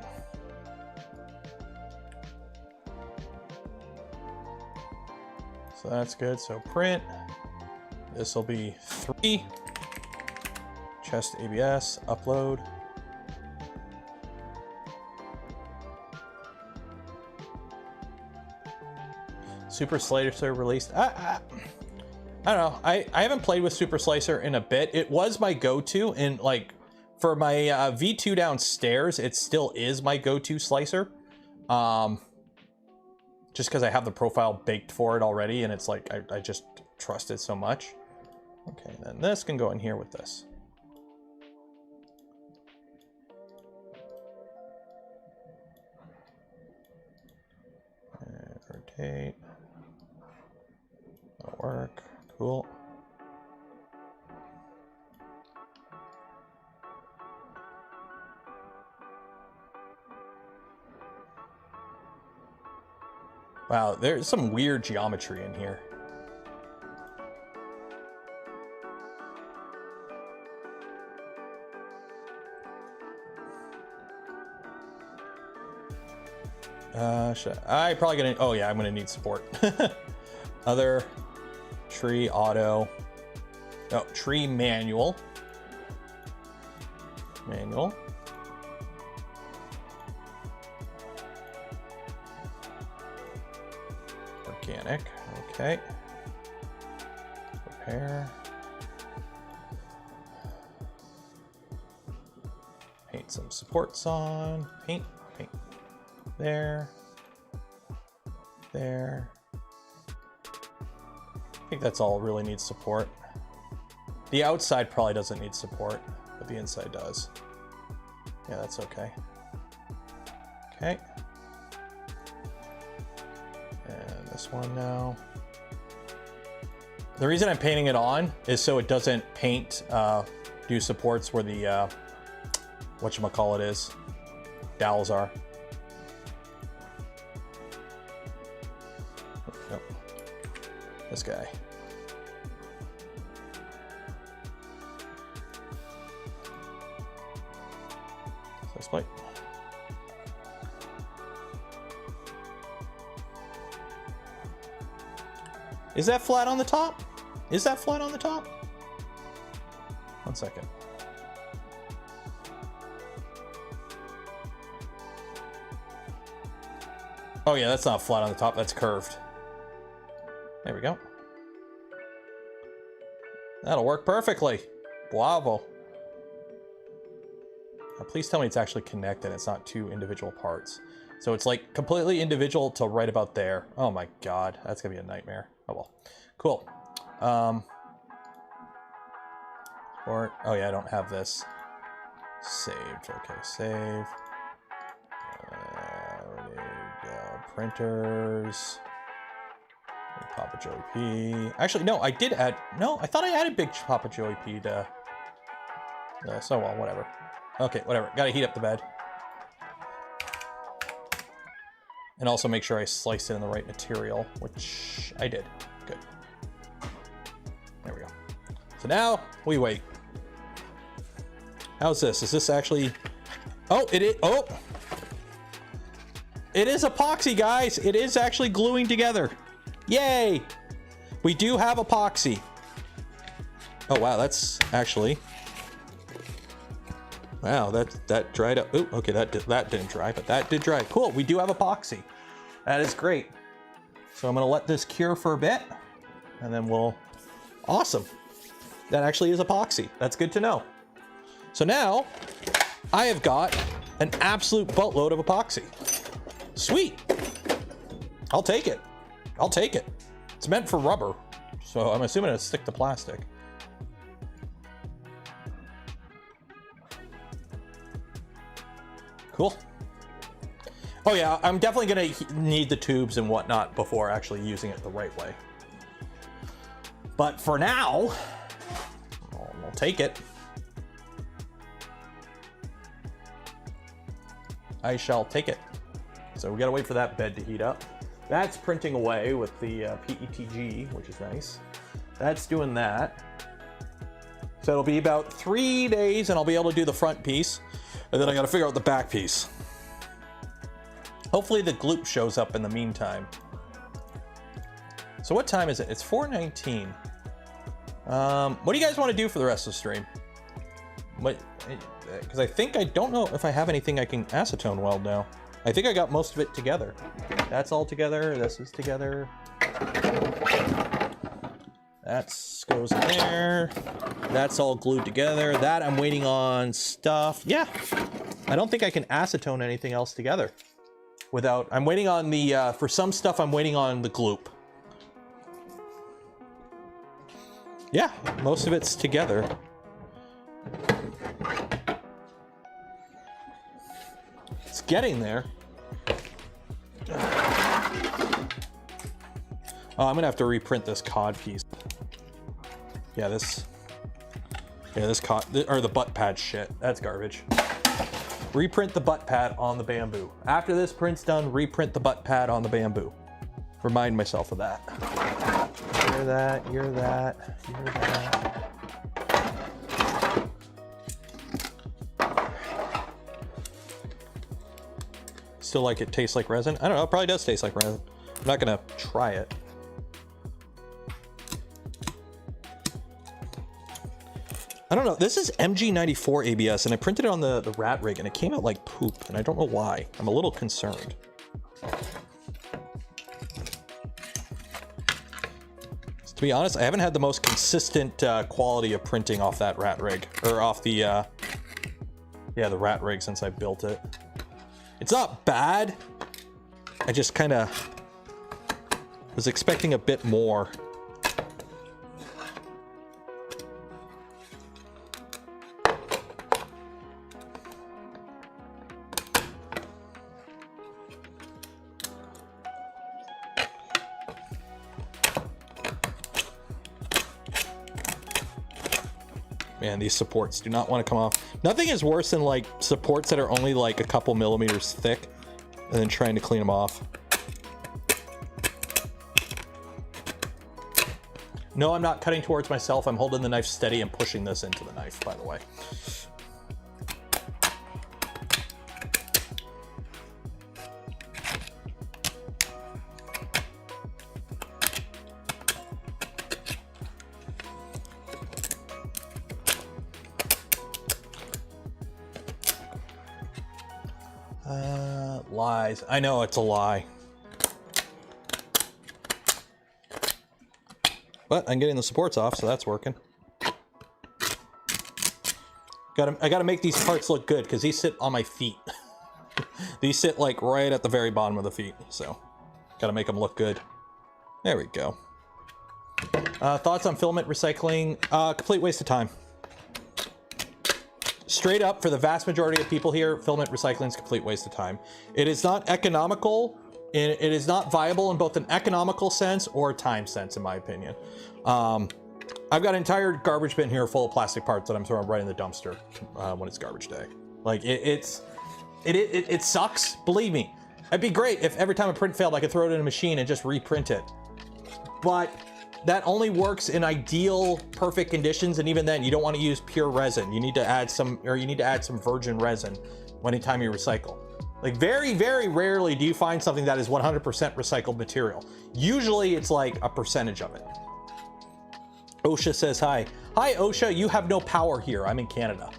So that's good. So print. This will be 3. Chest ABS. Upload. Super Slicer released. I don't know. I haven't played with Super Slicer in a bit. It was my go-to in like for my V2 downstairs. It still is my go-to slicer. Just because I have the profile baked for it already, and it's like I just trust it so much. Okay, then this can go in here with this. And rotate. That'll work. Cool. Wow, there's some weird geometry in here. I probably gonna, oh yeah, I'm gonna need support. Other, tree auto, no, tree manual. Manual. Organic, okay. Repair. Paint some supports on. Paint. There. There. I think that's all really needs support. The outside probably doesn't need support, but the inside does. Yeah, that's okay. Okay. And this one now. The reason I'm painting it on is so it doesn't paint, do supports where the, whatchamacallit is, dowels are. Nope. This guy. Slice plate. Is that flat on the top? Is that flat on the top? 1 second. Oh yeah, that's not flat on the top, that's curved. There we go. That'll work perfectly. Bravo. Now, please tell me it's actually connected. It's not two individual parts. So it's like completely individual to right about there. Oh my God, that's gonna be a nightmare. Oh well, cool. Or, oh yeah, I don't have this saved. Okay, save. Where do you go? Printers. Papa Joey P. Actually, no, I did add, no, I thought I added Big Papa Joey P to this. Oh well, whatever. Okay, whatever. Gotta heat up the bed. And also make sure I slice it in the right material, which I did. Good. There we go. So now we wait. How's this? Is this actually... Oh, it is... Oh! It is epoxy, guys. It is actually gluing together. Yay! We do have epoxy. Oh, wow. That's actually... Wow, that dried up. Ooh, okay, that didn't dry, but that did dry. Cool, we do have epoxy. That is great. So I'm gonna let this cure for a bit, and then we'll... Awesome. That actually is epoxy. That's good to know. So now, I have got an absolute boatload of epoxy. Sweet. I'll take it. I'll take it. It's meant for rubber, so I'm assuming it'll stick to plastic. Cool. Oh yeah, I'm definitely gonna need the tubes and whatnot before actually using it the right way. But for now, I'll take it. I shall take it. So we gotta wait for that bed to heat up. That's printing away with the PETG, which is nice. That's doing that. So it'll be about 3 days and I'll be able to do the front piece. And then I gotta figure out the back piece. Hopefully the gloop shows up in the meantime. So what time is it? It's 4:19. What do you guys want to do for the rest of the stream? Because I think I don't know if I have anything I can acetone weld now. I think I got most of it together. That's all together. This is together. That goes in there. That's all glued together. That I'm waiting on stuff. Yeah, I don't think I can acetone anything else together. Without, I'm waiting on the, for some stuff I'm waiting on the gloop. Yeah, most of it's together. It's getting there. Oh, I'm gonna have to reprint this cod piece. Yeah, this cod, or the butt pad shit. That's garbage. Reprint the butt pad on the bamboo. After this print's done, reprint the butt pad on the bamboo. Remind myself of that. You're that, you're that, you're that. Still like it tastes like resin? I don't know, it probably does taste like resin. I'm not gonna try it. I don't know, this is MG94 ABS and I printed it on the rat rig and it came out like poop and I don't know why. I'm a little concerned. To be honest, I haven't had the most consistent quality of printing off that rat rig, or off the, yeah, the rat rig since I built it. It's not bad. I just kind of was expecting a bit more. Man, these supports do not want to come off. Nothing is worse than like supports that are only like a couple millimeters thick and then trying to clean them off. No, I'm not cutting towards myself. I'm holding the knife steady and pushing this into the knife, by the way. Lies. I know it's a lie. But I'm getting the supports off, so that's working. I gotta make these parts look good, because these sit on my feet. These sit like right at the very bottom of the feet, so gotta make them look good. There we go. Thoughts on filament recycling? Complete waste of time. Straight up, for the vast majority of people here, filament recycling is a complete waste of time. It is not economical. It is not viable in both an economical sense or a time sense, in my opinion. I've got an entire garbage bin here full of plastic parts that I'm throwing right in the dumpster when it's garbage day. Like, it sucks, believe me. It'd be great if every time a print failed, I could throw it in a machine and just reprint it. But that only works in ideal perfect conditions, and even then you don't want to use pure resin. You need to add some, or you need to add some virgin resin anytime you recycle. Like very, very rarely do you find something that is 100% recycled material. Usually it's like a percentage of it. OSHA says hi. Hi OSHA, you have no power here. I'm in Canada.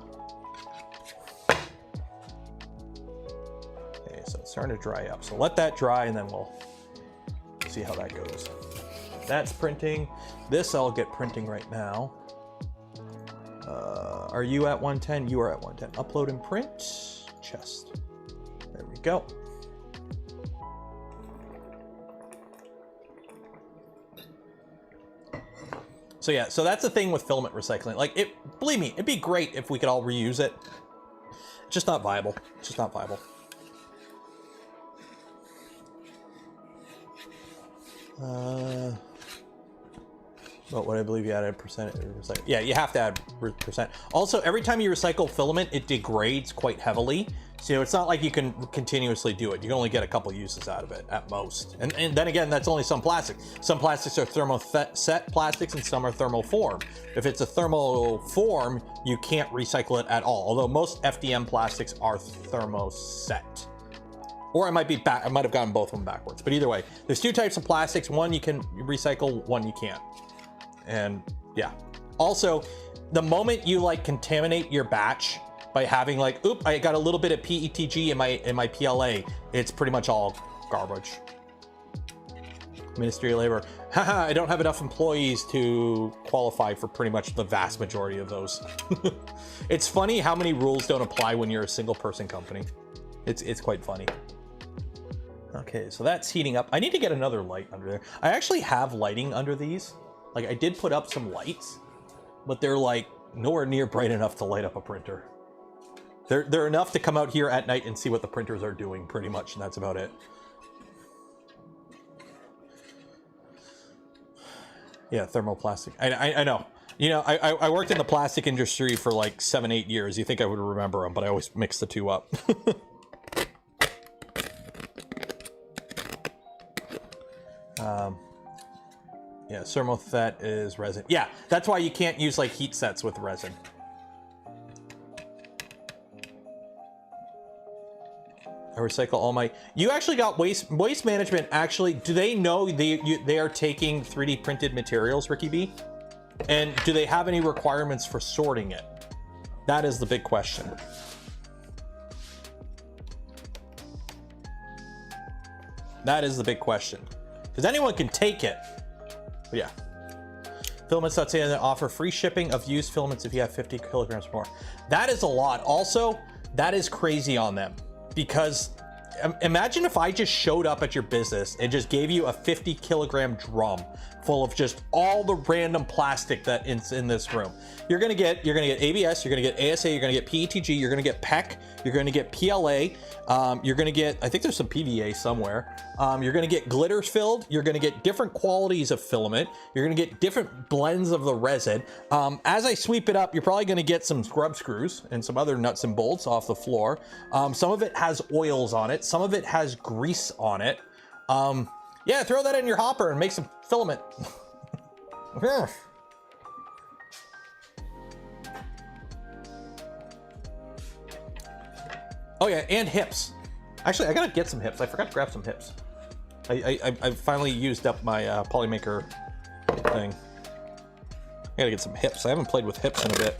Okay, so it's starting to dry up. So let that dry and then we'll see how that goes. That's printing. This I'll get printing right now. Are you at 110? You are at 110. Upload and print. Chest. There we go. So yeah, so that's the thing with filament recycling. Like, believe me, it'd be great if we could all reuse it. It's just not viable. It's just not viable. But what I believe you added percent. Yeah, you have to add percent. Also, every time you recycle filament, it degrades quite heavily. So it's not like you can continuously do it. You can only get a couple uses out of it at most. And then again, that's only some plastics. Some plastics are thermoset plastics and some are thermoform. If it's a thermoform, you can't recycle it at all. Although most FDM plastics are thermoset. Or I might be back. I might have gotten both of them backwards. But either way, there's two types of plastics. One you can recycle, one you can't. And yeah. Also, the moment you like contaminate your batch by having like, oop, I got a little bit of PETG in my PLA, it's pretty much all garbage. Ministry of Labor. Haha, I don't have enough employees to qualify for pretty much the vast majority of those. It's funny how many rules don't apply when you're a single person company. It's quite funny. Okay, so that's heating up. I need to get another light under there. I actually have lighting under these. Like, I did put up some lights, but they're like nowhere near bright enough to light up a printer. They're enough to come out here at night and see what the printers are doing, pretty much, and that's about it. Yeah, thermoplastic. I know. You know, I worked in the plastic industry for like 7-8 years. You think I would remember them, but I always mix the two up. Yeah, thermoset is resin. Yeah, that's why you can't use like heat sets with resin. I recycle all my. You actually got waste management. Actually, do they know they are taking 3D printed materials, Ricky B? And do they have any requirements for sorting it? That is the big question. That is the big question. Because anyone can take it. But yeah. Filaments.ca that offer free shipping of used filaments if you have 50 kilograms or more. That is a lot. Also, that is crazy on them. Because imagine if I just showed up at your business and just gave you a 50 kilogram drum full of just all the random plastic that is in this room. You're gonna get ABS, you're gonna get ASA, you're gonna get PETG, you're gonna get PEC, you're gonna get PLA, you're gonna get, I think there's some PVA somewhere. You're gonna get glitters filled, you're gonna get different qualities of filament, you're gonna get different blends of the resin. As I sweep it up, you're probably gonna get some scrub screws and some other nuts and bolts off the floor. Some of it has oils on it, some of it has grease on it. Yeah, throw that in your hopper and make some filament. Oh yeah, and hips. Actually, I gotta get some hips. I forgot to grab some hips. I finally used up my Polymaker thing. I gotta get some hips. I haven't played with hips in a bit.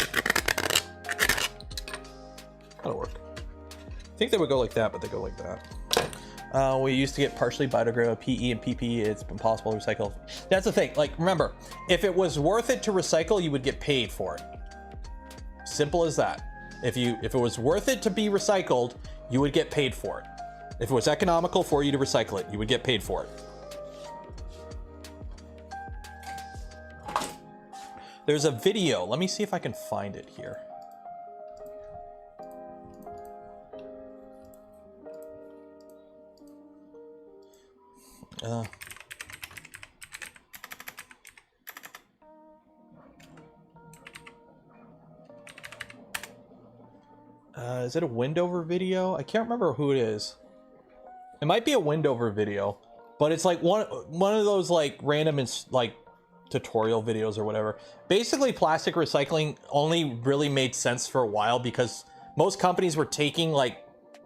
That'll work. I think they would go like that, but they go like that. We used to get partially biodegradable PE and PP. It's impossible to recycle. That's the thing. Like, remember, if it was worth it to recycle, you would get paid for it. Simple as that. If it was worth it to be recycled, you would get paid for it. If it was economical for you to recycle it, you would get paid for it. There's a video. Let me see if I can find it here. Is it a Windover video? I can't remember who it is. It might be a Windover video, but it's like one of those like random like tutorial videos or whatever. Basically, plastic recycling only really made sense for a while because most companies were taking like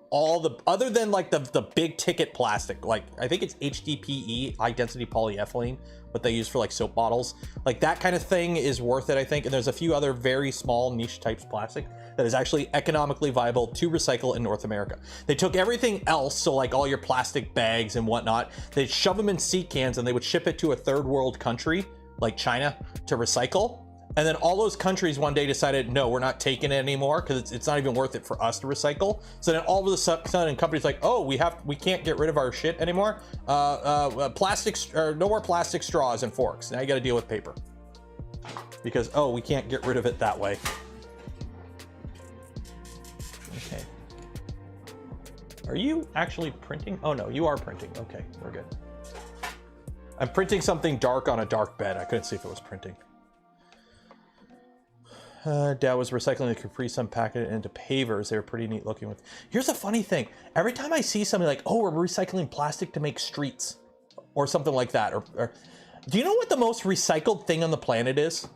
all the, other than like the big ticket plastic, like I think it's HDPE, high density polyethylene, what they use for like soap bottles, like that kind of thing is worth it, I think. And there's a few other very small niche types of plastic that is actually economically viable to recycle in North America. They took everything else, so like all your plastic bags and whatnot, they'd shove them in sea cans and they would ship it to a third world country like China to recycle. And then all those countries one day decided, no, we're not taking it anymore because it's not even worth it for us to recycle. So then all of a sudden companies like, oh, we can't get rid of our shit anymore. Plastics, or no more plastic straws and forks. Now you got to deal with paper because, oh, we can't get rid of it that way. Okay. Are you actually printing? Oh no, you are printing. Okay, we're good. I'm printing something dark on a dark bed. I couldn't see if it was printing. Dad was recycling the Capri Sun packet into pavers. They were pretty neat looking with. Here's a funny thing. Every time I see something like, oh, we're recycling plastic to make streets or something like that. Or do you know what the most recycled thing on the planet is?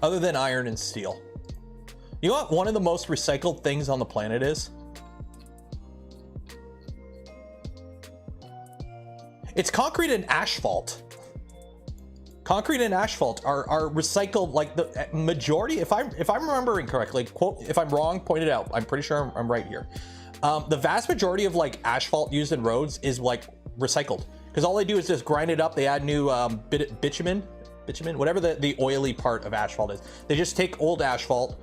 Other than iron and steel. You know what one of the most recycled things on the planet is? It's concrete and asphalt. Concrete and asphalt are recycled, like the majority, if I'm remembering correctly, quote, if I'm wrong, point it out. I'm pretty sure I'm right here. The vast majority of like asphalt used in roads is like recycled because all they do is just grind it up. They add new bitumen, whatever the oily part of asphalt is. They just take old asphalt,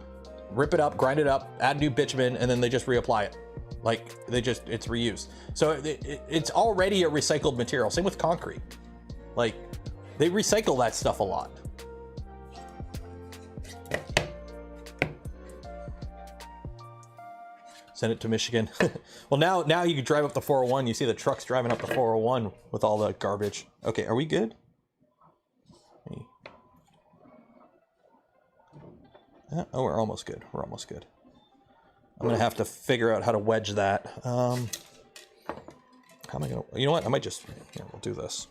rip it up, grind it up, add new bitumen, and then they just reapply it. Like it's reused. So it's already a recycled material. Same with concrete. Like they recycle that stuff a lot. Send it to Michigan. Well, now you can drive up the 401. You see the trucks driving up the 401 with all the garbage. Okay, are we good? Oh, we're almost good. We're almost good. I'm gonna have to figure out how to wedge that. How am I gonna? You know what? I might just. Yeah, we'll do this.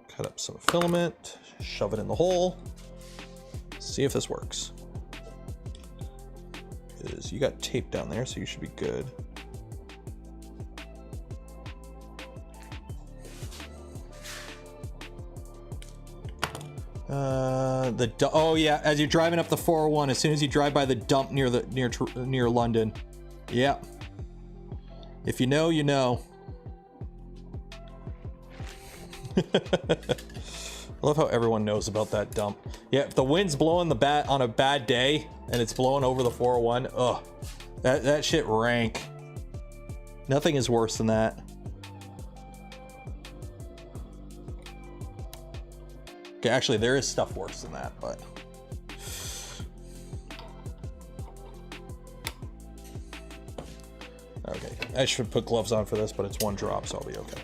Cut up some filament. Shove it in the hole. See if this works. Because you got tape down there, so you should be good. Oh yeah, as you're driving up the 401, as soon as you drive by the dump near London. Yeah. If you know, you know. I love how everyone knows about that dump. Yeah, if the wind's blowing on a bad day and it's blowing over the 401, ugh. That shit rank. Nothing is worse than that. Okay, actually, there is stuff worse than that, but... Okay, I should put gloves on for this, but it's one drop, so I'll be okay.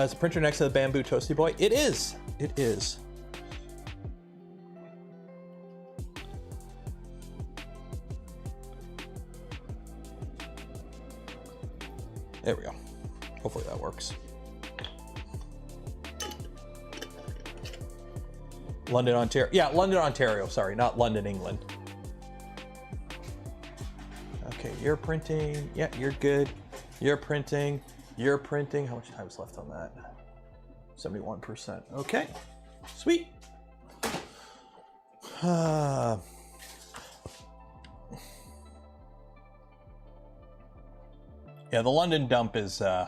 Is the printer next to the bamboo toasty boy? It is. It is. There we go. Hopefully that works. London, Ontario. Yeah, London, Ontario. Sorry, not London, England. Okay, you're printing. Yeah, you're good. You're printing. You're printing. How much time is left on that? 71%. Okay, sweet. Yeah, the London dump is yeah.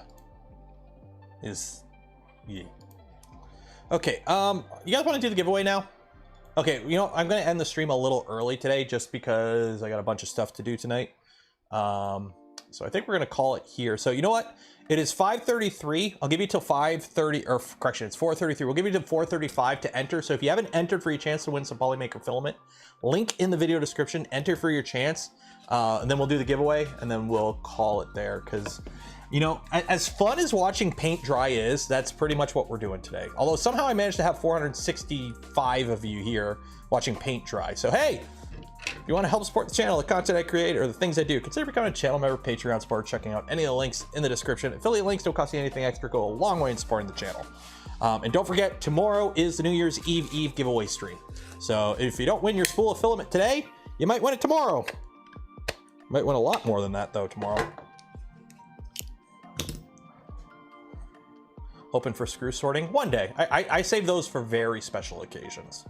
Okay, you guys want to do the giveaway now? Okay, you know, I'm going to end the stream a little early today just because I got a bunch of stuff to do tonight. So I think we're going to call it here. So you know what? It is 5:33. I'll give you till 5:30, or correction, it's 4:33. We'll give you till 4:35 to enter. So if you haven't entered for your chance to win some Polymaker filament, link in the video description, enter for your chance, and then we'll do the giveaway, and then we'll call it there. Because, you know, as fun as watching paint dry is, that's pretty much what we're doing today. Although somehow I managed to have 465 of you here watching paint dry. So hey, if you want to help support the channel, the content I create, or the things I do, consider becoming a channel member, Patreon support, checking out any of the links in the description. Affiliate links don't cost you anything extra, go a long way in supporting the channel. And don't forget, tomorrow is the New Year's Eve giveaway stream. So if you don't win your spool of filament today, you might win it tomorrow. You might win a lot more than that though tomorrow. Hoping for screw sorting one day. I save those for very special occasions.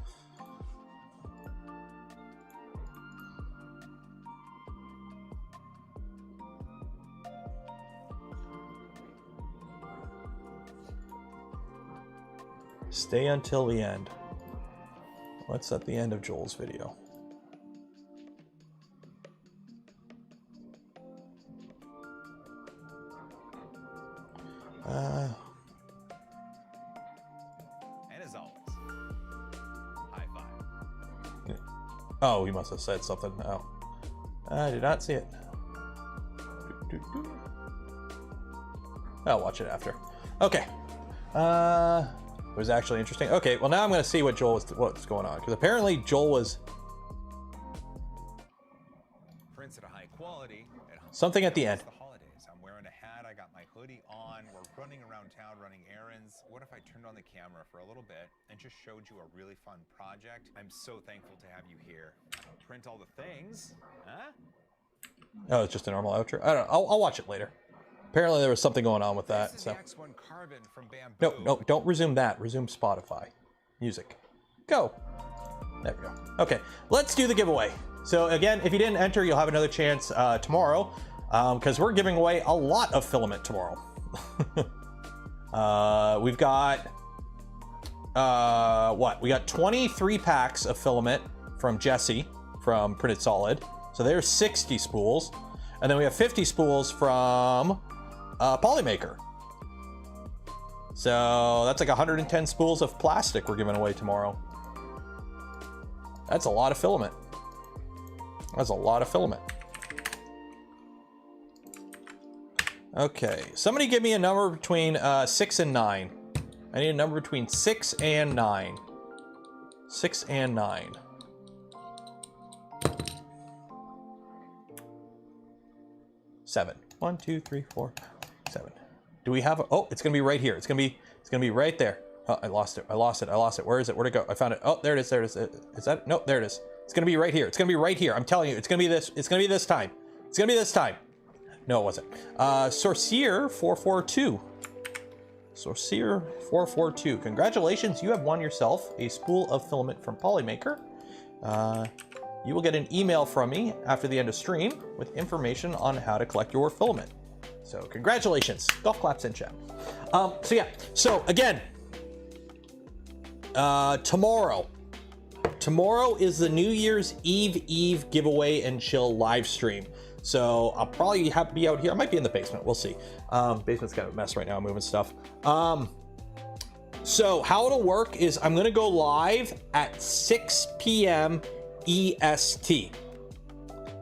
Stay until the end. What's at the end of Joel's video? And as always, high five. Oh, he must have said something. Oh, I did not see it. I'll watch it after. Okay. It was actually interesting. Okay, well now I'm going to see what what's going on, because apparently Joel was Prints at a high quality. something at the end. It's the holidays. I'm wearing a hat. I got my hoodie on. We're running around town running errands. What if I turned on the camera for a little bit and just showed you a really fun project? I'm so thankful to have you here. Print all the things, huh? Oh, it's just a normal outro. I don't know. I'll watch it later. Apparently there was something going on with that. This is So the X1 carbon from Bamboo. no, don't resume that. Resume Spotify music. Go. There we go. Okay, let's do the giveaway. So again, if you didn't enter, you'll have another chance tomorrow, because we're giving away a lot of filament tomorrow. We've got what? We got 23 packs of filament from Jesse from Printed Solid. So there's 60 spools, and then we have 50 spools from Polymaker. So that's like 110 spools of plastic we're giving away tomorrow. That's a lot of filament. That's a lot of filament. Okay, somebody give me a number between 6 and 9. I need a number between 6 and 9. 6 and 9. Seven. 1, 2, 3, 4, 7. Do we have a, oh, it's gonna be right here. It's gonna be right there. Oh, I lost it. Where is it? Where'd it go? I found it. Oh, there it is. Is that? No, there it is. It's gonna be right here. It's gonna be right here. I'm telling you, it's gonna be this. It's gonna be this time. It's gonna be this time. No, it wasn't. Sorcier 442. Sorcier 442. Congratulations, you have won yourself a spool of filament from Polymaker. You will get an email from me after the end of stream with information on how to collect your filament. So congratulations. Golf claps in chat. So yeah, so again, tomorrow is the New Year's Eve giveaway and chill live stream. So I'll probably have to be out here. I might be in the basement. We'll see. Basement's kind of a mess right now, moving stuff. So how it'll work is I'm going to go live at 6 p.m. EST.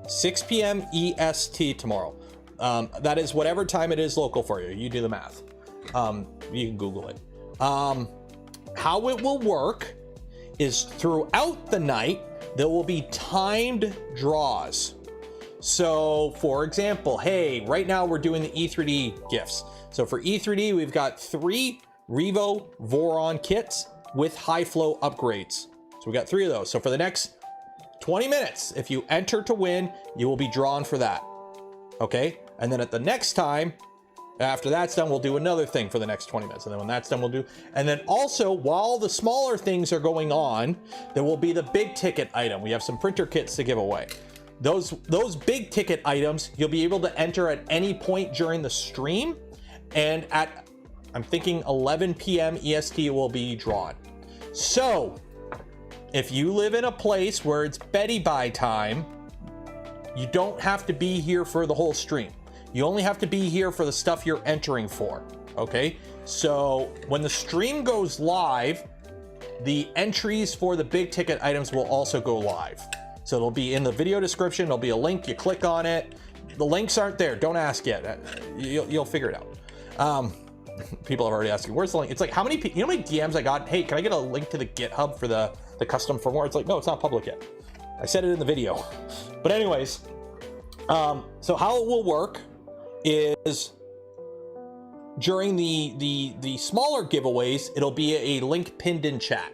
6 p.m. EST tomorrow. That is whatever time it is local for you. You do the math. You can Google it. How it will work is throughout the night, there will be timed draws. So for example, hey, right now we're doing the E3D gifts. So for E3D, we've got 3 Revo Voron kits with high flow upgrades. So we got 3 of those. So for the next 20 minutes, if you enter to win, you will be drawn for that. Okay. And then at the next time, after that's done, we'll do another thing for the next 20 minutes. And then when that's done, we'll do, and then also while the smaller things are going on, there will be the big ticket item. We have some printer kits to give away. Those big ticket items, you'll be able to enter at any point during the stream. And at, I'm thinking 11 p.m. EST will be drawn. So if you live in a place where it's Betty Bye time, you don't have to be here for the whole stream. You only have to be here for the stuff you're entering for, okay? So when the stream goes live, the entries for the big ticket items will also go live. So it'll be in the video description. There'll be a link. You click on it. The links aren't there. Don't ask yet. You'll figure it out. People have already asked you, where's the link? It's like, how many you know how many DMs I got? Hey, can I get a link to the GitHub for the custom firmware? It's like, no, it's not public yet. I said it in the video. But anyways, so how it will work is during the smaller giveaways, it'll be a link pinned in chat.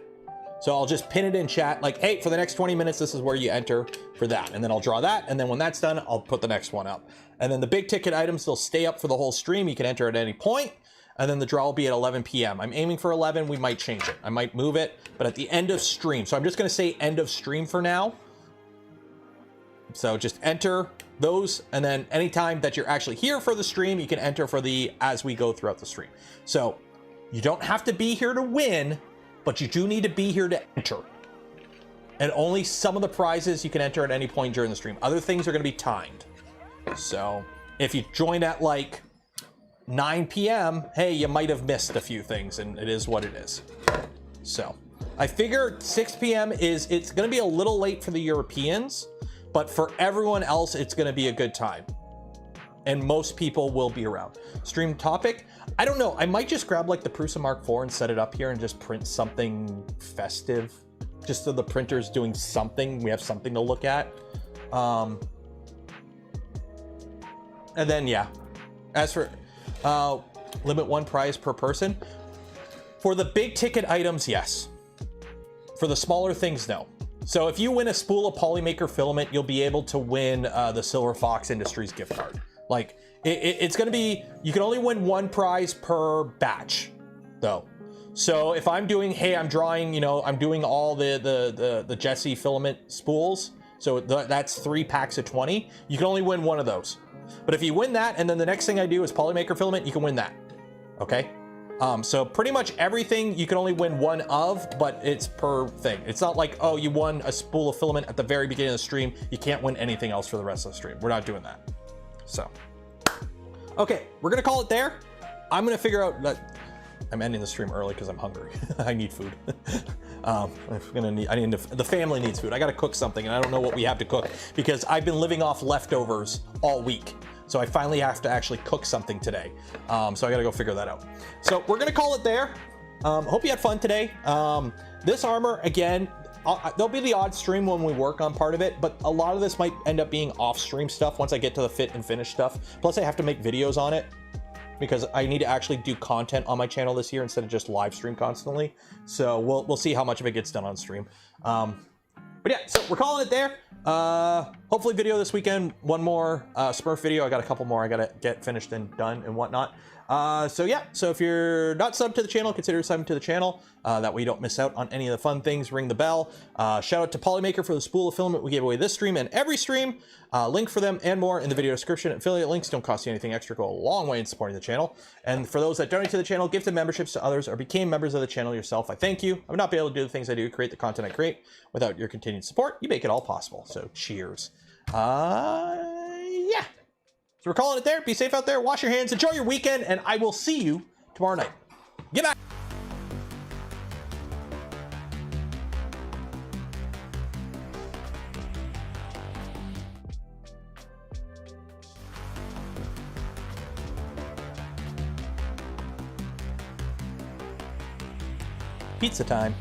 So I'll just pin it in chat like, hey, for the next 20 minutes, this is where you enter for that. And then I'll draw that. And then when that's done, I'll put the next one up. And then the big ticket items, they'll stay up for the whole stream. You can enter at any point. And then the draw will be at 11 p.m. I'm aiming for 11. We might change it. I might move it, but at the end of stream. So I'm just going to say end of stream for now. So just enter those. And then anytime that you're actually here for the stream, you can enter for the as we go throughout the stream. So you don't have to be here to win, but you do need to be here to enter. And only some of the prizes you can enter at any point during the stream. Other things are going to be timed. So if you join at like 9 p.m., hey, you might have missed a few things, and it is what it is. So I figure 6 p.m. it's going to be a little late for the Europeans, but for everyone else, it's going to be a good time. And most people will be around. Stream topic, I don't know. I might just grab like the Prusa Mark IV and set it up here and just print something festive. Just so the printer's doing something. We have something to look at. And then, yeah. As for limit 1 prize per person. For the big ticket items, yes. For the smaller things, no. So if you win a spool of Polymaker filament, you'll be able to win the Silver Fox Industries gift card. Like, it's going to be, you can only win 1 prize per batch, though. So if I'm doing, hey, I'm drawing, you know, I'm doing all the Jesse filament spools. So that's 3 packs of 20. You can only win 1 of those. But if you win that, and then the next thing I do is Polymaker filament, you can win that. Okay? So pretty much everything you can only win 1 of, but it's per thing. It's not like, oh, you won a spool of filament at the very beginning of the stream. You can't win anything else for the rest of the stream. We're not doing that. So, okay, we're gonna call it there. I'm gonna figure out that I'm ending the stream early because I'm hungry. I need food. The family needs food. I gotta cook something, and I don't know what we have to cook because I've been living off leftovers all week. So I finally have to actually cook something today. So I gotta go figure that out. So we're gonna call it there. Hope you had fun today. This armor, again, there'll be the odd stream when we work on part of it, but a lot of this might end up being off-stream stuff once I get to the fit and finish stuff. Plus I have to make videos on it because I need to actually do content on my channel this year instead of just live stream constantly. So we'll see how much of it gets done on stream. But yeah, so we're calling it there. Hopefully video this weekend. 1 more Smurf video. I got a couple more I gotta get finished and done and whatnot. So yeah, so if you're not subbed to the channel, consider subbing to the channel. That way you don't miss out on any of the fun things. Ring the bell. Shout out to Polymaker for the spool of filament we gave away this stream and every stream. Link for them and more in the video description. Affiliate links don't cost you anything extra. Go a long way in supporting the channel. And for those that donate to the channel, gifted memberships to others, or became members of the channel yourself, I thank you. I would not be able to do the things I do, create the content I create, without your continued support. You make it all possible. So cheers. Yeah. So we're calling it there. Be safe out there. Wash your hands. Enjoy your weekend. And I will see you tomorrow night. Get back. Pizza time.